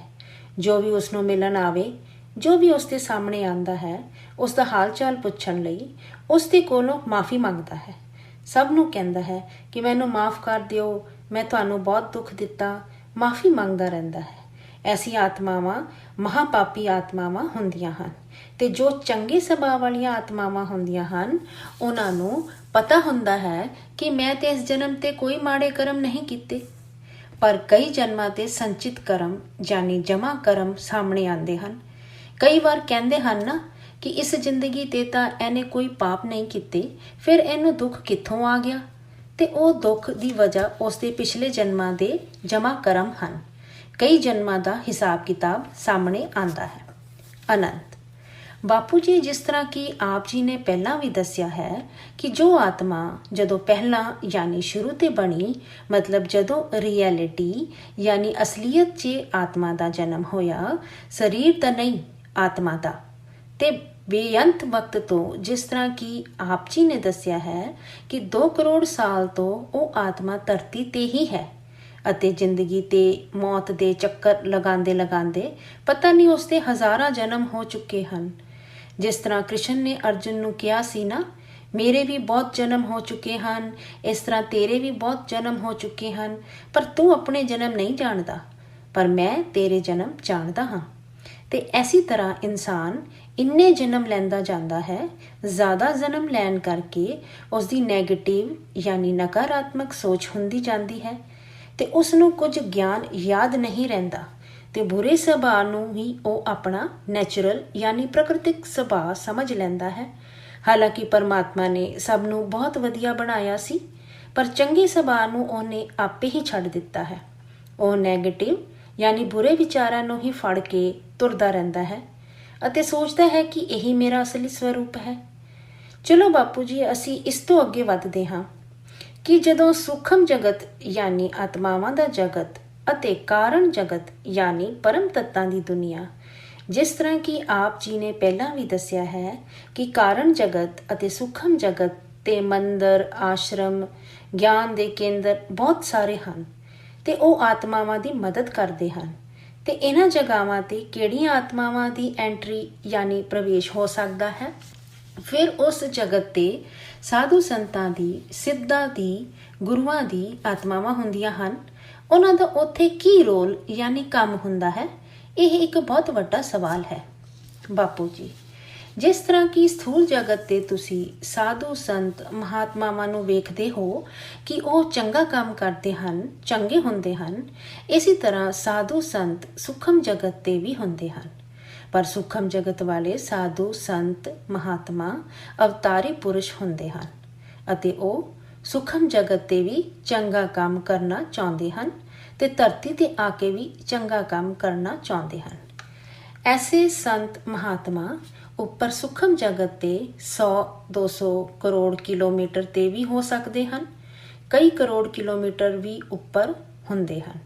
ਜੋ ਵੀ ਉਸ ਨੂੰ ਮਿਲਣ ਆਵੇ, ਜੋ ਵੀ ਉਸ ਦੇ ਸਾਹਮਣੇ ਆਉਂਦਾ ਹੈ, ਉਸ ਦਾ ਹਾਲ ਚਾਲ ਪੁੱਛਣ ਲਈ ਉਸ ਦੇ ਕੋਲੋਂ ਮਾਫੀ ਮੰਗਦਾ ਹੈ। ਸਭ ਨੂੰ ਕਹਿੰਦਾ ਹੈ ਕਿ ਮੈਨੂੰ ਮਾਫ ਕਰ ਦਿਓ, ਮੈਂ ਤੁਹਾਨੂੰ ਬਹੁਤ ਦੁੱਖ ਦਿੱਤਾ, ਮਾਫੀ ਮੰਗਦਾ ਰਹਿੰਦਾ ਹੈ। ਐਸੀ ਆਤਮਾਵਾਂ ਮਹਾਪਾਪੀ ਆਤਮਾਵਾਂ ਹੁੰਦੀਆਂ ਹਨ ਤੇ ਜੋ ਚੰਗੇ ਸੁਭਾਅ ਵਾਲੀਆਂ ਆਤਮਾਵਾਂ ਹੁੰਦੀਆਂ ਹਨ, ਉਹਨਾਂ ਨੂੰ ਪਤਾ ਹੁੰਦਾ ਹੈ ਕਿ ਮੈਂ ਤੇ ਇਸ ਜਨਮ ਤੇ ਕੋਈ ਮਾੜੇ ਕਰਮ ਨਹੀਂ ਕੀਤੇ, ਪਰ ਕਈ ਜਨਮਾਂ ਤੇ ਸੰਚਿਤ ਕਰਮ ਜਾਨੀ ਜਮਾ ਕਰਮ ਸਾਹਮਣੇ ਆਉਂਦੇ ਹਨ। ਕਈ ਵਾਰ ਕਹਿੰਦੇ ਹਨ ਨਾ ਕਿ ਇਸ ਜ਼ਿੰਦਗੀ ਤੇ ਤਾਂ ਇਹਨੇ ਕੋਈ ਪਾਪ ਨਹੀਂ ਕੀਤੇ, ਫਿਰ ਇਹਨੂੰ ਦੁੱਖ ਕਿੱਥੋਂ ਆ ਗਿਆ? ਤੇ ਉਹ ਦੁੱਖ ਦੀ ਵਜ੍ਹਾ ਉਸਦੇ ਪਿਛਲੇ ਜਨਮਾਂ ਦੇ ਜਮ੍ਹਾਂ ਕਰਮ ਹਨ। ਕਈ ਜਨਮਾਂ ਦਾ ਹਿਸਾਬ ਕਿਤਾਬ ਸਾਹਮਣੇ ਆਉਂਦਾ ਹੈ। ਅਨੰਤ ਬਾਪੂ ਜੀ, ਜਿਸ ਤਰ੍ਹਾਂ ਕਿ ਆਪ ਜੀ ਨੇ ਪਹਿਲਾਂ ਵੀ ਦੱਸਿਆ ਹੈ ਕਿ ਜੋ ਆਤਮਾ ਜਦੋਂ ਪਹਿਲਾਂ ਯਾਨੀ ਸ਼ੁਰੂ ਤੇ ਬਣੀ, ਮਤਲਬ ਜਦੋਂ ਰਿਐਲਿਟੀ ਯਾਨੀ ਅਸਲੀਅਤ 'ਚ ਆਤਮਾ ਦਾ ਜਨਮ ਹੋਇਆ, ਸਰੀਰ ਦਾ ਨਹੀਂ ਆਤਮਾ ਦਾ, ਤੇ ਬੇਅੰਤ ਵਕਤ ਤੋਂ, ਜਿਸ ਤਰ੍ਹਾਂ ਕਿ ਆਪ ਜੀ ਨੇ ਦੱਸਿਆ ਹੈ ਕਿ 2 ਕਰੋੜ ਸਾਲ ਤੋਂ ਉਹ ਆਤਮਾ ਧਰਤੀ ਤੇ ਹੀ ਹੈ ਅਤੇ ਜ਼ਿੰਦਗੀ ਤੇ ਮੌਤ ਦੇ ਚੱਕਰ ਲਗਾਉਂਦੇ ਲਗਾਉਂਦੇ ਪਤਾ ਨਹੀਂ ਉਸਦੇ ਹਜ਼ਾਰਾਂ ਜਨਮ ਹੋ ਚੁੱਕੇ ਹਨ। ਜਿਸ ਤਰ੍ਹਾਂ ਕ੍ਰਿਸ਼ਨ ਨੇ ਅਰਜੁਨ ਨੂੰ ਕਿਹਾ ਸੀ ਨਾ, ਮੇਰੇ ਵੀ ਬਹੁਤ ਜਨਮ ਹੋ ਚੁੱਕੇ ਹਨ, ਇਸ ਤਰ੍ਹਾਂ ਤੇਰੇ ਵੀ ਬਹੁਤ ਜਨਮ ਹੋ ਚੁੱਕੇ ਹਨ, ਪਰ ਤੂੰ ਆਪਣੇ ਜਨਮ ਨਹੀਂ ਜਾਣਦਾ, ਪਰ ਮੈਂ ਤੇਰੇ ਜਨਮ ਜਾਣਦਾ ਹਾਂ। ਤੇ ਐਸੀ ਤਰ੍ਹਾਂ ਇਨਸਾਨ ਇੰਨੇ ਜਨਮ ਲੈਂਦਾ ਜਾਂਦਾ ਹੈ। ਜ਼ਿਆਦਾ ਜਨਮ ਲੈਣ ਕਰਕੇ ਉਸਦੀ ਨੈਗੇਟਿਵ ਯਾਨੀ ਨਕਾਰਾਤਮਕ ਸੋਚ ਹੁੰਦੀ ਜਾਂਦੀ ਹੈ ਤੇ ਉਸ ਨੂੰ ਕੁਝ ਗਿਆਨ ਯਾਦ ਨਹੀਂ ਰਹਿੰਦਾ ਤੇ ਬੁਰੇ ਸੁਭਾਅ ਨੂੰ ਹੀ ਉਹ ਆਪਣਾ ਨੈਚੁਰਲ ਯਾਨੀ ਪ੍ਰਕਿਰਤਿਕ ਸੁਭਾਅ ਸਮਝ ਲੈਂਦਾ ਹੈ। ਹਾਲਾਂਕਿ ਪਰਮਾਤਮਾ ਨੇ ਸਭ ਨੂੰ ਬਹੁਤ ਵਧੀਆ ਬਣਾਇਆ ਸੀ, ਪਰ ਚੰਗੇ ਸੁਭਾਅ ਨੂੰ ਉਹਨੇ ਆਪੇ ਹੀ ਛੱਡ ਦਿੱਤਾ ਹੈ। ਉਹ ਨੈਗੇਟਿਵ ਯਾਨੀ ਬੁਰੇ ਵਿਚਾਰਾਂ ਨੂੰ ਹੀ ਫੜ ਕੇ ਤੁਰਦਾ ਰਹਿੰਦਾ ਹੈ ਅਤੇ ਸੋਚਦਾ ਹੈ ਕਿ ਇਹੀ ਮੇਰਾ ਅਸਲੀ ਸਰੂਪ ਹੈ। ਚਲੋ ਬਾਪੂ ਜੀ, ਅਸੀਂ ਇਸ ਤੋਂ ਅੱਗੇ ਵੱਧਦੇ ਹਾਂ ਕਿ ਜਦੋਂ ਸੂਖਮ ਜਗਤ ਯਾਨੀ ਆਤਮਾਵਾਂ ਦਾ ਜਗਤ ਅਤੇ ਕਾਰਨ ਜਗਤ ਯਾਨੀ ਪਰਮ ਤੱਤਾਂ ਦੀ ਦੁਨੀਆ, ਜਿਸ ਤਰ੍ਹਾਂ ਕਿ ਆਪ ਜੀ ਨੇ ਪਹਿਲਾਂ ਵੀ ਦੱਸਿਆ ਹੈ ਕਿ ਕਾਰਨ ਜਗਤ ਅਤੇ ਸੂਖਮ ਜਗਤ ਤੇ ਮੰਦਰ, ਆਸ਼ਰਮ, ਗਿਆਨ ਦੇ ਕੇਂਦਰ ਬਹੁਤ ਸਾਰੇ ਹਨ ਤੇ ਉਹ ਆਤਮਾਵਾਂ ਦੀ ਮਦਦ ਕਰਦੇ ਹਨ। ਤੇ ਇਹਨਾਂ ਜਗ੍ਹਾਵਾਂ ਤੇ ਕਿਹੜੀਆਂ ਆਤਮਾਵਾਂ ਦੀ ਐਂਟਰੀ ਯਾਨੀ ਪ੍ਰਵੇਸ਼ ਹੋ ਸਕਦਾ ਹੈ? ਫਿਰ ਉਸ ਜਗਤ ਤੇ ਸਾਧੂ ਸੰਤਾਂ ਦੀ, ਸਿੱਧਾਂ ਦੀ, ਗੁਰੂਆਂ ਦੀ ਆਤਮਾਵਾਂ ਹੁੰਦੀਆਂ ਹਨ। ਉਹਨਾਂ ਦਾ ਉੱਥੇ ਕੀ ਰੋਲ ਯਾਨੀ ਕੰਮ ਹੁੰਦਾ ਹੈ? ਇਹ ਇੱਕ ਬਹੁਤ ਵੱਡਾ ਸਵਾਲ ਹੈ ਬਾਪੂ ਜੀ। ਜਿਸ ਤਰ੍ਹਾਂ ਕਿ ਸਥੂਲ ਜਗਤ ਤੇ ਤੁਸੀਂ ਸਾਧੂ ਸੰਤ ਮਹਾਤਮਾਵਾਂ ਨੂੰ ਵੇਖਦੇ ਹੋ ਕਿ ਉਹ ਚੰਗਾ ਕੰਮ ਕਰਦੇ ਹਨ, ਚੰਗੇ ਹੁੰਦੇ ਹਨ, ਇਸੇ ਤਰ੍ਹਾਂ ਸਾਧੂ ਸੰਤ ਸੂਖਮ ਜਗਤ ਤੇ ਵੀ ਹੁੰਦੇ ਹਨ। ਪਰ ਸੂਖਮ ਜਗਤ ਵਾਲੇ ਸਾਧੂ ਸੰਤ ਮਹਾਤਮਾ ਅਵਤਾਰੀ ਪੁਰਸ਼ ਹੁੰਦੇ ਹਨ ਅਤੇ ਉਹ ਸੂਖਮ ਜਗਤ ਤੇ ਵੀ ਚੰਗਾ ਕੰਮ ਕਰਨਾ ਚਾਹੁੰਦੇ ਹਨ ਤੇ ਧਰਤੀ ਤੇ ਆ ਕੇ ਵੀ ਚੰਗਾ ਕੰਮ ਕਰਨਾ ਚਾਹੁੰਦੇ ਹਨ। ਐਸੇ ਸੰਤ ਮਹਾਤਮਾ ਉੱਪਰ ਸੂਖਮ ਜਗਤ ਤੇ 100-200 ਕਰੋੜ ਕਿਲੋਮੀਟਰ ਤੇ ਵੀ ਹੋ ਸਕਦੇ ਹਨ। ਕਈ ਕਰੋੜ ਕਿਲੋਮੀਟਰ ਵੀ ਉੱਪਰ ਹੁੰਦੇ ਹਨ।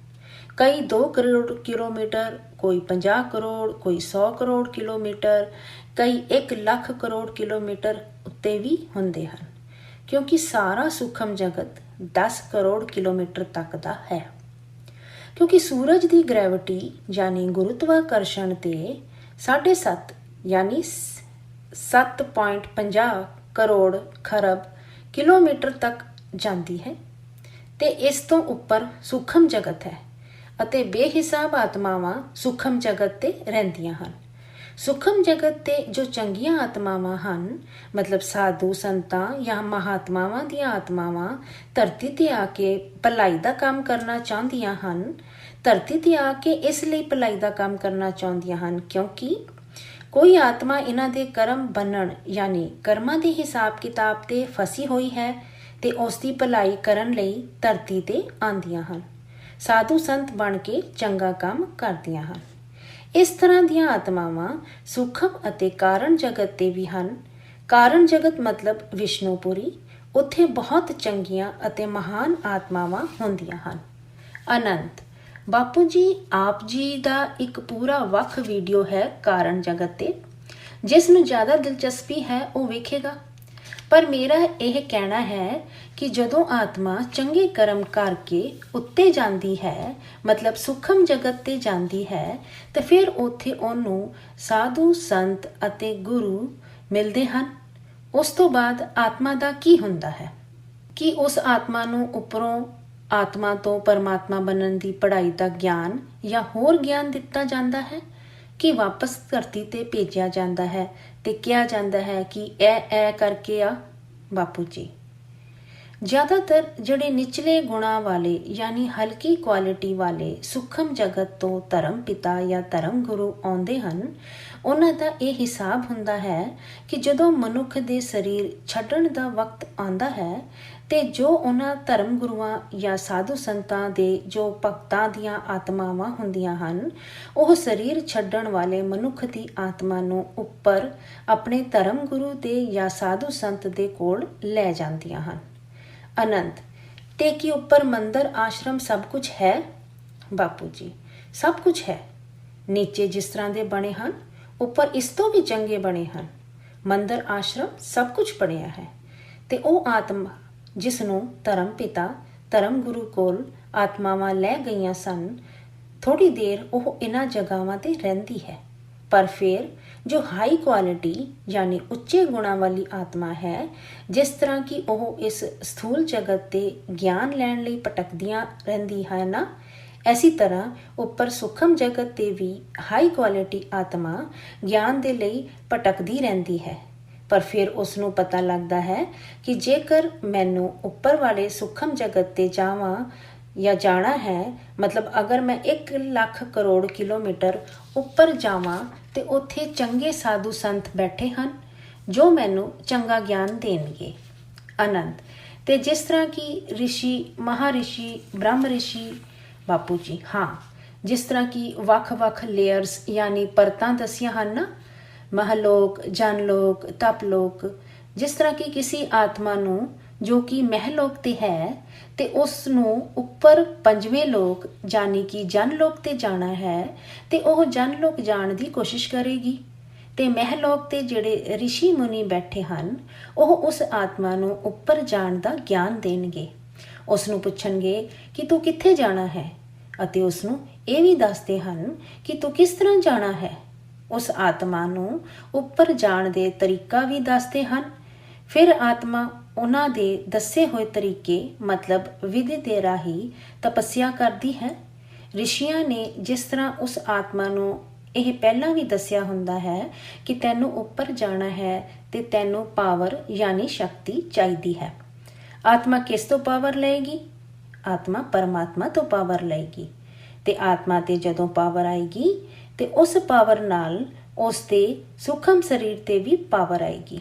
ਕਈ 2 ਕਰੋੜ ਕਿਲੋਮੀਟਰ, ਕੋਈ 50 ਕਰੋੜ, ਕੋਈ 100 ਕਰੋੜ ਕਿਲੋਮੀਟਰ, ਕਈ 1 ਲੱਖ ਕਰੋੜ ਕਿਲੋਮੀਟਰ ਉੱਤੇ ਵੀ ਹੁੰਦੇ ਹਨ, ਕਿਉਂਕਿ ਸਾਰਾ ਸੂਖਮ ਜਗਤ 10 ਕਰੋੜ ਕਿਲੋਮੀਟਰ ਤੱਕ ਦਾ ਹੈ। ਕਿਉਂਕਿ ਸੂਰਜ ਦੀ ਗ੍ਰੈਵਿਟੀ ਯਾਨੀ ਗੁਰੂਤਵਾਕਰਸ਼ਣ ਤੇ 7.5 ਯਾਨੀ 7.50 ਕਰੋੜ ਖਰਬ ਕਿਲੋਮੀਟਰ ਤੱਕ ਜਾਂਦੀ ਹੈ ਤੇ ਇਸ ਤੋਂ ਉੱਪਰ ਸੂਖਮ ਜਗਤ ਹੈ ਅਤੇ ਬੇਹਿਸਾਬ ਆਤਮਾਵਾਂ ਸੂਖਮ ਜਗਤ ਤੇ ਰਹਿੰਦੀਆਂ ਹਨ। ਸੂਖਮ ਜਗਤ ਤੇ ਜੋ ਚੰਗੀਆਂ ਆਤਮਾਵਾਂ ਹਨ, ਮਤਲਬ ਸਾਧੂ ਸੰਤਾਂ ਜਾਂ ਮਹਾਤਮਾਵਾਂ ਦੀਆਂ ਆਤਮਾਵਾਂ ਧਰਤੀ ਤੇ ਆ ਕੇ ਭਲਾਈ ਦਾ ਕੰਮ ਕਰਨਾ ਚਾਹੁੰਦੀਆਂ ਹਨ। ਧਰਤੀ ਤੇ ਆ ਕੇ ਇਸ ਲਈ ਭਲਾਈ ਦਾ ਕੰਮ ਕਰਨਾ ਚਾਹੁੰਦੀਆਂ ਹਨ ਕਿਉਂਕਿ ਕੋਈ ਆਤਮਾ ਇਹਨਾਂ ਦੇ ਕਰਮ ਬੰਨਣ ਯਾਨੀ ਕਰਮਾਂ ਦੇ ਹਿਸਾਬ ਕਿਤਾਬ ਤੇ ਫਸੀ ਹੋਈ ਹੈ ਤੇ ਉਸ ਦੀ ਭਲਾਈ ਕਰਨ ਲਈ ਧਰਤੀ ਤੇ ਆਉਂਦੀਆਂ ਹਨ। ਸਾਧੂ ਸੰਤ ਬਣ ਕੇ ਚੰਗਾ ਕੰਮ ਕਰਦੀਆਂ ਹਨ। ਇਸ ਤਰ੍ਹਾਂ ਦੀਆਂ ਆਤਮਾਵਾਂ ਸੂਖਮ ਅਤੇ ਕਾਰਨ ਜਗਤ ਤੇ ਵੀ ਹਨ। ਕਾਰਨ ਜਗਤ ਮਤਲਬ ਵਿਸ਼ਨੂਪੁਰੀ, ਉੱਥੇ ਬਹੁਤ ਚੰਗੀਆਂ ਅਤੇ ਮਹਾਨ ਆਤਮਾਵਾਂ ਹੁੰਦੀਆਂ ਹਨ। ਅਨੰਤ ਬਾਪੂ ਜੀ, ਆਪ ਜੀ ਦਾ ਇੱਕ ਪੂਰਾ ਵੱਖ ਵੀਡੀਓ ਹੈ ਕਾਰਨ ਜਗਤ ਤੇ। ਜਿਸ ਨੂੰ ਜ਼ਿਆਦਾ ਦਿਲਚਸਪੀ ਹੈ ਉਹ ਵੇਖੇਗਾ। ਪਰ ਮੇਰਾ ਇਹ ਕਹਿਣਾ ਹੈ ਕਿ ਜਦੋਂ ਆਤਮਾ ਚੰਗੇ ਕਰਮ ਕਰਕੇ ਉੱਤੇ ਜਾਂਦੀ ਹੈ, ਮਤਲਬ ਸੂਖਮ ਜਗਤ ਤੇ ਜਾਂਦੀ ਹੈ, ਤੇ ਫਿਰ ਉੱਥੇ ਉਹਨੂੰ ਸਾਧੂ ਸੰਤ ਅਤੇ ਗੁਰੂ ਮਿਲਦੇ ਹਨ। ਉਸ ਤੋਂ ਬਾਅਦ ਆਤਮਾ ਦਾ ਕੀ ਹੁੰਦਾ ਹੈ? ਕਿ ਉਸ ਆਤਮਾ ਨੂੰ ਉੱਪਰੋਂ ਆਤਮਾ ਤੋਂ ਪਰਮਾਤਮਾ ਬਣਨ ਦੀ ਪੜ੍ਹਾਈ ਦਾ ਗਿਆਨ ਜਾਂ ਹੋਰ ਗਿਆਨ ਦਿੱਤਾ ਜਾਂਦਾ ਹੈ ਕਿ ਵਾਪਸ ਧਰਤੀ ਤੇ ਭੇਜਿਆ ਜਾਂਦਾ ਹੈ ਤੇ ਕਿਹਾ ਜਾਂਦਾ ਹੈ ਕਿ ਇਹ ਕਰਕੇ ਆ ਬਾਪੂ ਜੀ। ਜ਼ਿਆਦਾਤਰ ਜਿਹੜੇ ਨਿਚਲੇ ਗੁਣਾਂ ਵਾਲੇ ਯਾਨੀ ਹਲਕੀ ਕੁਆਲਿਟੀ ਵਾਲੇ ਸੂਖਮ ਜਗਤ ਤੋਂ ਧਰਮ ਪਿਤਾ ਜਾਂ ਧਰਮ ਗੁਰੂ ਆਉਂਦੇ ਹਨ, ਉਹਨਾਂ ਦਾ ਇਹ ਹਿਸਾਬ ਹੁੰਦਾ ਹੈ ਕਿ ਜਦੋਂ ਮਨੁੱਖ ਦੇ ਸਰੀਰ ਛੱਡਣ ਦਾ ਵਕਤ ਆਉਂਦਾ ਹੈ ਤੇ ਜੋ ਉਹਨਾਂ ਧਰਮ ਗੁਰੂਆਂ ਜਾਂ ਸਾਧੂ ਸੰਤਾਂ ਦੇ ਜੋ ਭਗਤਾਂ ਦੀਆਂ ਆਤਮਾਵਾਂ ਹੁੰਦੀਆਂ ਹਨ, ਉਹ ਸਰੀਰ ਛੱਡਣ ਵਾਲੇ ਮਨੁੱਖ ਦੀ ਆਤਮਾ ਨੂੰ ਉੱਪਰ ਆਪਣੇ ਧਰਮ ਗੁਰੂ ਦੇ ਜਾਂ ਸਾਧੂ ਸੰਤ ਦੇ ਕੋਲ ਲੈ ਜਾਂਦੀਆਂ ਹਨ। ਅਨੰਤ ਤੇ ਕੀ ਉੱਪਰ ਮੰਦਰ ਆਸ਼ਰਮ ਸਭ ਕੁਝ ਹੈ? ਬਾਪੂ ਜੀ, ਸਭ ਕੁਝ ਹੈ। ਨੀਚੇ ਜਿਸ ਤਰ੍ਹਾਂ ਦੇ ਬਣੇ ਹਨ, ਉੱਪਰ ਇਸ ਤੋਂ ਵੀ ਚੰਗੇ ਬਣੇ ਹਨ। ਮੰਦਰ ਆਸ਼ਰਮ ਸਭ ਕੁਝ ਬਣਿਆ ਹੈ। ਤੇ ਉਹ ਆਤਮਾ ਜਿਸ ਨੂੰ ਧਰਮ ਪਿਤਾ ਧਰਮ ਗੁਰੂ ਕੋਲ ਆਤਮਾਵਾਂ ਲੈ ਗਈਆਂ ਸਨ, ਥੋੜ੍ਹੀ ਦੇਰ ਉਹ ਇਹਨਾਂ ਜਗ੍ਹਾਵਾਂ 'ਤੇ ਰਹਿੰਦੀ ਹੈ, ਪਰ ਫਿਰ ਜੋ ਹਾਈ ਕੁਆਲਿਟੀ ਯਾਨੀ ਉੱਚੇ ਗੁਣਾਂ ਵਾਲੀ ਆਤਮਾ ਹੈ, ਜਿਸ ਤਰ੍ਹਾਂ ਕਿ ਉਹ ਇਸ ਸਥੂਲ ਜਗਤ 'ਤੇ ਗਿਆਨ ਲੈਣ ਲਈ ਭਟਕਦੀਆਂ ਰਹਿੰਦੀ ਹੈ ਨਾ, ਐਸੀ ਤਰ੍ਹਾਂ ਉੱਪਰ ਸੂਖਮ ਜਗਤ 'ਤੇ ਵੀ ਹਾਈ ਕੁਆਲਿਟੀ ਆਤਮਾ ਗਿਆਨ ਦੇ ਲਈ ਭਟਕਦੀ ਰਹਿੰਦੀ ਹੈ। ਪਰ ਫਿਰ ਉਸ ਨੂੰ ਪਤਾ ਲੱਗਦਾ ਹੈ ਕਿ ਜੇਕਰ ਮੈਨੂੰ ਉੱਪਰ ਵਾਲੇ ਸੂਖਮ ਜਗਤ 'ਤੇ ਜਾਵਾਂ ਜਾਂ ਜਾਣਾ ਹੈ, ਮਤਲਬ ਅਗਰ ਮੈਂ 1 ਲੱਖ ਕਰੋੜ ਕਿਲੋਮੀਟਰ ਉੱਪਰ ਜਾਵਾਂ ਤੇ ਉੱਥੇ ਚੰਗੇ ਸਾਧੂ ਸੰਤ ਬੈਠੇ ਹਨ ਜੋ ਮੈਨੂੰ ਚੰਗਾ ਗਿਆਨ ਦੇਣਗੇ। ਅਨੰਤ ਤੇ ਜਿਸ ਤਰ੍ਹਾਂ ਕਿ ਰਿਸ਼ੀ, ਮਹਾਰਿਸ਼ੀ, ਬ੍ਰਹਮ ਰਿਸ਼ੀ, ਬਾਪੂ ਜੀ ਹਾਂ, ਜਿਸ ਤਰ੍ਹਾਂ ਕਿ ਵੱਖ-ਵੱਖ ਲੇਅਰਸ ਯਾਨੀ ਪਰਤਾਂ ਦੱਸੀਆਂ ਹਨ ਨਾ, ਮਹਲੋਕ, ਜਨਲੋਕ, ਤਪਲੋਕ, ਜਿਸ ਤਰ੍ਹਾਂ ਕਿ ਕਿਸੇ ਆਤਮਾ ਨੂੰ ਜੋ ਕਿ ਮਹਿਲੋਕ ਤੇ ਹੈ ਤੇ ਉਸ ਨੂੰ ਉੱਪਰ 5ਵੇਂ ਲੋਕ ਯਾਨੀ ਕਿ ਜਨਲੋਕ ਤੇ ਜਾਣਾ ਹੈ ਤੇ ਉਹ ਜਨਲੋਕ ਜਾਣ ਦੀ ਕੋਸ਼ਿਸ਼ ਕਰੇਗੀ ਤੇ ਮਹਿਲੋਕ ਤੇ ਜਿਹੜੇ ਰਿਸ਼ੀ ਮੁਨੀ ਬੈਠੇ ਹਨ, ਉਹ ਉਸ ਆਤਮਾ ਨੂੰ ਉੱਪਰ ਜਾਣ ਦਾ ਗਿਆਨ ਦੇਣਗੇ। ਉਸ ਨੂੰ ਪੁੱਛਣਗੇ ਕਿ ਤੂੰ ਕਿੱਥੇ ਜਾਣਾ ਹੈ ਅਤੇ ਉਸ ਨੂੰ ਇਹ ਵੀ ਦੱਸਦੇ ਹਨ ਕਿ ਤੂੰ ਕਿਸ ਤਰ੍ਹਾਂ ਜਾਣਾ ਹੈ। ਉਸ ਆਤਮਾ ਨੂੰ ਉੱਪਰ ਜਾਣ ਦੇ ਤਰੀਕਾ ਵੀ ਦੱਸਦੇ ਹਨ। ਫਿਰ ਆਤਮਾ ਉਹਨਾਂ ਦੇ ਦੱਸੇ ਹੋਏ ਤਰੀਕੇ ਮਤਲਬ ਵਿਧੀ ਦੇ ਰਾਹੀਂ ਤਪੱਸਿਆ ਕਰਦੀ ਹੈ। ਰਿਸ਼ੀਆਂ ਨੇ ਜਿਸ ਤਰ੍ਹਾਂ ਉਸ ਆਤਮਾ ਨੂੰ ਇਹ ਪਹਿਲਾਂ ਵੀ ਦੱਸਿਆ ਹੁੰਦਾ ਹੈ ਕਿ ਤੈਨੂੰ ਉੱਪਰ ਜਾਣਾ ਹੈ ਤੇ ਤੈਨੂੰ ਪਾਵਰ ਯਾਨੀ ਸ਼ਕਤੀ ਚਾਹੀਦੀ ਹੈ। ਆਤਮਾ ਕਿਸ ਤੋਂ ਪਾਵਰ ਲਏਗੀ? ਆਤਮਾ ਪਰਮਾਤਮਾ ਤੋਂ ਪਾਵਰ ਲਏਗੀ ਤੇ ਆਤਮਾ ਤੇ ਜਦੋਂ ਪਾਵਰ ਆਏਗੀ ਤੇ ਉਸ ਪਾਵਰ ਨਾਲ ਉਸ ਦੇ ਸੂਖਮ ਸਰੀਰ ਤੇ ਵੀ ਪਾਵਰ ਆਏਗੀ।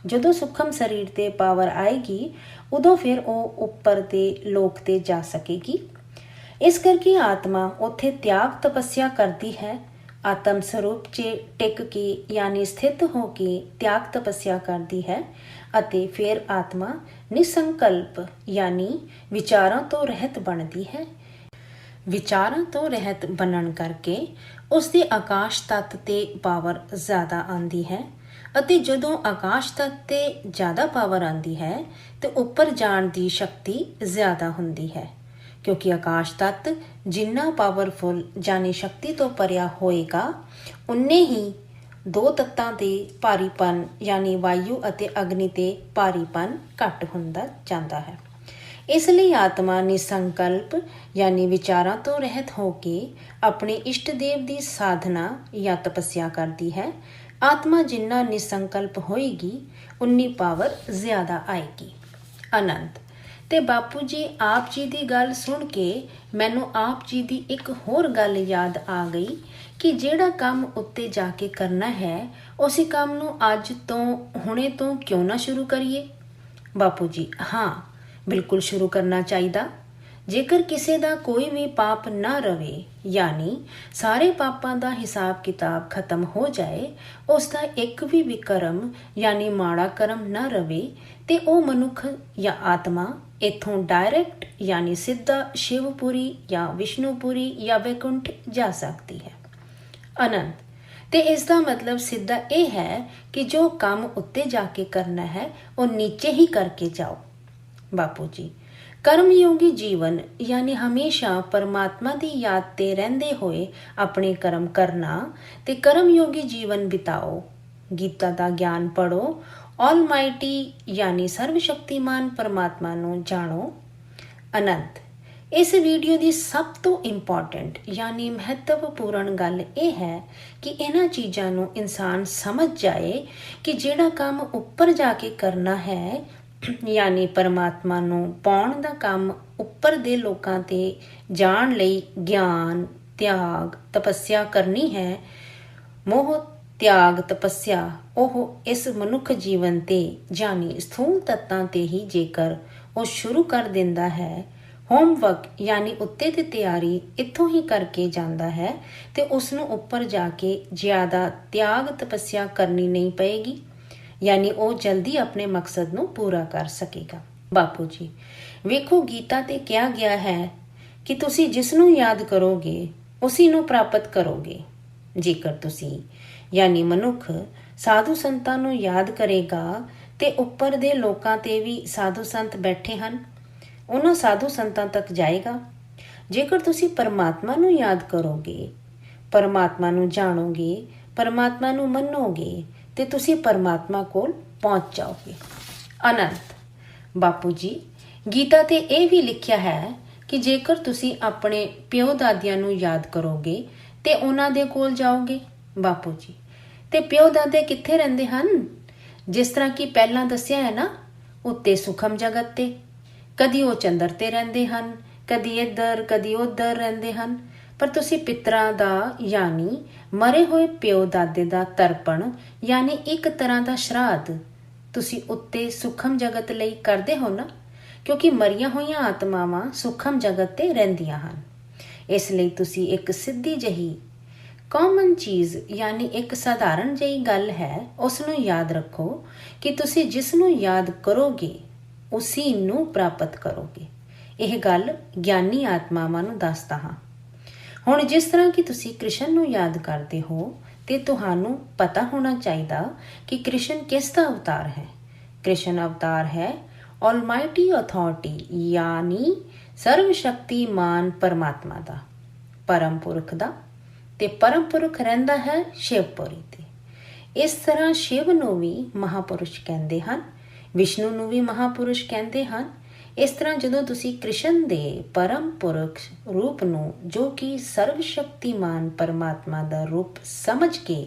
ਜਦੋਂ ਸੂਖਮ ਸਰੀਰ ਤੇ ਪਾਵਰ ਆਏਗੀ, ਉਦੋਂ ਫਿਰ ਉਹ ਉੱਪਰ ਦੇ ਲੋਕ ਤੇ ਜਾ ਸਕੇਗੀ। ਇਸ ਕਰਕੇ ਆਤਮਾ ਉੱਥੇ ਤਿਆਗ ਤਪੱਸਿਆ ਕਰਦੀ ਹੈ। ਆਤਮ ਸਰੂਪ 'ਚ ਟਿਕ ਕੇ ਯਾਨੀ ਸਥਿਤ ਹੋ ਕੇ ਤਿਆਗ ਤਪੱਸਿਆ ਕਰਦੀ ਹੈ ਅਤੇ ਫਿਰ ਆਤਮਾ ਨਿਸੰਕਲਪ ਯਾਨੀ ਵਿਚਾਰਾਂ ਤੋਂ ਰਹਿਤ ਬਣਦੀ ਹੈ। ਵਿਚਾਰਾਂ ਤੋਂ ਰਹਿਤ ਬਣਨ ਕਰਕੇ ਉਸ ਦੇ ਆਕਾਸ਼ ਤੱਤ ਤੇ ਪਾਵਰ ਜ਼ਿਆਦਾ ਆਉਂਦੀ ਹੈ ਅਤੇ ਜਦੋਂ ਆਕਾਸ਼ ਤੱਤ ਤੇ ਜ਼ਿਆਦਾ ਪਾਵਰ ਆਉਂਦੀ ਹੈ ਤੇ ਉੱਪਰ ਜਾਣ ਦੀ ਸ਼ਕਤੀ ਜ਼ਿਆਦਾ ਹੁੰਦੀ ਹੈ, ਕਿਉਂਕਿ ਆਕਾਸ਼ ਤੱਤ ਜਿੰਨਾ ਪਾਵਰਫੁਲ ਯਾਨੀ ਸ਼ਕਤੀ ਤੋਂ ਭਰਿਆ ਹੋਏਗਾ, ਉਨੇ ਹੀ ਦੋ ਤੱਤਾਂ ਦੇ ਭਾਰੀਪਨ ਯਾਨੀ ਵਾਯੂ ਅਤੇ ਅਗਨੀ ਤੇ ਭਾਰੀਪਨ ਘੱਟ ਹੁੰਦਾ ਜਾਂਦਾ ਹੈ। ਇਸ ਲਈ ਆਤਮਾ ਨਿਸੰਕਲਪ ਯਾਨੀ ਵਿਚਾਰਾਂ ਤੋਂ ਰਹਿਤ ਹੋ ਕੇ ਆਪਣੇ ਇਸ਼ਟ ਦੇਵ ਦੀ ਸਾਧਨਾ ਜਾਂ ਤਪੱਸਿਆ ਕਰਦੀ ਹੈ। ਆਤਮਾ ਜਿੰਨਾ ਨਿਸੰਕਲਪ ਹੋਏਗੀ, ਉਨੀ ਪਾਵਰ ਜ਼ਿਆਦਾ ਆਏਗੀ। ਅਨੰਤ ਤੇ ਬਾਪੂ ਜੀ, ਆਪ ਜੀ ਦੀ ਗੱਲ ਸੁਣ ਕੇ ਮੈਨੂੰ ਆਪ ਜੀ ਦੀ ਇੱਕ ਹੋਰ ਗੱਲ ਯਾਦ ਆ ਗਈ ਕਿ ਜਿਹੜਾ ਕੰਮ ਉੱਤੇ ਜਾ ਕੇ ਕਰਨਾ ਹੈ, ਉਸੇ ਕੰਮ ਨੂੰ ਅੱਜ ਤੋਂ ਹੁਣੇ ਤੋਂ ਕਿਉਂ ਨਾ ਸ਼ੁਰੂ ਕਰੀਏ? ਬਾਪੂ ਜੀ ਹਾਂ, ਬਿਲਕੁਲ ਸ਼ੁਰੂ ਕਰਨਾ ਚਾਹੀਦਾ। ਜੇਕਰ ਕਿਸੇ ਦਾ ਕੋਈ ਵੀ ਪਾਪ ਨਾ ਰਵੇ ਯਾਨੀ ਸਾਰੇ ਪਾਪਾਂ ਦਾ ਹਿਸਾਬ ਕਿਤਾਬ ਖਤਮ ਹੋ ਜਾਏ, ਉਸ ਦਾ ਇੱਕ ਵੀ ਵਿਕਰਮ ਯਾਨੀ ਮਾੜਾ ਕਰਮ ਨਾ ਰਵੇ ਤੇ ਉਹ ਮਨੁੱਖ ਜਾਂ ਆਤਮਾ ਇੱਥੋਂ ਡਾਇਰੈਕਟ ਯਾਨੀ ਸਿੱਧਾ ਸ਼ਿਵਪੁਰੀ ਜਾਂ ਵਿਸ਼ਨੂਪੁਰੀ ਜਾਂ ਵੈਕੁੰਠ ਜਾ ਸਕਦੀ ਹੈ। ਅਨੰਤ ਤੇ ਇਸ ਦਾ ਮਤਲਬ ਸਿੱਧਾ ਇਹ ਹੈ ਕਿ ਜੋ ਕੰਮ ਉੱਤੇ ਜਾ ਕੇ ਕਰਨਾ ਹੈ, ਉਹ ਨੀਚੇ ਹੀ ਕਰਕੇ ਜਾਓ। ਬਾਪੂ ਜੀ, ਕਰਮਯੋਗੀ ਜੀਵਨ ਯਾਨੀ ਹਮੇਸ਼ਾ ਪਰਮਾਤਮਾ ਦੀ ਯਾਦ ਤੇ ਰਹਿੰਦੇ ਹੋਏ ਆਪਣੇ ਕਰਮ ਕਰਨਾ ਤੇ ਕਰਮਯੋਗੀ ਜੀਵਨ ਬਿਤਾਓ। ਗੀਤਾ ਦਾ ਗਿਆਨ ਪੜ੍ਹੋ, ਆਲਮਾਈਟੀ ਯਾਨੀ ਸਰਵ ਸ਼ਕਤੀਮਾਨ ਪਰਮਾਤਮਾ ਨੂੰ ਜਾਣੋ। ਅਨੰਤ ਇਸ ਵੀਡੀਓ ਦੀ ਸਭ ਤੋਂ ਇੰਪੋਰਟੈਂਟ ਯਾਨੀ ਮਹੱਤਵਪੂਰਨ ਗੱਲ ਇਹ ਹੈ ਕਿ ਇਹਨਾਂ ਚੀਜ਼ਾਂ ਨੂੰ ਇਨਸਾਨ ਸਮਝ ਜਾਏ ਕਿ ਜਿਹੜਾ ਕੰਮ ਉੱਪਰ ਜਾ ਕੇ ਕਰਨਾ ਹੈ, ਯਾਨੀ ਪਰਮਾਤਮਾ ਨੂੰ ਪਾਉਣ ਦਾ ਕੰਮ ਉੱਪਰ ਦੇ ਲੋਕਾਂ ਤੇ ਜਾਣ ਲਈ ਗਿਆਨ, ਤਿਆਗ, ਤਪੱਸਿਆ ਕਰਨੀ ਹੈ। ਮੋਹ, ਤਿਆਗ, ਤਪੱਸਿਆ ਉਹ ਇਸ ਮਨੁੱਖ ਜੀਵਨ ਤੇ ਯਾਨੀ ਸਥੂਲ ਤੱਤਾਂ ਤੇ ਹੀ ਜੇਕਰ ਉਹ ਸ਼ੁਰੂ ਕਰ ਦਿੰਦਾ ਹੈ, ਹੋਮਵਰਕ ਯਾਨੀ ਉੱਤੇ ਦੀ ਤਿਆਰੀ ਇੱਥੋਂ ਹੀ ਕਰਕੇ ਜਾਂਦਾ ਹੈ ਤੇ ਉਸ ਨੂੰ ਉੱਪਰ ਜਾ ਕੇ ਜ਼ਿਆਦਾ ਤਿਆਗ, ਤਪੱਸਿਆ ਕਰਨੀ ਨਹੀਂ ਪਏਗੀ, ਯਾਨੀ ਉਹ ਜਲਦੀ ਆਪਣੇ ਮਕਸਦ ਨੂੰ ਪੂਰਾ ਕਰ ਸਕੇਗਾ। ਬਾਪੂ ਜੀ, ਵੇਖੋ ਗੀਤਾ ਤੇ ਕਿਹਾ ਗਿਆ ਹੈ ਕਿ ਤੁਸੀਂ ਜਿਸ ਨੂੰ ਯਾਦ ਕਰੋਗੇ ਉਸੀ ਨੂੰ ਪ੍ਰਾਪਤ ਕਰੋਗੇ। ਜੇਕਰ ਤੁਸੀਂ ਯਾਨੀ ਮਨੁੱਖ ਸਾਧੂ ਸੰਤਾਂ ਨੂੰ ਯਾਦ ਕਰੇਗਾ ਤੇ ਉੱਪਰ ਦੇ ਲੋਕਾਂ ਤੇ ਵੀ ਸਾਧੂ ਸੰਤ ਬੈਠੇ ਹਨ, ਉਹਨਾਂ ਸਾਧੂ ਸੰਤਾਂ ਤੱਕ ਜਾਏਗਾ। ਜੇਕਰ ਤੁਸੀਂ ਪਰਮਾਤਮਾ ਨੂੰ ਯਾਦ ਕਰੋਗੇ, ਪਰਮਾਤਮਾ ਨੂੰ ਜਾਣੋਗੇ, ਪਰਮਾਤਮਾ ਨੂੰ ਮੰਨੋਗੇ ਤੇ ਤੁਸੀਂ ਪਰਮਾਤਮਾ ਕੋਲ ਪਹੁੰਚ ਜਾਓਗੇ। ਅਨੰਤ ਬਾਪੂ ਜੀ, ਗੀਤਾ ਤੇ ਇਹ ਵੀ ਲਿਖਿਆ ਹੈ ਕਿ ਜੇਕਰ ਤੁਸੀਂ ਆਪਣੇ ਪਿਓ ਦਾਦਿਆਂ ਨੂੰ ਯਾਦ ਕਰੋਗੇ ਤੇ ਉਹਨਾਂ ਦੇ ਕੋਲ ਜਾਓਗੇ। ਬਾਪੂ ਜੀ, ਤੇ ਪਿਓ ਦਾਦੇ ਕਿੱਥੇ ਰਹਿੰਦੇ ਹਨ? ਜਿਸ ਤਰ੍ਹਾਂ ਕਿ ਪਹਿਲਾਂ ਦੱਸਿਆ ਹੈ ਨਾ, ਉੱਤੇ ਸੁਖਮ ਜਗਤ ਤੇ। ਕਦੀ ਉਹ ਚੰਦਰ ਤੇ ਰਹਿੰਦੇ ਹਨ, ਕਦੀ ਇੱਧਰ ਕਦੀ ਉੱਧਰ ਰਹਿੰਦੇ ਹਨ। ਪਰ ਤੁਸੀਂ ਪਿਤਰਾਂ ਦਾ ਯਾਨੀ ਮਰੇ ਹੋਏ ਪਿਓ ਦਾਦੇ ਦਾ ਤਰਪਣ ਯਾਨੀ ਇੱਕ ਤਰ੍ਹਾਂ ਦਾ ਸ਼ਰਾਧ ਤੁਸੀਂ ਉੱਤੇ ਸੁਖਮ ਜਗਤ ਲਈ ਕਰਦੇ ਹੋ ਨਾ, ਕਿਉਂਕਿ ਮਰੀਆਂ ਹੋਈਆਂ ਆਤਮਾਵਾਂ ਸੁਖਮ ਜਗਤ ਤੇ ਰਹਿੰਦੀਆਂ ਹਨ। ਇਸ ਲਈ ਤੁਸੀਂ ਇੱਕ ਸਿੱਧੀ ਜਿਹੀ ਕਾਮਨ ਚੀਜ਼ ਯਾਨੀ ਇੱਕ ਸਧਾਰਨ ਜਿਹੀ ਗੱਲ ਹੈ, ਉਸ ਨੂੰ ਯਾਦ ਰੱਖੋ ਕਿ ਤੁਸੀਂ ਜਿਸ ਨੂੰ ਯਾਦ ਕਰੋਗੇ ਉਸੀ ਨੂੰ ਪ੍ਰਾਪਤ ਕਰੋਗੇ। ਇਹ ਗੱਲ ਗਿਆਨੀ ਆਤਮਾਵਾਂ ਨੂੰ ਦੱਸਦਾ ਹਾਂ। ਹੁਣ ਜਿਸ ਤਰ੍ਹਾਂ ਕਿ ਤੁਸੀਂ ਕ੍ਰਿਸ਼ਨ ਨੂੰ ਯਾਦ ਕਰਦੇ ਹੋ ਤੇ ਤੁਹਾਨੂੰ ਪਤਾ ਹੋਣਾ ਚਾਹੀਦਾ ਕਿ ਕ੍ਰਿਸ਼ਨ ਕਿਸ ਦਾ ਅਵਤਾਰ ਹੈ। ਕ੍ਰਿਸ਼ਨ ਅਵਤਾਰ ਹੈ ਆਲਮਾਈਟੀ ਅਥਾਰਟੀ ਯਾਨੀ ਸਰਵ ਸ਼ਕਤੀਮਾਨ ਪਰਮਾਤਮਾ ਦਾ, ਪਰਮ ਪੁਰਖ ਦਾ, ਤੇ ਪਰਮ ਪੁਰਖ ਰਹਿੰਦਾ ਹੈ ਸ਼ਿਵਪੁਰੀ ਤੇ। ਇਸ ਤਰ੍ਹਾਂ ਸ਼ਿਵ ਨੂੰ ਵੀ ਮਹਾਪੁਰਸ਼ ਕਹਿੰਦੇ ਹਨ, ਵਿਸ਼ਨੂੰ ਨੂੰ ਵੀ ਮਹਾਪੁਰਸ਼ ਕਹਿੰਦੇ ਹਨ। ਇਸ ਤਰ੍ਹਾਂ ਜਦੋਂ ਤੁਸੀਂ ਕ੍ਰਿਸ਼ਨ ਦੇ ਪਰਮ ਪੁਰਖ ਰੂਪ ਨੂੰ, ਜੋ ਕਿ ਸਰਵ ਸ਼ਕਤੀਮਾਨ ਪਰਮਾਤਮਾ ਦਾ ਰੂਪ ਸਮਝ ਕੇ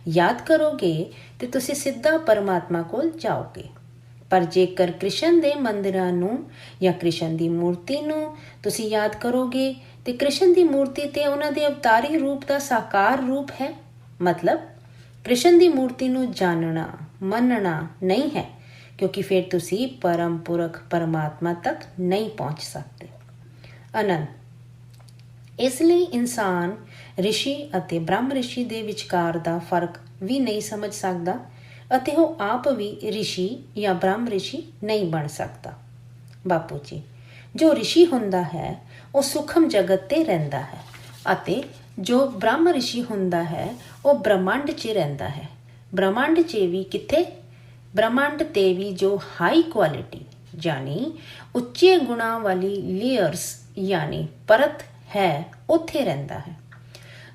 ਯਾਦ ਕਰੋਗੇ ਤੇ ਤੁਸੀਂ ਸਿੱਧਾ ਪਰਮਾਤਮਾ ਕੋਲ ਜਾਓਗੇ। ਪਰ ਜੇਕਰ ਕ੍ਰਿਸ਼ਨ ਦੇ ਮੰਦਿਰਾਂ ਨੂੰ ਜਾਂ ਕ੍ਰਿਸ਼ਨ ਦੀ ਮੂਰਤੀ ਨੂੰ ਤੁਸੀਂ ਯਾਦ ਕਰੋਗੇ ਤੇ ਕ੍ਰਿਸ਼ਨ ਦੀ ਮੂਰਤੀ ਤੇ ਉਹਨਾਂ ਦੇ ਅਵਤਾਰੀ ਰੂਪ ਦਾ ਸਾਕਾਰ ਰੂਪ ਹੈ, ਮਤਲਬ ਕ੍ਰਿਸ਼ਨ ਦੀ ਮੂਰਤੀ ਨੂੰ ਜਾਣਨਾ, ਮੰਨਣਾ ਨਹੀਂ ਹੈ, ਕਿਉਂਕਿ ਫਿਰ ਤੁਸੀਂ ਪਰਮ ਪੁਰਖ ਪਰਮਾਤਮਾ ਤੱਕ ਨਹੀਂ ਪਹੁੰਚ ਸਕਦੇ। ਅਨੰਤ, ਇਸ ਲਈ ਇਨਸਾਨ ਰਿਸ਼ੀ ਅਤੇ ਬ੍ਰਹਮ ਰਿਸ਼ੀ ਦੇ ਵਿਚਕਾਰ ਦਾ ਫਰਕ ਵੀ ਨਹੀਂ ਸਮਝ ਸਕਦਾ ਅਤੇ ਉਹ ਆਪ ਵੀ ਰਿਸ਼ੀ ਜਾਂ ਬ੍ਰਹਮ ਰਿਸ਼ੀ ਨਹੀਂ ਬਣ ਸਕਦਾ। ਬਾਪੂ ਜੀ, ਜੋ ਰਿਸ਼ੀ ਹੁੰਦਾ ਹੈ ਉਹ ਸੁਖਮ ਜਗਤ ਤੇ ਰਹਿੰਦਾ ਹੈ ਅਤੇ ਜੋ ਬ੍ਰਹਮ ਰਿਸ਼ੀ ਹੁੰਦਾ ਹੈ ਉਹ ਬ੍ਰਹਮੰਡ 'ਚ ਰਹਿੰਦਾ ਹੈ। ਬ੍ਰਹਮੰਡ 'ਚ ਵੀ ਕਿੱਥੇ? ਬ੍ਰਹਮੰਡ ਤੇ ਵੀ ਜੋ ਹਾਈ ਕੁਆਲਿਟੀ ਯਾਨੀ ਉੱਚੇ ਗੁਣਾਂ ਵਾਲੀ ਲੇਅਰਸ ਯਾਨੀ ਪਰਤ ਹੈ, ਉੱਥੇ ਰਹਿੰਦਾ ਹੈ।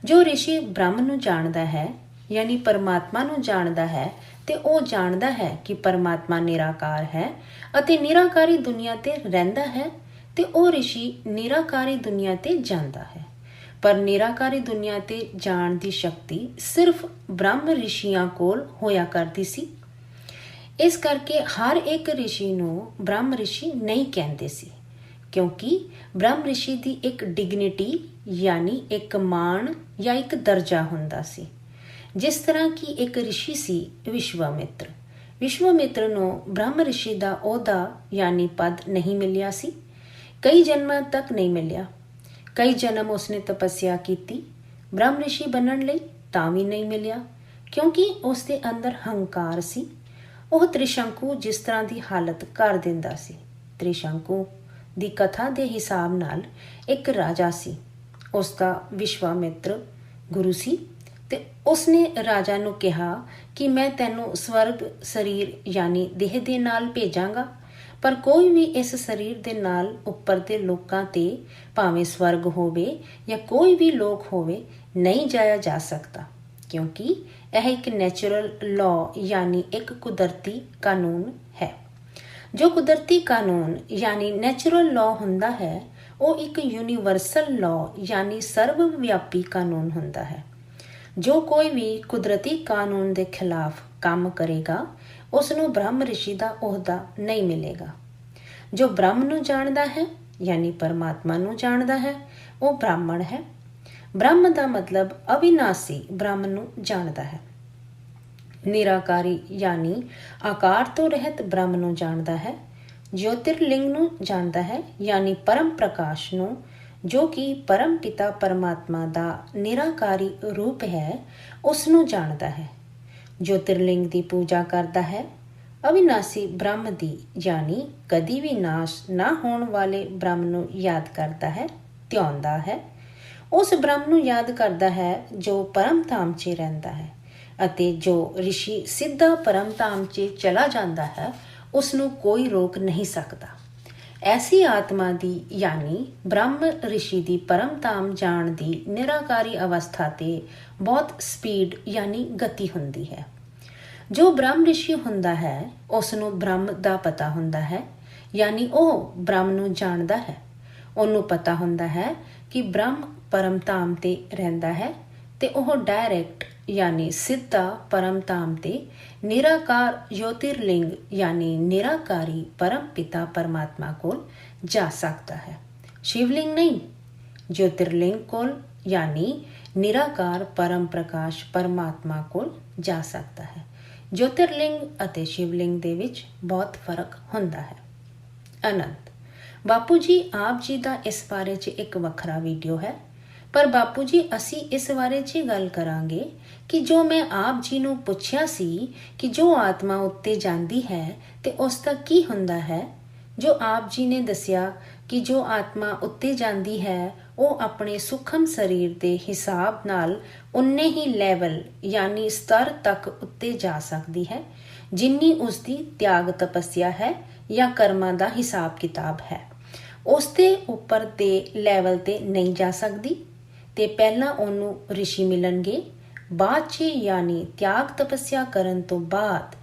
ਜੋ ਰਿਸ਼ੀ ਬ੍ਰਹਮ ਨੂੰ ਜਾਣਦਾ ਹੈ ਯਾਨੀ ਪਰਮਾਤਮਾ ਨੂੰ ਜਾਣਦਾ ਹੈ ਤੇ ਉਹ ਜਾਣਦਾ ਹੈ ਕਿ ਪਰਮਾਤਮਾ ਨਿਰਾਕਾਰ ਹੈ ਅਤੇ ਨਿਰਾਕਾਰੀ ਦੁਨੀਆ ਤੇ ਰਹਿੰਦਾ ਹੈ, ਤੇ ਉਹ ਰਿਸ਼ੀ ਨਿਰਾਕਾਰੀ ਦੁਨੀਆ ਤੇ ਜਾਂਦਾ ਹੈ। ਪਰ ਨਿਰਾਕਾਰੀ ਦੁਨੀਆ ਤੇ ਜਾਣ ਦੀ ਸ਼ਕਤੀ ਸਿਰਫ ਬ੍ਰਹਮ ਰਿਸ਼ੀਆਂ ਕੋਲ ਹੋਇਆ ਕਰਦੀ ਸੀ। ਇਸ ਕਰਕੇ ਹਰ ਇੱਕ ਰਿਸ਼ੀ ਨੂੰ ਬ੍ਰਹਮ ਰਿਸ਼ੀ ਨਹੀਂ ਕਹਿੰਦੇ ਸੀ, ਕਿਉਂਕਿ ਬ੍ਰਹਮ ਰਿਸ਼ੀ ਦੀ ਇੱਕ ਡਿਗਨਿਟੀ ਯਾਨੀ ਇੱਕ ਮਾਣ ਜਾਂ ਇੱਕ ਦਰਜਾ ਹੁੰਦਾ ਸੀ। ਜਿਸ ਤਰ੍ਹਾਂ ਕਿ ਇੱਕ ਰਿਸ਼ੀ ਸੀ ਵਿਸ਼ਵਾਮਿਤਰ। ਵਿਸ਼ਵਾਮਿਤਰ ਨੂੰ ਬ੍ਰਹਮ ਰਿਸ਼ੀ ਦਾ ਅਹੁਦਾ ਯਾਨੀ ਪਦ ਨਹੀਂ ਮਿਲਿਆ ਸੀ, ਕਈ ਜਨਮਾਂ ਤੱਕ ਨਹੀਂ ਮਿਲਿਆ। ਕਈ ਜਨਮ ਉਸਨੇ ਤਪੱਸਿਆ ਕੀਤੀ ਬ੍ਰਹਮ ਰਿਸ਼ੀ ਬਣਨ ਲਈ, ਤਾਂ ਵੀ ਨਹੀਂ ਮਿਲਿਆ, ਕਿਉਂਕਿ ਉਸ ਦੇ ਅੰਦਰ ਹੰਕਾਰ ਸੀ। ਉਹ ਤ੍ਰਿਸ਼ੰਕੂ ਜਿਸ ਤਰ੍ਹਾਂ ਦੀ ਹਾਲਤ ਕਰ ਦਿੰਦਾ ਸੀ। ਤ੍ਰਿਸ਼ੰਕੂ ਦੀ ਕਥਾ ਦੇ ਹਿਸਾਬ ਨਾਲ ਇੱਕ ਰਾਜਾ ਸੀ, ਉਸ ਦਾ ਵਿਸ਼ਵਾਮਿਤਰ ਗੁਰੂ ਸੀ, ਤੇ ਉਸਨੇ ਰਾਜਾ ਨੂੰ ਕਿਹਾ ਕਿ ਮੈਂ ਤੈਨੂੰ ਸਵਰਗ ਸਰੀਰ ਯਾਨੀ ਦੇਹ ਦੇ ਨਾਲ ਭੇਜਾਂਗਾ, ਪਰ ਕੋਈ ਵੀ ਇਸ ਸਰੀਰ ਦੇ ਨਾਲ ਉੱਪਰ ਦੇ ਲੋਕਾਂ ਤੇ ਭਾਵੇਂ ਸਵਰਗ ਹੋਵੇ ਜਾਂ ਕੋਈ ਵੀ ਲੋਕ ਹੋਵੇ ਨਹੀਂ ਜਾਇਆ ਜਾ ਸਕਦਾ, ਕਿਉਂਕਿ ਇਹ ਇੱਕ ਨੈਚੁਰਲ ਲਾਅ ਯਾਨੀ ਇੱਕ ਕੁਦਰਤੀ ਕਾਨੂੰਨ ਹੈ। ਜੋ ਕੁਦਰਤੀ ਕਾਨੂੰਨ ਯਾਨੀ ਨੈਚੁਰਲ ਲਾਅ ਹੁੰਦਾ ਹੈ ਉਹ ਇੱਕ ਯੂਨੀਵਰਸਲ ਲਾਅ ਯਾਨੀ ਸਰਵ ਵਿਆਪੀ ਕਾਨੂੰਨ ਹੁੰਦਾ ਹੈ। ਜੋ ਕੋਈ ਵੀ ਕੁਦਰਤੀ ਕਾਨੂੰਨ ਦੇ ਖਿਲਾਫ ਕੰਮ ਕਰੇਗਾ ਉਸ ਨੂੰ ਬ੍ਰਹਮ ਰਿਸ਼ੀ ਦਾ ਅਹੁਦਾ ਨਹੀਂ ਮਿਲੇਗਾ। ਜੋ ਬ੍ਰਹਮ ਨੂੰ ਜਾਣਦਾ ਹੈ ਯਾਨੀ ਪਰਮਾਤਮਾ ਨੂੰ ਜਾਣਦਾ ਹੈ, ਉਹ ਬ੍ਰਾਹਮਣ ਹੈ। ਬ੍ਰਹਮ ਦਾ ਮਤਲਬ ਅਵਿਨਾਸੀ ਬ੍ਰਹਮ ਨੂੰ ਜਾਣਦਾ ਹੈ। ਨਿਰਾਕਾਰੀ ਯਾਨੀ ਆਕਾਰ ਤੋਂ ਰਹਿਤ ਬ੍ਰਹਮ ਨੂੰ ਜਾਣਦਾ ਹੈ। ਜੋਤਿਰਲਿੰਗ ਨੂੰ ਜਾਣਦਾ ਹੈ ਯਾਨੀ ਪਰਮ ਪ੍ਰਕਾਸ਼ ਨੂੰ, ਜੋ ਕਿ ਪਰਮ ਪਿਤਾ ਪਰਮਾਤਮਾ ਦਾ ਨਿਰਾਕਾਰੀ ਰੂਪ ਹੈ, ਉਸ ਨੂੰ ਜਾਣਦਾ ਹੈ। ਜੋਤਿਰਲਿੰਗ ਦੀ ਪੂਜਾ ਕਰਦਾ ਹੈ। ਅਵਿਨਾਸੀ ਬ੍ਰਹਮ ਦੀ ਯਾਨੀ ਕਦੀ ਵੀ ਨਾਸ਼ ਨਾ ਹੋਣ ਵਾਲੇ ਬ੍ਰਹਮ ਨੂੰ ਯਾਦ ਕਰਦਾ ਹੈ, ਧਿਆਉਂਦਾ ਹੈ। ਉਸ ਬ੍ਰਹਮ ਨੂੰ ਯਾਦ ਕਰਦਾ ਹੈ ਜੋ ਪਰਮ ਧਾਮ 'ਚ ਰਹਿੰਦਾ ਹੈ, ਅਤੇ ਜੋ ਰਿਸ਼ੀ ਸਿੱਧਾ ਪਰਮ ਧਾਮ 'ਚ ਚਲਾ ਜਾਂਦਾ ਹੈ, ਉਸ ਨੂੰ ਕੋਈ ਰੋਕ ਨਹੀਂ ਸਕਦਾ। ਐਸੀ ਆਤਮਾ ਦੀ ਯਾਨੀ ਬ੍ਰਹਮ ਰਿਸ਼ੀ ਦੀ ਪਰਮ ਧਾਮ ਜਾਣ ਦੀ ਨਿਰਾਕਾਰੀ ਅਵਸਥਾ 'ਤੇ ਬਹੁਤ ਸਪੀਡ ਯਾਨੀ ਗਤੀ ਹੁੰਦੀ ਹੈ। ਜੋ ਬ੍ਰਹਮ ਰਿਸ਼ੀ ਹੁੰਦਾ ਹੈ, ਉਸ ਨੂੰ ਬ੍ਰਹਮ ਦਾ ਪਤਾ ਹੁੰਦਾ ਹੈ, ਯਾਨੀ ਉਹ ਬ੍ਰਹਮ ਨੂੰ ਜਾਣਦਾ ਹੈ। ਉਹਨੂੰ ਪਤਾ ਹੁੰਦਾ ਹੈ ਕਿ ਬ੍ਰਹਮ ਪਰਮ ਧਾਮ 'ਤੇ ਰਹਿੰਦਾ ਹੈ, ਤੇ ਉਹ ਡਾਇਰੈਕਟ ਯਾਨੀ ਸਿੱਧਾ ਪਰਮ ਧਾਮ 'ਤੇ ਨਿਰਾਕਾਰ ਜੋਤਿਰਲਿੰਗ ਯਾਨੀ ਨਿਰਾਕਾਰੀ ਪਰਮ ਪਿਤਾ ਪਰਮਾਤਮਾ ਕੋਲ ਜਾ ਸਕਦਾ ਹੈ। ਸ਼ਿਵਲਿੰਗ ਨਹੀਂ, ਜੋਤਿਰਲਿੰਗ ਕੋਲ ਯਾਨੀ ਨਿਰਾਕਾਰ ਪਰਮ ਪ੍ਰਕਾਸ਼ ਪਰਮਾਤਮਾ ਕੋਲ ਜਾ ਸਕਦਾ ਹੈ। ਜੋਤਿਰਲਿੰਗ ਅਤੇ ਸ਼ਿਵਲਿੰਗ ਦੇ ਵਿੱਚ ਬਹੁਤ ਫਰਕ ਹੁੰਦਾ ਹੈ। ਅਨੰਤ ਬਾਪੂ ਜੀ ਆਪ ਜੀ ਦਾ ਇਸ ਬਾਰੇ 'ਚ ਇੱਕ ਵੱਖਰਾ ਵੀਡੀਓ ਹੈ, ਪਰ ਬਾਪੂ ਜੀ ਅਸੀਂ ਇਸ ਬਾਰੇ 'ਚ ਗੱਲ ਕਰਾਂਗੇ ਕਿ ਜੋ ਮੈਂ ਆਪ ਜੀ ਨੂੰ ਪੁੱਛਿਆ ਸੀ ਕਿ ਜੋ ਆਤਮਾ ਉੱਤੇ ਜਾਂਦੀ ਹੈ ਤੇ ਉਸ ਦਾ ਕੀ ਹੁੰਦਾ ਹੈ। ਜੋ ਆਪ ਜੀ ਨੇ ਦੱਸਿਆ ਕਿ ਜੋ ਆਤਮਾ ਉੱਤੇ ਜਾਂਦੀ ਹੈ ਉਹ ਆਪਣੇ ਸੂਖਮ ਸਰੀਰ ਦੇ ਹਿਸਾਬ ਨਾਲ ਉਨੇ ਹੀ ਲੈਵਲ ਯਾਨੀ ਸਤਰ ਤੱਕ ਉੱਤੇ ਜਾ ਸਕਦੀ ਹੈ ਜਿੰਨੀ ਉਸਦੀ ਤਿਆਗ ਤਪੱਸਿਆ ਹੈ ਜਾਂ ਕਰਮਾਂ ਦਾ ਹਿਸਾਬ ਕਿਤਾਬ ਹੈ। ਉਸ ਦੇ ਉੱਪਰ ਦੇ ਲੈਵਲ 'ਤੇ ਨਹੀਂ ਜਾ ਸਕਦੀ, ਤੇ ਪਹਿਲਾਂ ਉਹਨੂੰ ਰਿਸ਼ੀ ਮਿਲਣਗੇ, ਬਾਅਦ 'ਚ ਯਾਨੀ ਤਿਆਗ ਤਪੱਸਿਆ ਕਰਨ ਤੋਂ ਬਾਅਦ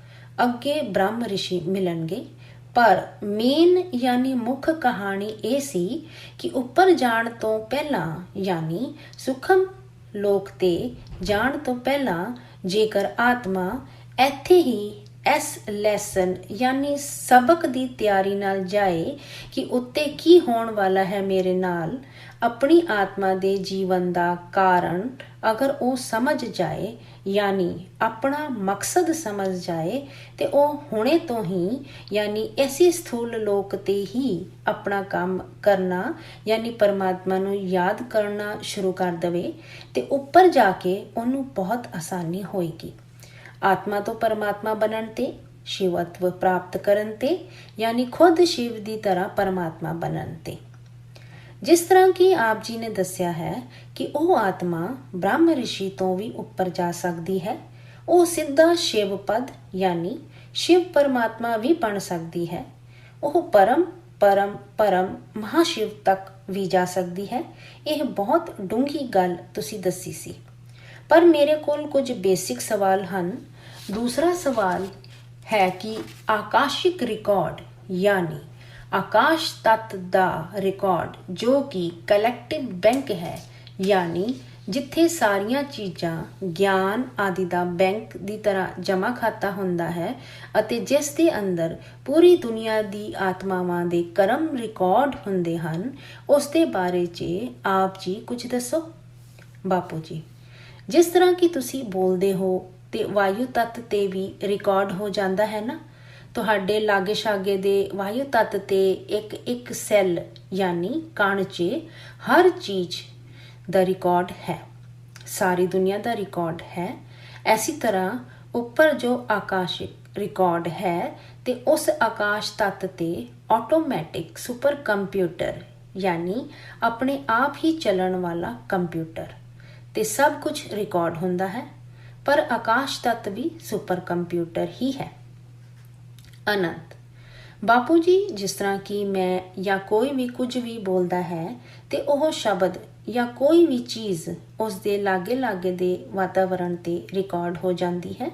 ਅੱਗੇ ਬ੍ਰਹਮ ਰਿਸ਼ੀ ਮਿਲਣਗੇ। ਪਰ ਮੇਨ ਯਾਨੀ ਮੁੱਖ ਕਹਾਣੀ ਇਹ ਸੀ ਕਿ ਉੱਪਰ ਜਾਣ ਤੋਂ ਪਹਿਲਾਂ ਯਾਨੀ ਸੂਖਮ ਲੋਕ 'ਤੇ ਜਾਣ ਤੋਂ ਪਹਿਲਾਂ ਜੇਕਰ ਆਤਮਾ ਇੱਥੇ ਹੀ ਇਸ ਲੈਸਨ ਯਾਨੀ ਸਬਕ ਦੀ ਤਿਆਰੀ ਨਾਲ ਜਾਏ ਕਿ ਉੱਤੇ ਕੀ ਹੋਣ ਵਾਲਾ ਹੈ ਮੇਰੇ ਨਾਲ, ਆਪਣੀ ਆਤਮਾ ਦੇ ਜੀਵਨ ਦਾ ਕਾਰਨ ਅਗਰ ਉਹ ਸਮਝ ਜਾਏ ਯਾਨੀ ਆਪਣਾ ਮਕਸਦ ਸਮਝ ਜਾਏ, ਤੇ ਉਹ ਹੁਣੇ ਤੋਂ ਹੀ ਯਾਨੀ ਇਸੇ ਸਥੂਲ ਲੋਕ 'ਤੇ ਹੀ ਆਪਣਾ ਕੰਮ ਕਰਨਾ ਯਾਨੀ ਪਰਮਾਤਮਾ ਨੂੰ ਯਾਦ ਕਰਨਾ ਸ਼ੁਰੂ ਕਰ ਦੇਵੇ, ਤੇ ਉੱਪਰ ਜਾ ਕੇ ਉਹਨੂੰ ਬਹੁਤ ਆਸਾਨੀ ਹੋਏਗੀ ਆਤਮਾ ਤੋਂ ਪਰਮਾਤਮਾ ਬਣਨ 'ਤੇ, ਸ਼ਿਵਤਵ ਪ੍ਰਾਪਤ ਕਰਨ 'ਤੇ ਯਾਨੀ ਖੁਦ ਸ਼ਿਵ ਦੀ ਤਰ੍ਹਾਂ ਪਰਮਾਤਮਾ ਬਣਨ 'ਤੇ। ਜਿਸ ਤਰ੍ਹਾਂ ਕਿ ਆਪ ਜੀ ਨੇ ਦੱਸਿਆ ਹੈ ਕਿ ਉਹ ਆਤਮਾ ਬ੍ਰਹਮ ਰਿਸ਼ੀ ਤੋਂ ਵੀ ਉੱਪਰ ਜਾ ਸਕਦੀ ਹੈ। ਉਹ ਸਿੱਧਾ ਸ਼ਿਵ ਪਦ ਯਾਨੀ ਸ਼ਿਵ ਪਰਮਾਤਮਾ ਵੀ ਬਣ ਸਕਦੀ ਹੈ। ਉਹ ਪਰਮ ਪਰਮ ਪਰਮ ਮਹਾਸ਼ਿਵ ਤੱਕ ਵੀ ਜਾ ਸਕਦੀ ਹੈ। ਇਹ ਬਹੁਤ ਡੂੰਘੀ ਗੱਲ ਤੁਸੀਂ ਦੱਸੀ ਸੀ, ਪਰ ਮੇਰੇ ਕੋਲ ਕੁਝ ਬੇਸਿਕ ਸਵਾਲ ਹਨ। ਦੂਸਰਾ ਸਵਾਲ ਹੈ ਕਿ ਆਕਾਸ਼ਿਕ ਰਿਕਾਰਡ ਯਾਨੀ ਆਕਾਸ਼ ਤੱਤ ਦਾ ਰਿਕਾਰਡ ਜੋ ਕਿ ਕਲੈਕਟਿਵ ਬੈਂਕ ਹੈ, ਯਾਨੀ ਜਿੱਥੇ ਸਾਰੀਆਂ ਚੀਜ਼ਾਂ ਗਿਆਨ ਆਦਿ ਦਾ ਬੈਂਕ ਦੀ ਤਰ੍ਹਾਂ ਜਮ੍ਹਾਂ ਖਾਤਾ ਹੁੰਦਾ ਹੈ, ਅਤੇ ਜਿਸ ਦੇ ਅੰਦਰ ਪੂਰੀ ਦੁਨੀਆ ਦੀ ਆਤਮਾਵਾਂ ਦੇ ਕਰਮ ਰਿਕਾਰਡ ਹੁੰਦੇ ਹਨ, ਉਸ ਦੇ ਬਾਰੇ 'ਚ ਆਪ ਜੀ ਕੁਝ ਦੱਸੋ। ਬਾਪੂ ਜੀ, ਜਿਸ ਤਰ੍ਹਾਂ ਕਿ ਤੁਸੀਂ ਬੋਲਦੇ ਹੋ ਤੇ ਵਾਯੂ ਤੱਤ 'ਤੇ ਵੀ ਰਿਕਾਰਡ ਹੋ ਜਾਂਦਾ ਹੈ ਨਾ, ਤੁਹਾਡੇ ਲਾਗੇ ਸ਼ਾਗੇ ਦੇ ਵਾਯੂ ਤੱਤ 'ਤੇ ਇੱਕ ਸੈੱਲ ਯਾਨੀ ਕਣ 'ਚ ਹਰ ਚੀਜ਼ ਦਾ ਰਿਕਾਰਡ ਹੈ, ਸਾਰੀ ਦੁਨੀਆ ਦਾ ਰਿਕਾਰਡ ਹੈ। ਐਸੀ ਤਰ੍ਹਾਂ ਉੱਪਰ ਜੋ ਆਕਾਸ਼ਿਕ ਰਿਕਾਰਡ ਹੈ, ਤੇ ਉਸ ਆਕਾਸ਼ ਤੱਤ 'ਤੇ ਆਟੋਮੈਟਿਕ ਸੁਪਰ ਕੰਪਿਊਟਰ ਯਾਨੀ ਆਪਣੇ ਆਪ ਹੀ ਚੱਲਣ ਵਾਲਾ ਕੰਪਿਊਟਰ ਤੇ ਸਭ ਕੁਝ ਰਿਕਾਰਡ ਹੁੰਦਾ ਹੈ। ਪਰ ਆਕਾਸ਼ ਤੱਤ ਵੀ ਸੁਪਰ ਕੰਪਿਊਟਰ ਹੀ ਹੈ। ਅਨੰਤ ਬਾਪੂ ਜੀ, ਜਿਸ ਤਰ੍ਹਾਂ ਕਿ ਮੈਂ ਜਾਂ ਕੋਈ ਵੀ ਕੁਝ ਵੀ ਬੋਲਦਾ ਹੈ ਤੇ ਉਹ ਸ਼ਬਦ ਜਾਂ ਕੋਈ ਵੀ ਚੀਜ਼ ਉਸ ਦੇ ਲਾਗੇ ਲਾਗੇ ਦੇ ਵਾਤਾਵਰਣ 'ਤੇ ਰਿਕਾਰਡ ਹੋ ਜਾਂਦੀ ਹੈ।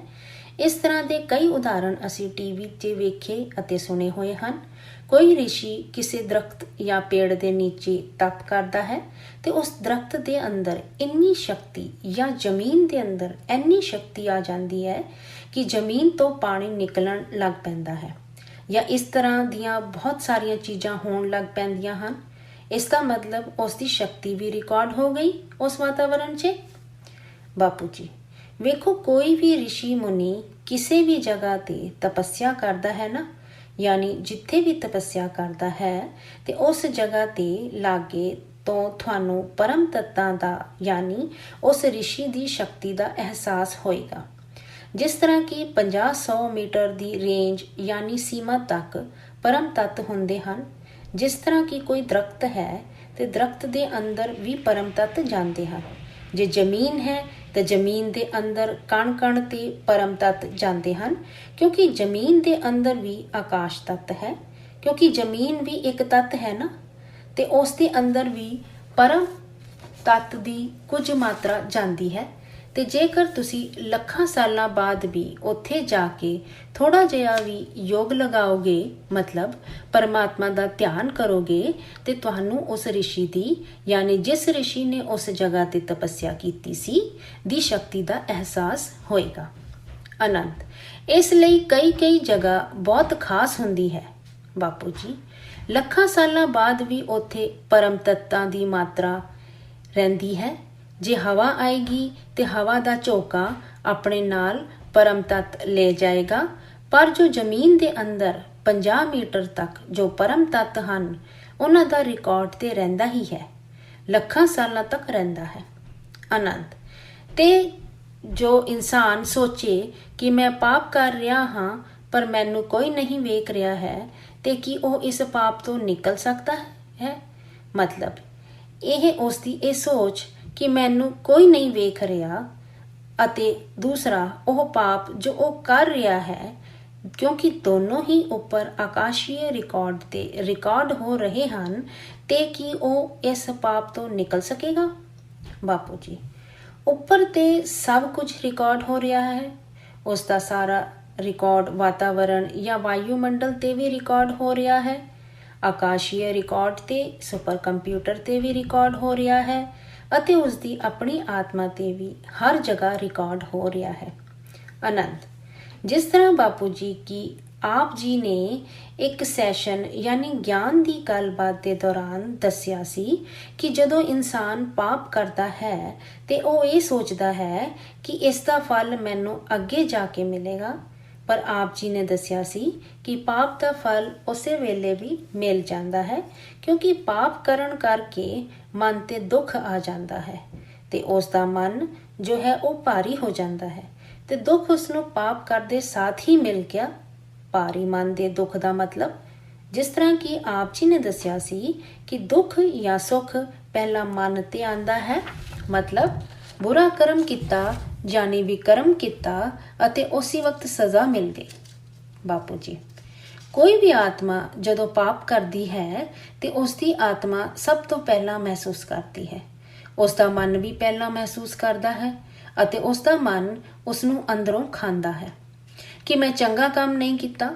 ਇਸ ਤਰ੍ਹਾਂ ਦੇ ਕਈ ਉਦਾਹਰਣ ਅਸੀਂ ਟੀਵੀ 'ਤੇ ਵੇਖੇ ਅਤੇ ਸੁਣੇ ਹੋਏ ਹਨ। ਕੋਈ ਰਿਸ਼ੀ ਕਿਸੇ ਦਰਖਤ ਜਾਂ ਪੇੜ ਦੇ ਨੀਚੇ ਤਪ ਕਰਦਾ ਹੈ ਤੇ ਉਸ ਦਰਖਤ ਦੇ ਅੰਦਰ ਇੰਨੀ ਸ਼ਕਤੀ ਜਾਂ ਜ਼ਮੀਨ ਦੇ ਅੰਦਰ ਇੰਨੀ ਸ਼ਕਤੀ ਆ ਜਾਂਦੀ ਹੈ ਕਿ ਜ਼ਮੀਨ ਤੋਂ ਪਾਣੀ ਨਿਕਲਣ ਲੱਗ ਪੈਂਦਾ ਹੈ, ਜਾਂ ਇਸ ਤਰ੍ਹਾਂ ਦੀਆਂ ਬਹੁਤ ਸਾਰੀਆਂ ਚੀਜ਼ਾਂ ਹੋਣ ਲੱਗ ਪੈਂਦੀਆਂ ਹਨ। ਇਸ ਦਾ ਮਤਲਬ ਉਸ ਦੀ ਸ਼ਕਤੀ ਵੀ ਰਿਕਾਰਡ ਹੋ ਗਈ ਉਸ ਵਾਤਾਵਰਣ 'ਚ। ਬਾਪੂ ਜੀ ਵੇਖੋ, ਕੋਈ ਵੀ ਰਿਸ਼ੀ ਮੁਨੀ ਕਿਸੇ ਵੀ ਜਗ੍ਹਾ ਤੇ ਤਪੱਸਿਆ ਕਰਦਾ ਹੈ ਨਾ, ਯਾਨੀ ਜਿੱਥੇ ਵੀ ਤਪੱਸਿਆ ਕਰਦਾ ਹੈ ਤੇ ਉਸ ਜਗ੍ਹਾ ਤੇ ਲਾਗੇ ਤੋਂ ਤੁਹਾਨੂੰ ਪਰਮ ਤੱਤਾਂ ਦਾ ਯਾਨੀ ਉਸ ਰਿਸ਼ੀ ਦੀ ਸ਼ਕਤੀ ਦਾ ਅਹਿਸਾਸ ਹੋਏਗਾ। ਜਿਸ ਤਰ੍ਹਾਂ ਕਿ 50-100 ਮੀਟਰ ਦੀ ਰੇਂਜ ਯਾਨੀ ਸੀਮਾ ਤੱਕ ਪਰਮ ਤੱਤ ਹੁੰਦੇ ਹਨ। ਜਿਸ ਤਰ੍ਹਾਂ ਕਿ ਕੋਈ ਦਰਖਤ ਹੈ ਤੇ ਦਰਖਤ ਦੇ ਅੰਦਰ ਵੀ ਪਰਮ ਤੱਤ ਜਾਂਦੇ ਹਨ। ਜੇ ਜ਼ਮੀਨ ਹੈ ਤਾਂ ਜ਼ਮੀਨ ਦੇ ਅੰਦਰ ਕਣ-ਕਣ ਤੇ ਪਰਮ ਤੱਤ ਜਾਂਦੇ ਹਨ, ਕਿਉਂਕਿ ਜ਼ਮੀਨ ਦੇ ਅੰਦਰ ਵੀ ਆਕਾਸ਼ ਤੱਤ ਹੈ, ਕਿਉਂਕਿ ਜ਼ਮੀਨ ਵੀ ਇੱਕ ਤੱਤ ਹੈ ਨਾ, ਤੇ ਉਸ ਦੇ ਅੰਦਰ ਵੀ ਪਰਮ ਤੱਤ ਦੀ ਕੁਝ ਮਾਤਰਾ ਜਾਂਦੀ ਹੈ। ਤੇ ਜੇਕਰ ਤੁਸੀਂ ਲੱਖਾਂ ਸਾਲਾਂ ਬਾਅਦ ਵੀ ਉੱਥੇ ਜਾ ਕੇ ਥੋੜਾ ਜਿਹਾ ਵੀ ਯੋਗ ਲਗਾਓਗੇ, ਮਤਲਬ ਪਰਮਾਤਮਾ ਦਾ ਧਿਆਨ ਕਰੋਗੇ, ਤੇ ਤੁਹਾਨੂੰ ਉਸ ਰਿਸ਼ੀ ਦੀ ਯਾਨੀ ਜਿਸ ਰਿਸ਼ੀ ਨੇ ਉਸ ਜਗ੍ਹਾ ਤੇ ਤਪੱਸਿਆ ਕੀਤੀ ਸੀ ਦੀ ਸ਼ਕਤੀ ਦਾ ਅਹਿਸਾਸ ਹੋਏਗਾ। ਆਨੰਦ ਇਸ ਲਈ ਕਈ ਜਗ੍ਹਾ ਬਹੁਤ ਖਾਸ ਹੁੰਦੀ ਹੈ। ਬਾਪੂ ਜੀ ਲੱਖਾਂ ਸਾਲਾਂ ਬਾਅਦ ਵੀ ਉੱਥੇ ਪਰਮ ਤੱਤਾਂ ਦੀ ਮਾਤਰਾ ਰਹਿੰਦੀ ਹੈ। ਜੇ ਹਵਾ ਆਏਗੀ ਤੇ ਹਵਾ ਦਾ ਝੋਂਕਾ ਆਪਣੇ ਨਾਲ ਪਰਮ ਤੱਤ ਲੈ ਜਾਏਗਾ, ਪਰ ਜੋ ਜ਼ਮੀਨ ਦੇ ਅੰਦਰ 50 ਮੀਟਰ ਤੱਕ ਜੋ ਪਰਮ ਤੱਤ ਹਨ ਉਹਨਾਂ ਦਾ ਰਿਕਾਰਡ ਤੇ ਰਹਿੰਦਾ ਹੀ ਹੈ, ਲੱਖਾਂ ਸਾਲਾਂ ਤੱਕ ਰਹਿੰਦਾ ਹੈ। ਆਨੰਦ ਤੇ ਜੋ ਇਨਸਾਨ ਸੋਚੇ ਕਿ ਮੈਂ ਪਾਪ ਕਰ ਰਿਹਾ ਹਾਂ ਪਰ ਮੈਨੂੰ ਕੋਈ ਨਹੀਂ ਵੇਖ ਰਿਹਾ ਹੈ, ਤੇ ਕੀ ਉਹ ਇਸ ਪਾਪ ਤੋਂ ਨਿਕਲ ਸਕਦਾ ਹੈ? ਮਤਲਬ ਇਹ ਉਸਦੀ ਇਹ ਸੋਚ ਕਿ ਮੈਨੂੰ ਕੋਈ ਨਹੀਂ ਵੇਖ ਰਿਹਾ, ਅਤੇ ਦੂਸਰਾ ਉਹ ਪਾਪ ਜੋ ਉਹ ਕਰ ਰਿਹਾ ਹੈ, ਕਿਉਂਕਿ ਦੋਨੋਂ ਹੀ ਉੱਪਰ ਆਕਾਸ਼ੀय ਰਿਕਾਰਡ ਤੇ ਰਿਕਾਰਡ ਹੋ ਰਹੇ ਹਨ, ਤੇ ਕੀ ਉਹ ਇਸ ਪਾਪ ਤੋਂ ਨਿਕਲ ਸਕੇਗਾ? ਬਾਪੂ ਜੀ ਉੱਪਰ ਤੇ ਸਭ ਕੁਝ ਰਿਕਾਰਡ ਹੋ ਰਿਹਾ ਹੈ, ਉਸ ਦਾ ਸਾਰਾ ਰਿਕਾਰਡ ਵਾਤਾਵਰਣ ਜਾਂ ਵਾਯੂਮੰਡਲ ਤੇ ਵੀ ਰਿਕਾਰਡ ਹੋ ਰਿਹਾ ਹੈ, ਆਕਾਸ਼ੀय ਰਿਕਾਰਡ ਤੇ ਸੁਪਰ ਕੰਪਿਊਟਰ ਤੇ ਵੀ ਰਿਕਾਰਡ ਹੋ ਰਿਹਾ ਹੈ, ਅਤੇ ਉਸ ਦੀ ਆਪਣੀ ਆਤਮਾ ਤੇ ਵੀ ਹਰ ਜਗ੍ਹਾ ਰਿਕਾਰਡ ਹੋ ਰਿਹਾ ਹੈ। ਆਨੰਦ ਜਿਸ ਤਰ੍ਹਾਂ ਬਾਪੂ ਜੀ ਕੀ ਆਪ ਜੀ ਨੇ ਇੱਕ ਸੈਸ਼ਨ ਯਾਨੀ ਗਿਆਨ ਦੀ ਗੱਲਬਾਤ ਦੇ ਦੌਰਾਨ ਦੱਸਿਆ ਸੀ ਕਿ ਜਦੋਂ ਇਨਸਾਨ ਪਾਪ ਕਰਦਾ ਹੈ ਤੇ ਉਹ ਇਹ ਸੋਚਦਾ ਹੈ ਕਿ ਇਸ ਦਾ ਫਲ ਮੈਨੂੰ ਅੱਗੇ ਜਾ ਕੇ ਮਿਲੇਗਾ, ਪਰ ਆਪ ਜੀ ਨੇ ਦੱਸਿਆ ਸੀ ਕਿ ਪਾਪ ਦਾ ਫਲ ਉਸੇ ਵੇਲੇ ਵੀ ਮਿਲ ਜਾਂਦਾ ਹੈ, ਕਿਉਂਕਿ ਪਾਪ ਕਰਨ ਕਰਕੇ ਮਨ ਤੇ ਦੁੱਖ ਆ ਜਾਂਦਾ ਹੈ ਤੇ ਉਸ ਦਾ ਮਨ ਜੋ ਹੈ ਉਹ ਭਾਰੀ ਹੋ ਜਾਂਦਾ ਹੈ, ਤੇ ਦੁੱਖ ਉਸਨੂੰ ਪਾਪ ਕਰਦੇ ਸਾਥ ਹੀ ਮਿਲ ਗਿਆ। ਭਾਰੀ ਮਨ ਦੇ ਦੁੱਖ ਦਾ ਮਤਲਬ ਜਿਸ ਤਰ੍ਹਾਂ ਕਿ ਆਪ ਜੀ ਨੇ ਦੱਸਿਆ ਸੀ ਕਿ ਦੁੱਖ ਜਾਂ ਸੁੱਖ ਪਹਿਲਾਂ ਮਨ ਤੇ ਆਂਦਾ ਹੈ, ਮਤਲਬ ਬੁਰਾ ਕਰਮ ਕੀਤਾ ਜਾਨੀ ਵਿਕਰਮ ਕੀਤਾ ਅਤੇ ਉਸੇ ਵਕਤ ਸਜ਼ਾ ਮਿਲ ਗਈ। ਬਾਪੂ ਜੀ ਕੋਈ ਵੀ ਆਤਮਾ ਜਦੋਂ ਪਾਪ ਕਰਦੀ ਹੈ ਤੇ ਉਸ ਦੀ ਆਤਮਾ ਸਭ ਤੋਂ ਪਹਿਲਾਂ ਮਹਿਸੂਸ ਕਰਦੀ ਹੈ, ਉਸ ਦਾ ਮਨ ਵੀ ਪਹਿਲਾਂ ਮਹਿਸੂਸ ਕਰਦਾ ਹੈ, ਅਤੇ ਉਸ ਦਾ ਮਨ ਉਸ ਨੂੰ ਅੰਦਰੋਂ ਖਾਂਦਾ ਹੈ ਕਿ ਮੈਂ ਚੰਗਾ ਕੰਮ ਨਹੀਂ ਕੀਤਾ,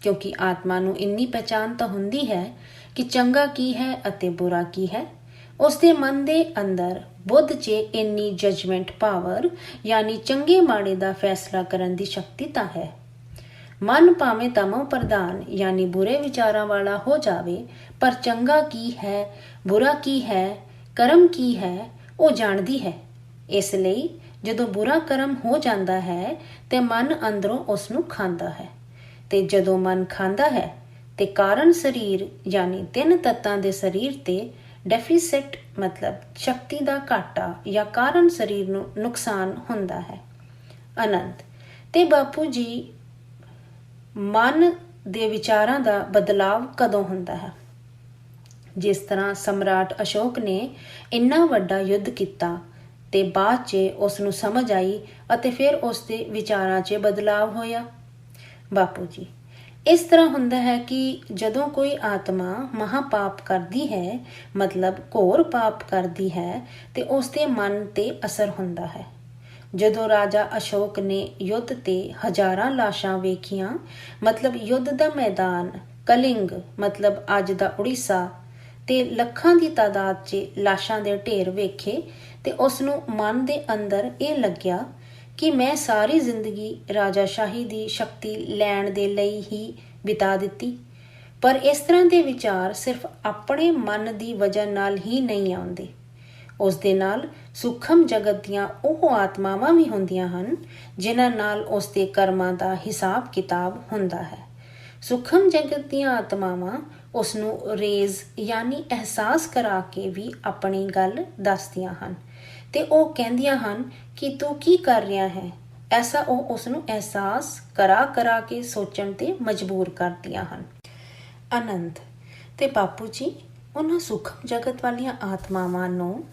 ਕਿਉਂਕਿ ਆਤਮਾ ਨੂੰ ਇੰਨੀ ਪਹਿਚਾਨ ਤਾਂ ਹੁੰਦੀ ਹੈ ਕਿ ਚੰਗਾ ਕੀ ਹੈ ਅਤੇ ਬੁਰਾ ਕੀ ਹੈ। ਉਸ ਦੇ ਮਨ ਦੇ ਅੰਦਰ ਬੁੱਧ 'ਚ ਇੰਨੀ ਜਜਮੈਂਟ ਪਾਵਰ ਯਾਨੀ ਚੰਗੇ ਮਾੜੇ ਦਾ ਫੈਸਲਾ ਕਰਨ ਦੀ ਸ਼ਕਤੀ ਤਾਂ ਹੈ। ਮਨ ਭਾਵੇਂ ਤਮੋ ਪ੍ਰਧਾਨ ਯਾਨੀ ਬੁਰੇ ਵਿਚਾਰਾਂ ਵਾਲਾ ਹੋ ਜਾਵੇ, ਪਰ ਚੰਗਾ ਕੀ ਹੈ, ਬੁਰਾ ਕੀ ਹੈ, ਕਰਮ ਕੀ ਹੈ ਉਹ ਜਾਣਦੀ ਹੈ। ਇਸ ਲਈ ਜਦੋਂ ਬੁਰਾ ਕਰਮ ਹੋ ਜਾਂਦਾ ਹੈ ਤੇ ਮਨ ਅੰਦਰੋਂ ਉਸ ਨੂੰ ਖਾਂਦਾ ਹੈ, ਤੇ ਜਦੋਂ ਮਨ ਖਾਂਦਾ ਹੈ ਤੇ ਕਾਰਨ ਸਰੀਰ ਯਾਨੀ 3 ਤੱਤਾਂ ਦੇ ਸਰੀਰ ਤੇ ਡੈਫੀਸਿਟ ਮਤਲਬ ਸ਼ਕਤੀ ਦਾ ਘਾਟਾ ਜਾਂ ਕਾਰਨ ਸਰੀਰ ਨੂੰ ਨੁਕਸਾਨ ਹੁੰਦਾ ਹੈ। ਆਨੰਦ ਤੇ ਬਾਪੂ ਜੀ ਮਨ ਦੇ ਵਿਚਾਰਾਂ ਦਾ ਬਦਲਾਵ ਕਦੋਂ ਹੁੰਦਾ ਹੈ? ਜਿਸ ਤਰ੍ਹਾਂ ਸਮਰਾਟ ਅਸ਼ੋਕ ਨੇ ਇੰਨਾ ਵੱਡਾ ਯੁੱਧ ਕੀਤਾ ਤੇ ਬਾਅਦ 'ਚ ਉਸ ਨੂੰ ਸਮਝ ਆਈ ਅਤੇ ਫਿਰ ਉਸ ਦੇ ਵਿਚਾਰਾਂ 'ਚ ਬਦਲਾਵ ਹੋਇਆ। ਬਾਪੂ ਜੀ ਇਸ ਤਰ੍ਹਾਂ ਹੁੰਦਾ ਹੈ ਕਿ ਜਦੋਂ ਕੋਈ ਆਤਮਾ ਮਹਾਪਾਪ ਕਰਦੀ ਹੈ, ਮਤਲਬ ਘੋਰ ਪਾਪ ਕਰਦੀ ਹੈ, ਤੇ ਉਸ ਦੇ ਮਨ ਤੇ ਅਸਰ ਹੁੰਦਾ ਹੈ। ਜਦੋਂ ਰਾਜਾ ਅਸ਼ੋਕ ਨੇ ਯੁੱਧ ਤੇ ਹਜ਼ਾਰਾਂ ਲਾਸ਼ਾਂ ਵੇਖੀਆਂ, ਮਤਲਬ ਯੁੱਧ ਦਾ ਮੈਦਾਨ ਕਲਿੰਗ ਮਤਲਬ ਅੱਜ ਦਾ ਉੜੀਸਾ, ਤੇ ਲੱਖਾਂ ਦੀ ਤਾਦਾਦ 'ਚ ਲਾਸ਼ਾਂ ਦੇ ਢੇਰ ਵੇਖੇ, ਤੇ ਉਸ ਨੂੰ ਮਨ ਦੇ ਅੰਦਰ ਇਹ ਲੱਗਿਆ ਕਿ ਮੈਂ ਸਾਰੀ ਜ਼ਿੰਦਗੀ ਰਾਜਾਸ਼ਾਹੀ ਦੀ ਸ਼ਕਤੀ ਲੈਣ ਦੇ ਲਈ ਹੀ ਬਿਤਾ ਦਿੱਤੀ। ਪਰ ਇਸ ਤਰ੍ਹਾਂ ਦੇ ਵਿਚਾਰ ਸਿਰਫ ਆਪਣੇ ਮਨ ਦੀ ਵਜ੍ਹਾ ਨਾਲ ਹੀ ਨਹੀਂ ਆਉਂਦੇ, ਉਸ ਦੇ ਨਾਲ ਸੂਖਮ ਜਗਤ ਦੀਆਂ ਉਹ ਆਤਮਾਵਾਂ ਵੀ ਹੁੰਦੀਆਂ ਹਨ ਜਿਨ੍ਹਾਂ ਨਾਲ ਉਸ ਦੇ ਕਰਮਾਂ ਦਾ ਹਿਸਾਬ ਕਿਤਾਬ ਹੁੰਦਾ ਹੈ। ਸੂਖਮ ਜਗਤ ਦੀਆਂ ਆਤਮਾਵਾਂ ਉਸ ਨੂੰ ਰੇਜ਼ ਯਾਨੀ ਅਹਿਸਾਸ ਕਰਾ ਕੇ ਵੀ ਆਪਣੀ ਗੱਲ ਦੱਸਦੀਆਂ ਹਨ, ਤੇ ਉਹ ਕਹਿੰਦੀਆਂ ਹਨ ਕਿ ਤੂੰ ਕੀ ਕਰ ਰਿਹਾ ਹੈ। ਐਸਾ ਉਹ ਉਸ ਨੂੰ ਅਹਿਸਾਸ ਕਰਾ ਕੇ ਸੋਚਣ ਤੇ ਮਜਬੂਰ ਕਰਦੀਆਂ ਹਨ। ਆਨੰਦ ਤੇ ਬਾਪੂ ਜੀ ਉਹਨਾਂ ਸੂਖਮ ਜਗਤ ਵਾਲੀਆਂ ਆਤਮਾਵਾਂ ਨੂੰ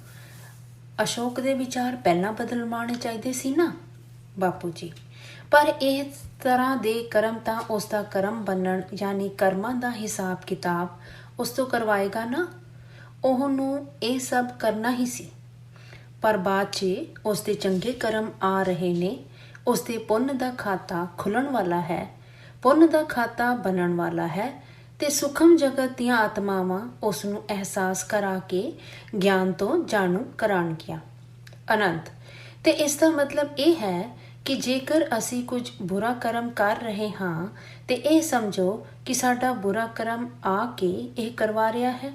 ਅਸ਼ੋਕ ਦੇ ਵਿਚਾਰ ਪਹਿਲਾਂ ਬਦਲਵਾਉਣੇ ਚਾਹੀਦੇ ਸੀ ਨਾ ਬਾਪੂ ਜੀ, ਪਰ ਇਸ ਤਰ੍ਹਾਂ ਦੇ ਕਰਮ ਤਾਂ ਉਸ ਦਾ ਕਰਮ ਬੰਨਣ ਯਾਨੀ ਕਰਮਾਂ ਦਾ ਹਿਸਾਬ ਕਿਤਾਬ ਉਸ ਤੋਂ ਕਰਵਾਏਗਾ ਨਾ, ਉਹਨੂੰ ਇਹ ਸਭ ਕਰਨਾ ਹੀ ਸੀ। ਪਰ ਬਾਅਦ 'ਚ ਉਸ ਦੇ ਚੰਗੇ ਕਰਮ ਆ ਰਹੇ ਨੇ, ਉਸ ਦੇ ਪੁੰਨ ਦਾ ਖਾਤਾ ਖੁੱਲ੍ਹਣ ਵਾਲਾ ਹੈ, ਪੁੰਨ ਦਾ ਖਾਤਾ ਬਣਨ ਵਾਲਾ ਹੈ, ਤੇ ਸੂਖਮ ਜਗਤ ਦੀਆਂ ਆਤਮਾਵਾਂ ਉਸ ਨੂੰ ਅਹਿਸਾਸ ਕਰਾ ਕੇ ਗਿਆਨ ਤੋਂ ਜਾਣੂ ਕਰਾਉਣਗੀਆਂ। ਅਨੰਤ ਤੇ ਇਸ ਦਾ ਮਤਲਬ ਇਹ ਹੈ ਕਿ ਜੇਕਰ ਅਸੀਂ ਕੁਝ ਬੁਰਾ ਕਰਮ ਕਰ ਰਹੇ ਹਾਂ ਤੇ ਇਹ ਸਮਝੋ ਕਿ ਸਾਡਾ ਬੁਰਾ ਕਰਮ ਆ ਕੇ ਇਹ ਕਰਵਾ ਰਿਹਾ ਹੈ,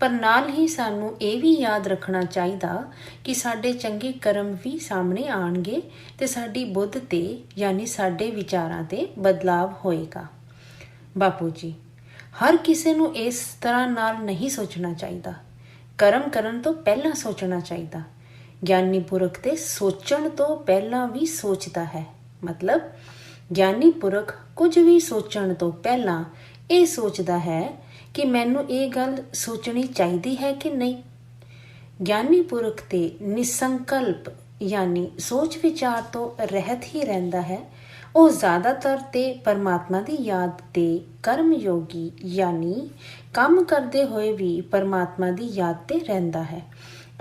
ਪਰ ਨਾਲ ਹੀ ਸਾਨੂੰ ਇਹ ਵੀ ਯਾਦ ਰੱਖਣਾ ਚਾਹੀਦਾ ਕਿ ਸਾਡੇ ਚੰਗੇ ਕਰਮ ਵੀ ਸਾਹਮਣੇ ਆਉਣਗੇ ਤੇ ਸਾਡੀ ਬੁੱਧ ਤੇ ਯਾਨੀ ਸਾਡੇ ਵਿਚਾਰਾਂ ਤੇ ਬਦਲਾਵ ਹੋਏਗਾ। ਬਾਪੂ ਜੀ ਹਰ ਕਿਸੇ ਨੂੰ ਇਸ ਤਰ੍ਹਾਂ ਨਾਲ ਨਹੀਂ ਸੋਚਣਾ ਚਾਹੀਦਾ, ਕਰਮ ਕਰਨ ਤੋਂ ਪਹਿਲਾਂ ਸੋਚਣਾ ਚਾਹੀਦਾ। ਗਿਆਨੀ ਪੁਰਖ ਤੇ ਸੋਚਣ ਤੋਂ ਪਹਿਲਾਂ ਵੀ ਸੋਚਦਾ ਹੈ, ਮਤਲਬ ਗਿਆਨੀ ਪੁਰਖ ਕੁਝ ਵੀ ਸੋਚਣ ਤੋਂ ਪਹਿਲਾਂ ਇਹ ਸੋਚਦਾ ਹੈ ਕਿ ਮੈਨੂੰ ਇਹ ਗੱਲ ਸੋਚਣੀ ਚਾਹੀਦੀ ਹੈ ਕਿ ਨਹੀਂ। ਗਿਆਨੀ ਪੁਰਖ ਤੇ ਨਿਸੰਕਲਪ ਯਾਨੀ ਸੋਚ ਵਿਚਾਰ ਤੋਂ ਰਹਿਤ ਹੀ ਰਹਿੰਦਾ ਹੈ। ਉਹ ਜ਼ਿਆਦਾਤਰ ਤੇ ਪਰਮਾਤਮਾ ਦੀ ਯਾਦ ਤੇ ਕਰਮ ਯੋਗੀ ਯਾਨੀ ਕੰਮ ਕਰਦੇ ਹੋਏ ਵੀ ਪਰਮਾਤਮਾ ਦੀ ਯਾਦ ਤੇ ਰਹਿੰਦਾ ਹੈ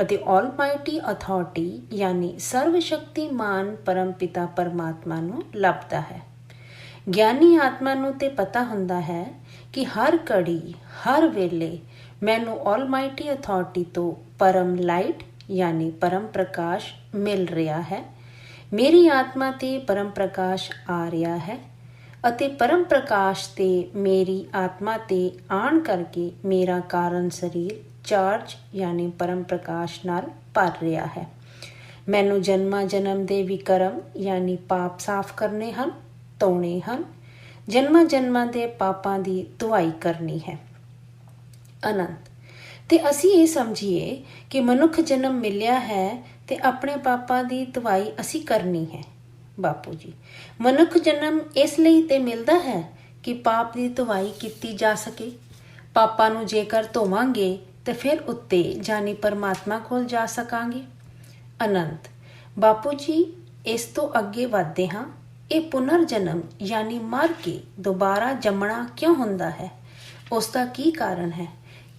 ਅਤੇ ਆਲਮਾਈਟੀ ਅਥਾਰਟੀ ਯਾਨੀ ਸਰਵ ਸ਼ਕਤੀਮਾਨ ਪਰਮ ਪਿਤਾ ਪਰਮਾਤਮਾ ਨੂੰ ਲੱਭਦਾ ਹੈ। ਗਿਆਨੀ ਆਤਮਾ ਨੂੰ ਤੇ ਪਤਾ ਹੁੰਦਾ ਹੈ ਕਿ ਹਰ ਘੜੀ ਹਰ ਵੇਲੇ ਮੈਨੂੰ ਆਲਮਾਈਟੀ ਅਥਾਰਟੀ ਤੋਂ ਪਰਮ ਲਾਈਟ ਯਾਨੀ ਪਰਮ ਪ੍ਰਕਾਸ਼ ਮਿਲ ਰਿਹਾ ਹੈ। ਮੇਰੀ ਆਤਮਾ ਤੇ ਪਰਮ ਪ੍ਰਕਾਸ਼ ਆ ਰਿਹਾ ਹੈ ਅਤੇ ਪਰਮ ਪ੍ਰਕਾਸ਼ ਤੇ ਮੇਰੀ ਆਤਮਾ ਤੇ ਆਉਣ ਕਰਕੇ ਮੇਰਾ ਕਾਰਨ ਸਰੀਰ ਚਾਰਜ ਯਾਨੀ ਪਰਮ ਪ੍ਰਕਾਸ਼ ਨਾਲ ਭਰ ਰਿਹਾ ਹੈ। ਮੈਨੂੰ ਜਨਮਾਂ ਜਨਮ ਦੇ ਵਿਕਰਮ ਯਾਨੀ ਪਾਪ ਸਾਫ਼ ਕਰਨੇ ਹਨ, ਧੋਣੇ ਹਨ, ਜਨਮਾਂ ਜਨਮਾਂ ਦੇ ਪਾਪਾਂ ਦੀ ਧੁਆਈ ਕਰਨੀ ਹੈ। ਅਨੰਤ ਤੇ ਅਸੀਂ ਇਹ ਸਮਝੀਏ ਕਿ ਮਨੁੱਖ ਜਨਮ ਮਿਲਿਆ ਹੈ ਤੇ ਆਪਣੇ ਪਾਪਾਂ ਦੀ ਧੁਆਈ ਅਸੀਂ ਕਰਨੀ ਹੈ। ਬਾਪੂ ਜੀ ਮਨੁੱਖ ਜਨਮ ਇਸ ਲਈ ਤੇ ਮਿਲਦਾ ਹੈ ਕਿ ਪਾਪ ਦੀ ਧੁਆਈ ਕੀਤੀ ਜਾ ਸਕੇ। ਪਾਪਾਂ ਨੂੰ ਜੇਕਰ ਧੋਵਾਂਗੇ ਤੇ ਫਿਰ ਉੱਤੇ ਜਾਨੀ ਪਰਮਾਤਮਾ ਕੋਲ ਜਾ ਸਕਾਂਗੇ। ਅਨੰਤ ਬਾਪੂ ਜੀ ਇਸ ਤੋਂ ਅੱਗੇ ਵਧਦੇ ਹਾਂ। ਇਹ ਪੁਨਰ ਜਨਮ ਯਾਨੀ ਮਰ ਕੇ ਦੁਬਾਰਾ ਜੰਮਣਾ ਕਿਉਂ ਹੁੰਦਾ ਹੈ? ਉਸ ਦਾ ਕੀ ਕਾਰਨ ਹੈ?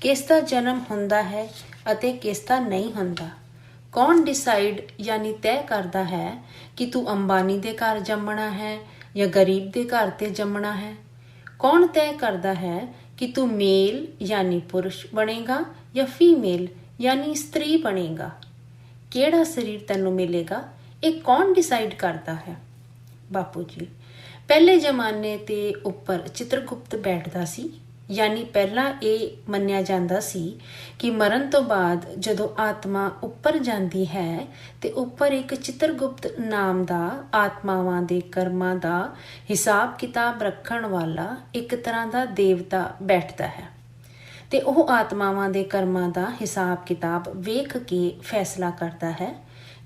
ਕਿਸ ਦਾ ਜਨਮ ਹੁੰਦਾ ਹੈ ਅਤੇ ਕਿਸ ਦਾ ਨਹੀਂ ਹੁੰਦਾ? ਕੌਣ ਡਿਸਾਈਡ ਯਾਨੀ ਤੈਅ ਕਰਦਾ ਹੈ ਕਿ ਤੂੰ ਅੰਬਾਨੀ ਦੇ ਘਰ ਜੰਮਣਾ ਹੈ ਜਾਂ ਗਰੀਬ ਦੇ ਘਰ ਤੇ ਜੰਮਣਾ ਹੈ? ਕੌਣ ਤੈਅ ਕਰਦਾ ਹੈ ਕਿ ਤੂੰ ਮੇਲ ਯਾਨੀ ਪੁਰਸ਼ ਬਣੇਗਾ ਜਾਂ ਫੀਮੇਲ ਯਾਨੀ ਇਸਤਰੀ ਬਣੇਗਾ? ਕਿਹੜਾ ਸਰੀਰ ਤੈਨੂੰ ਮਿਲੇਗਾ? ਇਹ ਕੌਣ ਡਿਸਾਈਡ ਕਰਦਾ ਹੈ? ਬਾਪੂ ਜੀ ਪਹਿਲੇ ਜ਼ਮਾਨੇ ਤੇ ਉੱਪਰ ਚਿੱਤਰਗੁਪਤ ਬੈਠਦਾ ਸੀ, ਯਾਨੀ ਪਹਿਲਾਂ ਇਹ ਮੰਨਿਆ ਜਾਂਦਾ ਸੀ ਕਿ ਮਰਨ ਤੋਂ ਬਾਅਦ ਜਦੋਂ ਆਤਮਾ ਉੱਪਰ ਜਾਂਦੀ ਹੈ ਤੇ ਉੱਪਰ ਇੱਕ ਚਿੱਤਰਗੁਪਤ ਨਾਮ ਦਾ ਆਤਮਾਵਾਂ ਦੇ ਕਰਮਾਂ ਦਾ ਹਿਸਾਬ ਕਿਤਾਬ ਰੱਖਣ ਵਾਲਾ ਇੱਕ ਤਰ੍ਹਾਂ ਦਾ ਦੇਵਤਾ ਬੈਠਦਾ ਹੈ ਤੇ ਉਹ ਆਤਮਾਵਾਂ ਦੇ ਕਰਮਾਂ ਦਾ ਹਿਸਾਬ ਕਿਤਾਬ ਵੇਖ ਕੇ ਫੈਸਲਾ ਕਰਦਾ ਹੈ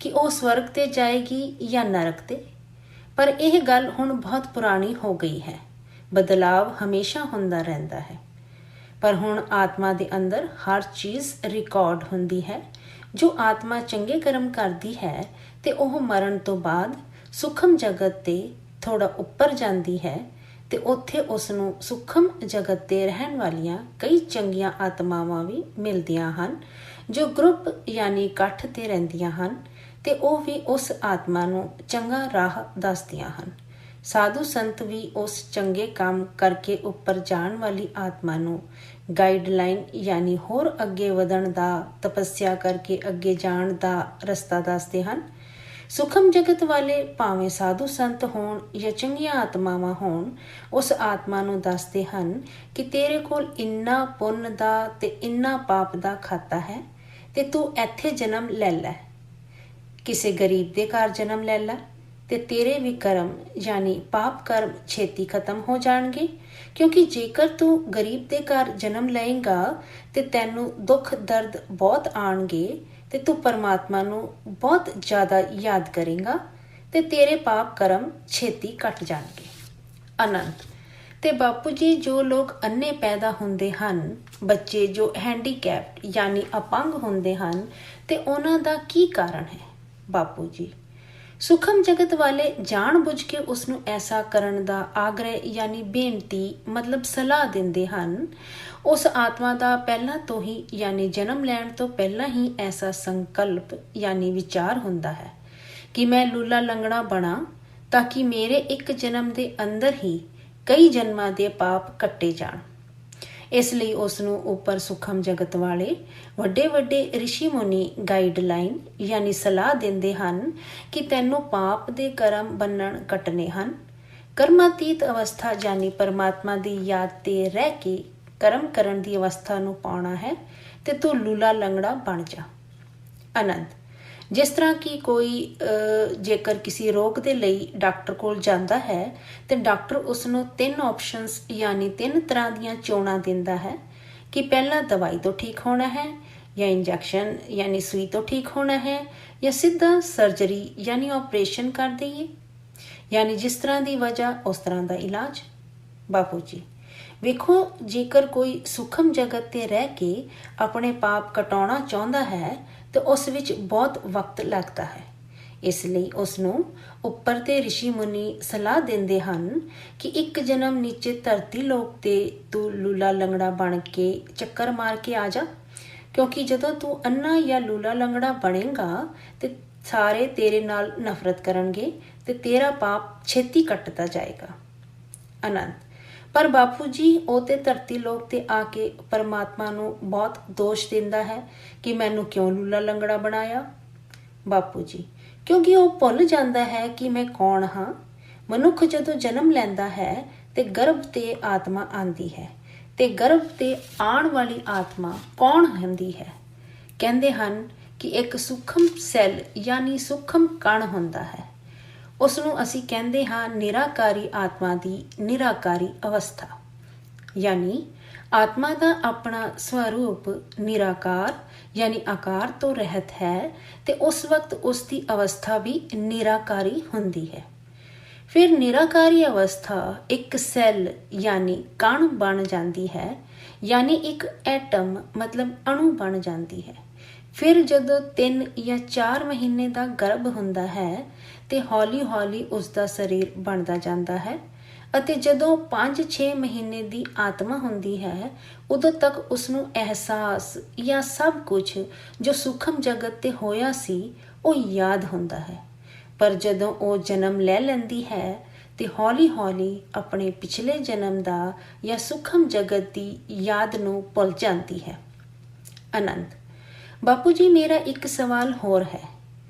ਕਿ ਉਹ ਸਵਰਗ ਤੇ ਜਾਏਗੀ ਜਾਂ ਨਰਕ ਤੇ। ਪਰ ਇਹ ਗੱਲ ਹੁਣ ਬਹੁਤ ਪੁਰਾਣੀ ਹੋ ਗਈ ਹੈ। ਬਦਲਾਵ ਹਮੇਸ਼ਾ ਹੁੰਦਾ ਰਹਿੰਦਾ ਹੈ, ਪਰ ਹੁਣ ਆਤਮਾ ਦੇ ਅੰਦਰ ਹਰ ਚੀਜ਼ ਰਿਕਾਰਡ ਹੁੰਦੀ ਹੈ। ਜੋ ਆਤਮਾ ਚੰਗੇ ਕਰਮ ਕਰਦੀ ਹੈ ਤੇ ਉਹ ਮਰਨ ਤੋਂ ਬਾਅਦ ਸੂਖਮ ਜਗਤ ਤੇ ਥੋੜਾ ਉੱਪਰ ਜਾਂਦੀ ਹੈ ਤੇ ਉੱਥੇ ਉਸ ਨੂੰ ਸੂਖਮ ਜਗਤ ਤੇ ਰਹਿਣ ਵਾਲੀਆਂ ਕਈ ਚੰਗੀਆਂ ਆਤਮਾਵਾਂ ਵੀ ਮਿਲਦੀਆਂ ਹਨ ਜੋ ਗਰੁੱਪ ਯਾਨੀ ਇਕੱਠ ਤੇ ਰਹਿੰਦੀਆਂ ਹਨ ਤੇ ਉਹ ਵੀ ਉਸ ਆਤਮਾ ਨੂੰ ਚੰਗਾ ਰਾਹ ਦੱਸਦੀਆਂ ਹਨ। ਸਾਧੂ ਸੰਤ ਵੀ ਉਸ ਚੰਗੇ ਕੰਮ ਕਰਕੇ ਉੱਪਰ ਜਾਣ ਵਾਲੀ ਆਤਮਾ ਨੂੰ ਗਾਈਡਲਾਈਨ ਯਾਨੀ ਹੋਰ ਅੱਗੇ ਵਧਣ ਦਾ, ਤਪੱਸਿਆ ਕਰਕੇ ਅੱਗੇ ਜਾਣ ਦਾ ਰਸਤਾ ਦੱਸਦੇ ਹਨ। ਸੁਖਮ ਜਗਤ ਵਾਲੇ ਭਾਵੇਂ ਸਾਧੂ ਸੰਤ ਹੋਣ ਜਾਂ ਚੰਗੀਆਂ ਆਤਮਾਵਾਂ ਹੋਣ, ਉਸ ਆਤਮਾ ਨੂੰ ਦੱਸਦੇ ਹਨ ਕਿ ਤੇਰੇ ਕੋਲ ਇੰਨਾ ਪੁੰਨ ਦਾ ਤੇ ਇੰਨਾ ਪਾਪ ਦਾ ਖਾਤਾ ਹੈ ਤੇ ਤੂੰ ਇੱਥੇ ਜਨਮ ਲੈ ਲੈ, ਕਿਸੇ ਗਰੀਬ ਦੇ ਘਰ ਜਨਮ ਲੈ ਲੈ ਤੇ ਤੇਰੇ ਵੀ ਕਰਮ ਯਾਨੀ ਪਾਪ ਕਰਮ ਛੇਤੀ ਖਤਮ ਹੋ ਜਾਣਗੇ। ਕਿਉਂਕਿ ਜੇਕਰ ਤੂੰ ਗਰੀਬ ਦੇ ਘਰ ਜਨਮ ਲਏਗਾ ਤੇ ਤੈਨੂੰ ਦੁੱਖ ਦਰਦ ਬਹੁਤ ਆਣਗੇ ਤੇ ਤੂੰ ਪਰਮਾਤਮਾ ਨੂੰ ਬਹੁਤ ਜ਼ਿਆਦਾ ਯਾਦ ਕਰੇਗਾ ਤੇ ਤੇਰੇ ਪਾਪ ਕਰਮ ਛੇਤੀ ਕੱਟ ਜਾਣਗੇ। ਆਨੰਦ ਤੇ ਬਾਪੂ ਜੀ, ਜੋ ਲੋਕ ਅੰਨੇ ਪੈਦਾ ਹੁੰਦੇ ਹਨ, ਬੱਚੇ ਜੋ ਹੈਂਡੀਕੈਪਡ ਯਾਨੀ ਅਪੰਗ ਹੁੰਦੇ ਹਨ, ਤੇ ਉਹਨਾਂ ਦਾ ਕੀ ਕਾਰਨ ਹੈ? ਬਾਪੂ ਜੀ, ਸੁਖਮ ਜਗਤ ਵਾਲੇ ਜਾਣ ਬੁੱਝ ਕੇ ਉਸ ਨੂੰ ਐਸਾ ਕਰਨ ਦਾ ਆਗ੍ਰਹਿ ਯਾਨੀ ਬੇਨਤੀ ਮਤਲਬ ਸਲਾਹ ਦਿੰਦੇ ਹਨ। ਉਸ ਆਤਮਾ ਦਾ ਪਹਿਲਾਂ ਤੋਂ ਹੀ ਯਾਨੀ ਜਨਮ ਲੈਣ ਤੋਂ ਪਹਿਲਾਂ ਹੀ ਐਸਾ ਸੰਕਲਪ ਯਾਨੀ ਵਿਚਾਰ ਹੁੰਦਾ ਹੈ ਕਿ ਮੈਂ ਲੂਲਾ ਲੰਗੜਾ ਬਣਾ ਤਾਂ ਕਿ ਮੇਰੇ ਇੱਕ ਜਨਮ ਦੇ ਅੰਦਰ ਹੀ ਕਈ ਜਨਮਾਂ ਦੇ ਪਾਪ ਕੱਟੇ ਜਾਣ। ਇਸ ਲਈ ਉਸ ਨੂੰ ਉੱਪਰ ਸੁਖਮ ਜਗਤ ਵਾਲੇ ਵੱਡੇ ਵੱਡੇ ਰਿਸ਼ੀ ਮੁਨੀ ਗਾਈਡਲਾਈਨ ਯਾਨੀ ਸਲਾਹ ਦਿੰਦੇ ਹਨ ਕਿ ਤੈਨੂੰ ਪਾਪ ਦੇ ਕਰਮ ਬੰਨਣ ਕੱਟਣੇ ਹਨ। ਕਰਮਾਤੀਤ ਅਵਸਥਾ ਯਾਨੀ ਪਰਮਾਤਮਾ ਦੀ ਯਾਦ ਤੇ ਰਹਿ ਕੇ ਕਰਮ ਕਰਨ ਦੀ ਅਵਸਥਾ ਨੂੰ ਪਾਉਣਾ ਹੈ ਤੇ ਤੂੰ ਲੂਲਾ ਲੰਗੜਾ ਬਣ ਜਾ। ਆਨੰਦ, ਜਿਸ ਤਰ੍ਹਾਂ ਕਿ ਕੋਈ ਜੇਕਰ ਕਿਸੇ ਰੋਗ ਦੇ ਲਈ ਡਾਕਟਰ ਕੋਲ ਜਾਂਦਾ ਹੈ ਤੇ ਡਾਕਟਰ ਉਸ ਨੂੰ 3 ਆਪਸ਼ਨਸ ਯਾਨੀ 3 ਤਰ੍ਹਾਂ ਦੀਆਂ ਚੋਣਾਂ ਦਿੰਦਾ ਹੈ ਕਿ ਪਹਿਲਾਂ ਦਵਾਈ ਤੋਂ ਠੀਕ ਹੋਣਾ ਹੈ, ਜਾਂ ਇੰਜੈਕਸ਼ਨ ਯਾਨੀ ਸੂਈ ਤੋਂ ਠੀਕ ਹੋਣਾ ਹੈ, ਜਾਂ ਸਿੱਧਾ ਸਰਜਰੀ ਯਾਨੀ ਆਪਰੇਸ਼ਨ ਕਰ ਦਈਏ, ਯਾਨੀ ਜਿਸ ਤਰ੍ਹਾਂ ਦੀ ਵਜ੍ਹਾ ਉਸ ਤਰ੍ਹਾਂ ਦਾ ਇਲਾਜ। ਬਾਪੂ ਜੀ, ਵੇਖੋ, ਜੇਕਰ ਕੋਈ ਸੁਖਮ ਜਗਤ ਤੇ ਰਹਿ ਕੇ ਆਪਣੇ ਪਾਪ ਕਟਾਉਣਾ ਚਾਹੁੰਦਾ ਹੈ ਤੇ ਉਸ ਵਿੱਚ ਬਹੁਤ ਵਕਤ ਲੱਗਦਾ ਹੈ। ਇਸ ਲਈ ਉਸ ਨੂੰ ਉੱਪਰ ਤੇ ਰਿਸ਼ੀ ਮੁਨੀ ਸਲਾਹ ਦਿੰਦੇ ਹਨ ਕਿ ਇੱਕ ਜਨਮ ਨੀਚੇ ਧਰਤੀ ਲੋਕ ਤੇ ਤੂੰ ਲੂਲਾ ਲੰਗੜਾ ਬਣ ਕੇ ਚੱਕਰ ਮਾਰ ਕੇ ਆ ਜਾ, ਕਿਉਂਕਿ ਜਦੋਂ ਤੂੰ ਅੰਨਾ ਜਾਂ ਲੂਲਾ ਲੰਗੜਾ ਬਣੇਗਾ ਤੇ ਸਾਰੇ ਤੇਰੇ ਨਾਲ ਨਫ਼ਰਤ ਕਰਨਗੇ ਤੇ ਤੇਰਾ ਪਾਪ ਛੇਤੀ ਕੱਟਦਾ ਜਾਏਗਾ। ਆਨੰਦ, ਪਰ ਬਾਪੂ ਜੀ, ਉਹ ਤੇ ਧਰਤੀ ਲੋਕ ਤੇ ਆ ਕੇ ਪਰਮਾਤਮਾ ਨੂੰ ਬਹੁਤ ਦੋਸ਼ ਦਿੰਦਾ ਹੈ ਕਿ ਮੈਨੂੰ ਕਿਉਂ ਲੂਲਾ ਲੰਗੜਾ ਬਣਾਇਆ। ਬਾਪੂ ਜੀ, ਕਿਉਂਕਿ ਉਹ ਭੁੱਲ ਜਾਂਦਾ ਹੈ ਕਿ ਮੈਂ ਕੌਣ ਹਾਂ। ਮਨੁੱਖ ਜਦੋਂ ਜਨਮ ਲੈਂਦਾ ਹੈ ਤੇ ਗਰਭ ਤੇ ਆਤਮਾ ਆਉਂਦੀ ਹੈ ਤੇ ਗਰਭ ਤੇ ਆਉਣ ਵਾਲੀ ਆਤਮਾ ਕੌਣ ਹੁੰਦੀ ਹੈ? ਕਹਿੰਦੇ ਹਨ ਕਿ ਇੱਕ ਸੂਖਮ ਸੈੱਲ ਯਾਨੀ ਸੂਖਮ ਕਣ ਹੁੰਦਾ ਹੈ। ਉਸ ਨੂੰ ਅਸੀਂ ਕਹਿੰਦੇ ਹਾਂ ਨਿਰਾਕਾਰੀ ਆਤਮਾ ਦੀ ਨਿਰਾਕਾਰੀ ਅਵਸਥਾ, ਯਾਨੀ ਆਤਮਾ ਦਾ ਆਪਣਾ ਸਵਰੂਪ ਨਿਰਾਕਾਰ ਯਾਨੀ ਆਕਾਰ ਤੋਂ ਰਹਿਤ ਹੈ ਤੇ ਉਸ ਵਕਤ ਉਸ ਦੀ ਅਵਸਥਾ ਵੀ ਨਿਰਾਕਾਰੀ ਹੁੰਦੀ ਹੈ। ਫਿਰ ਨਿਰਾਕਾਰੀ ਅਵਸਥਾ ਇੱਕ ਸੈੱਲ ਯਾਨੀ ਕਣ ਬਣ ਜਾਂਦੀ ਹੈ, ਯਾਨੀ ਇੱਕ ਐਟਮ ਮਤਲਬ ਅਣੂ ਬਣ ਜਾਂਦੀ ਹੈ। ਫਿਰ ਜਦੋਂ 3 ਜਾਂ 4 ਮਹੀਨੇ ਦਾ ਗਰਭ ਹੁੰਦਾ ਹੈ ਤੇ ਹੌਲੀ ਹੌਲੀ ਉਸ ਦਾ ਸਰੀਰ ਬਣਦਾ ਜਾਂਦਾ ਹੈ ਅਤੇ ਜਦੋਂ 5-6 ਮਹੀਨੇ ਦੀ ਆਤਮਾ ਹੁੰਦੀ ਹੈ ਉਦੋਂ ਤੱਕ ਉਸ ਨੂੰ ਅਹਿਸਾਸ ਜਾਂ ਸਭ ਕੁਝ ਜੋ ਸੂਖਮ ਜਗਤ ਤੇ ਹੋਇਆ ਸੀ ਉਹ ਯਾਦ ਹੁੰਦਾ ਹੈ। ਪਰ ਜਦੋਂ ਉਹ ਜਨਮ ਲੈ ਲੈਂਦੀ ਹੈ ਤੇ ਹੌਲੀ ਹੌਲੀ ਆਪਣੇ ਪਿਛਲੇ ਜਨਮ ਦਾ ਜਾਂ ਸੂਖਮ ਜਗਤ ਦੀ ਯਾਦ ਨੂੰ ਭੁੱਲ ਜਾਂਦੀ ਹੈ। ਆਨੰਦ, ਬਾਪੂ ਜੀ, ਮੇਰਾ ਇੱਕ ਸਵਾਲ ਹੋਰ ਹੈ।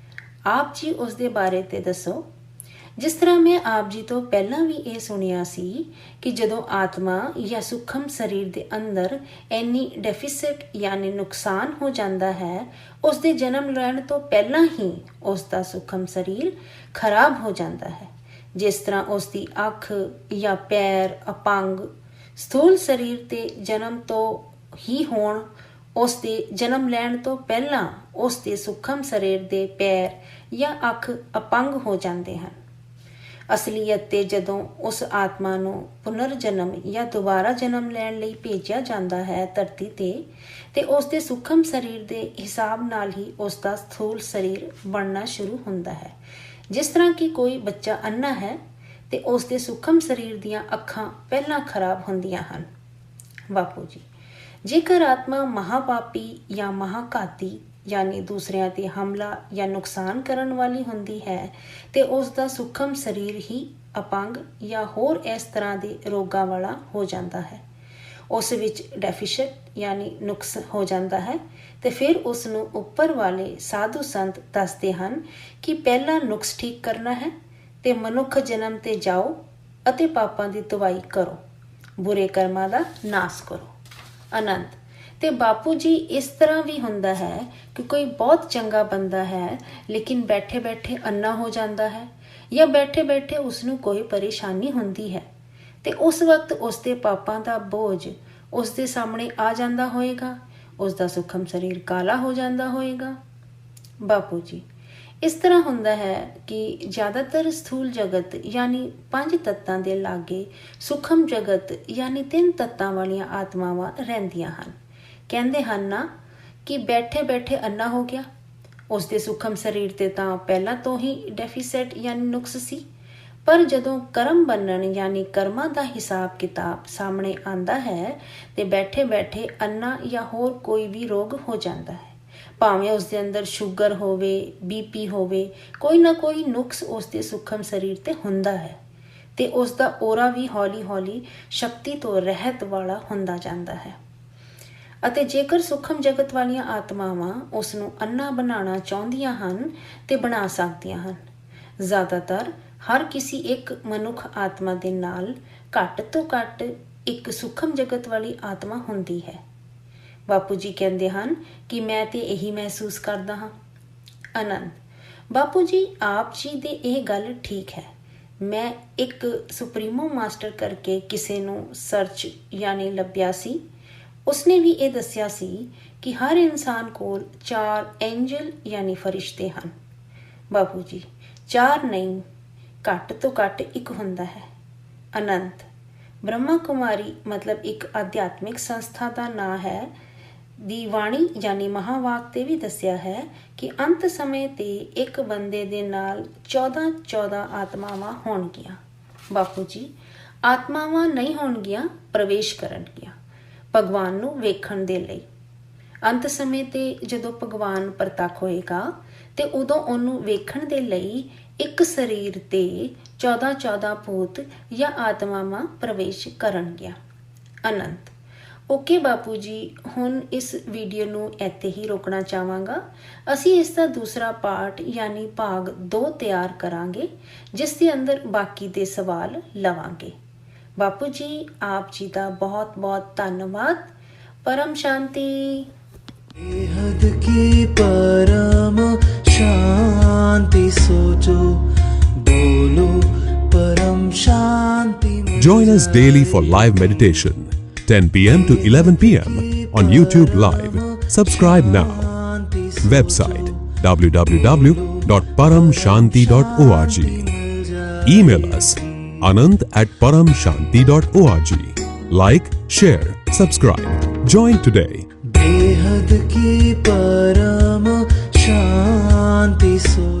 ਆਪ ਜੀ ਉਸ ਦੇ ਬਾਰੇ ਤੇ ਦੱਸੋ। ਜਿਸ ਤਰ੍ਹਾਂ ਮੈਂ ਆਪ ਜੀ ਤੋਂ ਪਹਿਲਾਂ ਵੀ ਇਹ ਸੁਣਿਆ ਸੀ ਕਿ ਜਦੋਂ ਆਤਮਾ ਜਾਂ ਸੂਖਮ ਸਰੀਰ ਦੇ ਅੰਦਰ ਇੰਨੀ ਡੈਫੀਸਿਟ ਯਾਨੀ ਨੁਕਸਾਨ ਹੋ ਜਾਂਦਾ ਹੈ, ਉਸ ਦੇ ਜਨਮ ਲੈਣ ਤੋਂ ਪਹਿਲਾਂ ਹੀ ਉਸ ਦਾ ਸੂਖਮ ਸਰੀਰ ਖਰਾਬ ਹੋ ਜਾਂਦਾ ਹੈ। ਜਿਸ ਤਰ੍ਹਾਂ ਉਸ ਦੀ ਅੱਖ ਜਾਂ ਪੈਰ ਅਪੰਗ ਸਥੂਲ ਸਰੀਰ ਤੇ ਜਨਮ ਤੋਂ ਹੀ ਹੋਣ, ਉਸ ਦੇ ਜਨਮ ਲੈਣ ਤੋਂ ਪਹਿਲਾਂ ਉਸ ਦੇ ਸੂਖਮ ਸਰੀਰ ਦੇ ਪੈਰ ਜਾਂ ਅੱਖ ਅਪੰਗ ਹੋ ਜਾਂਦੇ ਹਨ। ਅਸਲੀਅਤ ਤੇ ਜਦੋਂ ਉਸ ਆਤਮਾ ਨੂੰ ਪੁਨਰ ਜਨਮ ਜਾਂ ਦੁਬਾਰਾ ਜਨਮ ਲੈਣ ਲਈ ਭੇਜਿਆ ਜਾਂਦਾ ਹੈ ਧਰਤੀ ਤੇ ਉਸ ਦੇ ਸੂਖਮ ਸਰੀਰ ਦੇ ਹਿਸਾਬ ਨਾਲ ਹੀ ਉਸ ਦਾ ਸਥੂਲ ਸਰੀਰ ਬਣਨਾ ਸ਼ੁਰੂ ਹੁੰਦਾ ਹੈ। ਜਿਸ ਤਰ੍ਹਾਂ ਕਿ ਕੋਈ ਬੱਚਾ ਅੰਨਾ ਹੈ ਤੇ ਉਸ ਦੇ ਸੂਖਮ ਸਰੀਰ ਦੀਆਂ ਅੱਖਾਂ ਪਹਿਲਾਂ ਖਰਾਬ ਹੁੰਦੀਆਂ ਹਨ। ਬਾਪੂ ਜੀ, ਜੇਕਰ ਆਤਮਾ ਮਹਾਪਾਪੀ ਜਾਂ ਮਹਾਘਾਤੀ ਯਾਨੀ ਦੂਸਰਿਆਂ ਤੇ ਹਮਲਾ ਜਾਂ ਨੁਕਸਾਨ ਕਰਨ ਵਾਲੀ ਹੁੰਦੀ ਹੈ ਤੇ ਉਸ ਦਾ ਸੂਖਮ ਸਰੀਰ ਹੀ ਅਪੰਗ ਜਾਂ ਹੋਰ ਇਸ ਤਰ੍ਹਾਂ ਦੇ ਰੋਗਾਂ ਵਾਲਾ ਹੋ ਜਾਂਦਾ ਹੈ। ਉਸ ਵਿੱਚ ਡੈਫੀਸ਼ੀਟ ਯਾਨੀ ਨੁਕਸ ਹੋ ਜਾਂਦਾ ਹੈ ਤੇ ਫਿਰ ਉਸ ਨੂੰ ਉੱਪਰ ਵਾਲੇ ਸਾਧੂ ਸੰਤ ਦੱਸਦੇ ਹਨ ਕਿ ਪਹਿਲਾਂ ਨੁਕਸ ਠੀਕ ਕਰਨਾ ਹੈ ਤੇ ਮਨੁੱਖ ਜਨਮ ਤੇ ਜਾਓ ਅਤੇ ਪਾਪਾਂ ਦੀ ਧੁਆਈ ਕਰੋ, ਬੁਰੇ ਕਰਮਾਂ ਦਾ ਨਾਸ ਕਰੋ। ਆਨੰਦ ਤੇ ਬਾਪੂ ਜੀ ਇਸ ਤਰ੍ਹਾਂ ਵੀ ਹੁੰਦਾ ਹੈ ਕਿ ਕੋਈ ਬਹੁਤ ਚੰਗਾ ਬੰਦਾ ਹੈ ਲੇਕਿਨ ਬੈਠੇ ਬੈਠੇ ਅੰਨਾ ਹੋ ਜਾਂਦਾ ਹੈ ਜਾਂ ਬੈਠੇ ਬੈਠੇ ਉਸਨੂੰ ਕੋਈ ਪਰੇਸ਼ਾਨੀ ਹੁੰਦੀ ਹੈ ਤੇ ਉਸ ਵਕਤ ਉਸਦੇ ਪਾਪਾਂ ਦਾ ਬੋਝ ਉਸਦੇ ਸਾਹਮਣੇ ਆ ਜਾਂਦਾ ਹੋਏਗਾ, ਉਸਦਾ ਸੂਖਮ ਸਰੀਰ ਕਾਲਾ ਹੋ ਜਾਂਦਾ ਹੋਏਗਾ। ਬਾਪੂ ਜੀ ਇਸ ਤਰ੍ਹਾਂ ਹੁੰਦਾ ਹੈ ਕਿ ਜ਼ਿਆਦਾਤਰ ਸਥੂਲ ਜਗਤ ਯਾਨੀ 5 ਤੱਤਾਂ ਦੇ ਲਾਗੇ ਸੂਖਮ ਜਗਤ ਯਾਨੀ 3 ਤੱਤਾਂ ਵਾਲੀਆਂ ਆਤਮਾਵਾਂ ਰਹਿੰਦੀਆਂ ਹਨ। ਕਹਿੰਦੇ ਹਨ ਨਾ ਕਿ ਬੈਠੇ ਬੈਠੇ ਅੰਨਾ ਹੋ ਗਿਆ, ਉਸਦੇ ਸੂਖਮ ਸਰੀਰ ਤੇ ਤਾਂ ਪਹਿਲਾਂ ਤੋਂ ਹੀ ਡੈਫੀਸੈਟ ਯਾਨੀ ਨੁਕਸ ਸੀ, ਪਰ ਜਦੋਂ ਕਰਮ ਬੰਨਣ ਯਾਨੀ ਕਰਮਾਂ ਦਾ ਹਿਸਾਬ ਕਿਤਾਬ ਸਾਹਮਣੇ ਆਉਂਦਾ ਹੈ ਤੇ ਬੈਠੇ ਬੈਠੇ ਅੰਨਾ ਜਾਂ ਹੋਰ ਕੋਈ ਵੀ ਰੋਗ ਹੋ ਜਾਂਦਾ ਹੈ। ਭਾਵੇਂ ਉਸਦੇ ਅੰਦਰ ਸ਼ੂਗਰ ਹੋਵੇ, BP ਹੋਵੇ, ਕੋਈ ਨਾ ਕੋਈ ਨੁਕਸ ਉਸਦੇ ਸੂਖਮ ਸਰੀਰ ਤੇ ਹੁੰਦਾ ਹੈ ਤੇ ਉਸਦਾ ਔਰਾ ਵੀ ਹੌਲੀ ਹੌਲੀ ਸ਼ਕਤੀ ਤੋਂ ਰਹਿਤ ਵਾਲਾ ਹੁੰਦਾ ਜਾਂਦਾ ਹੈ। ਅਤੇ ਜੇਕਰ ਸੂਖਮ ਜਗਤ ਵਾਲੀਆਂ ਆਤਮਾਵਾਂ ਉਸ ਨੂੰ ਅੰਨਾ ਬਣਾਉਣਾ ਚਾਹੁੰਦੀਆਂ ਹਨ ਤੇ ਬਣਾ ਸਕਦੀਆਂ ਹਨ। ਜ਼ਿਆਦਾਤਰ ਹਰ ਕਿਸੇ ਇੱਕ ਮਨੁੱਖ ਆਤਮਾ ਦੇ ਨਾਲ ਘੱਟ ਤੋਂ ਘੱਟ ਇੱਕ ਸੂਖਮ ਜਗਤ ਵਾਲੀ ਆਤਮਾ ਹੁੰਦੀ ਹੈ। ਬਾਪੂ ਜੀ ਕਹਿੰਦੇ ਹਨ ਕਿ ਮੈਂ ਤੇ ਇਹੀ ਮਹਿਸੂਸ ਕਰਦਾ ਹਾਂ। ਆਨੰਦ ਬਾਪੂ ਜੀ ਆਪ ਜੀ ਦੇ ਇਹ ਗੱਲ ਠੀਕ ਹੈ। ਮੈਂ ਇੱਕ ਸੁਪਰੀਮੋ ਮਾਸਟਰ ਕਰਕੇ ਕਿਸੇ ਨੂੰ ਸਰਚ ਯਾਨੀ ਲੱਭਿਆ ਸੀ। ਉਸਨੇ ਵੀ ਇਹ ਦੱਸਿਆ ਸੀ ਕਿ ਹਰ ਇਨਸਾਨ ਕੋਲ 4 ਐਂਜਲ ਯਾਨੀ ਫਰਿਸ਼ਤੇ ਹਨ। ਬਾਪੂ ਜੀ 4 ਨਹੀਂ, ਘੱਟ ਤੋਂ ਘੱਟ ਇੱਕ ਹੁੰਦਾ ਹੈ। ਅਨੰਤ ਬ੍ਰਹਮਾ ਕੁਮਾਰੀ ਮਤਲਬ ਇੱਕ ਅਧਿਆਤਮਿਕ ਸੰਸਥਾ ਦਾ ਨਾਂ ਹੈ। ਦੀ ਬਾਣੀ ਯਾਨੀ ਮਹਾਵਾਕ ਤੇ ਵੀ ਦੱਸਿਆ ਹੈ ਕਿ ਅੰਤ ਸਮੇਂ ਤੇ ਇੱਕ ਬੰਦੇ ਦੇ ਨਾਲ 14 ਆਤਮਾਵਾਂ ਹੋਣਗੀਆਂ। ਬਾਪੂ ਜੀ ਆਤਮਾਵਾਂ ਨਹੀਂ ਹੋਣਗੀਆਂ, ਪ੍ਰਵੇਸ਼ ਕਰਨਗੀਆਂ ਭਗਵਾਨ ਨੂੰ ਵੇਖਣ ਦੇ ਲਈ। ਅੰਤ ਸਮੇਂ ਤੇ ਜਦੋਂ ਭਗਵਾਨ ਪ੍ਰਤੱਖ ਹੋਏਗਾ ਤੇ ਉਦੋਂ ਉਹਨੂੰ ਵੇਖਣ ਦੇ ਲਈ ਇੱਕ ਸਰੀਰ ਤੇ 14 ਭੂਤ ਜਾਂ ਆਤਮਾਵਾਂ ਪ੍ਰਵੇਸ਼ ਕਰਨਗੀਆਂ। ਅਨੰਤ ਓਕੇ ਬਾਪੂ ਜੀ, ਹੁਣ ਇਸ ਵੀਡੀਓ ਨੂੰ ਇੱਥੇ ਹੀ ਰੋਕਣਾ ਚਾਹਾਂਗਾ। ਅਸੀਂ ਇਸ ਦਾ ਦੂਸਰਾ ਪਾਰਟ ਯਾਨੀ ਭਾਗ 2 ਤਿਆਰ ਕਰਾਂਗੇ ਜਿਸ ਦੇ ਅੰਦਰ ਬਾਕੀ ਦੇ ਸਵਾਲ ਲਵਾਂਗੇ। ਬਾਪੂ ਜੀ ਆਪ ਜੀ ਦਾ ਬਹੁਤ ਬਹੁਤ ਧੰਨਵਾਦ। परम शांति। बेहद की परम शांति सोचो, बोलो परम शांति। Join us daily for live meditation, 10 p.m. to 11 p.m. on YouTube Live. Subscribe now. Website www.paramshanti.org. Email us anant@paramshanti.org. Like, share, subscribe. Join today. बेहद की परम शांति सो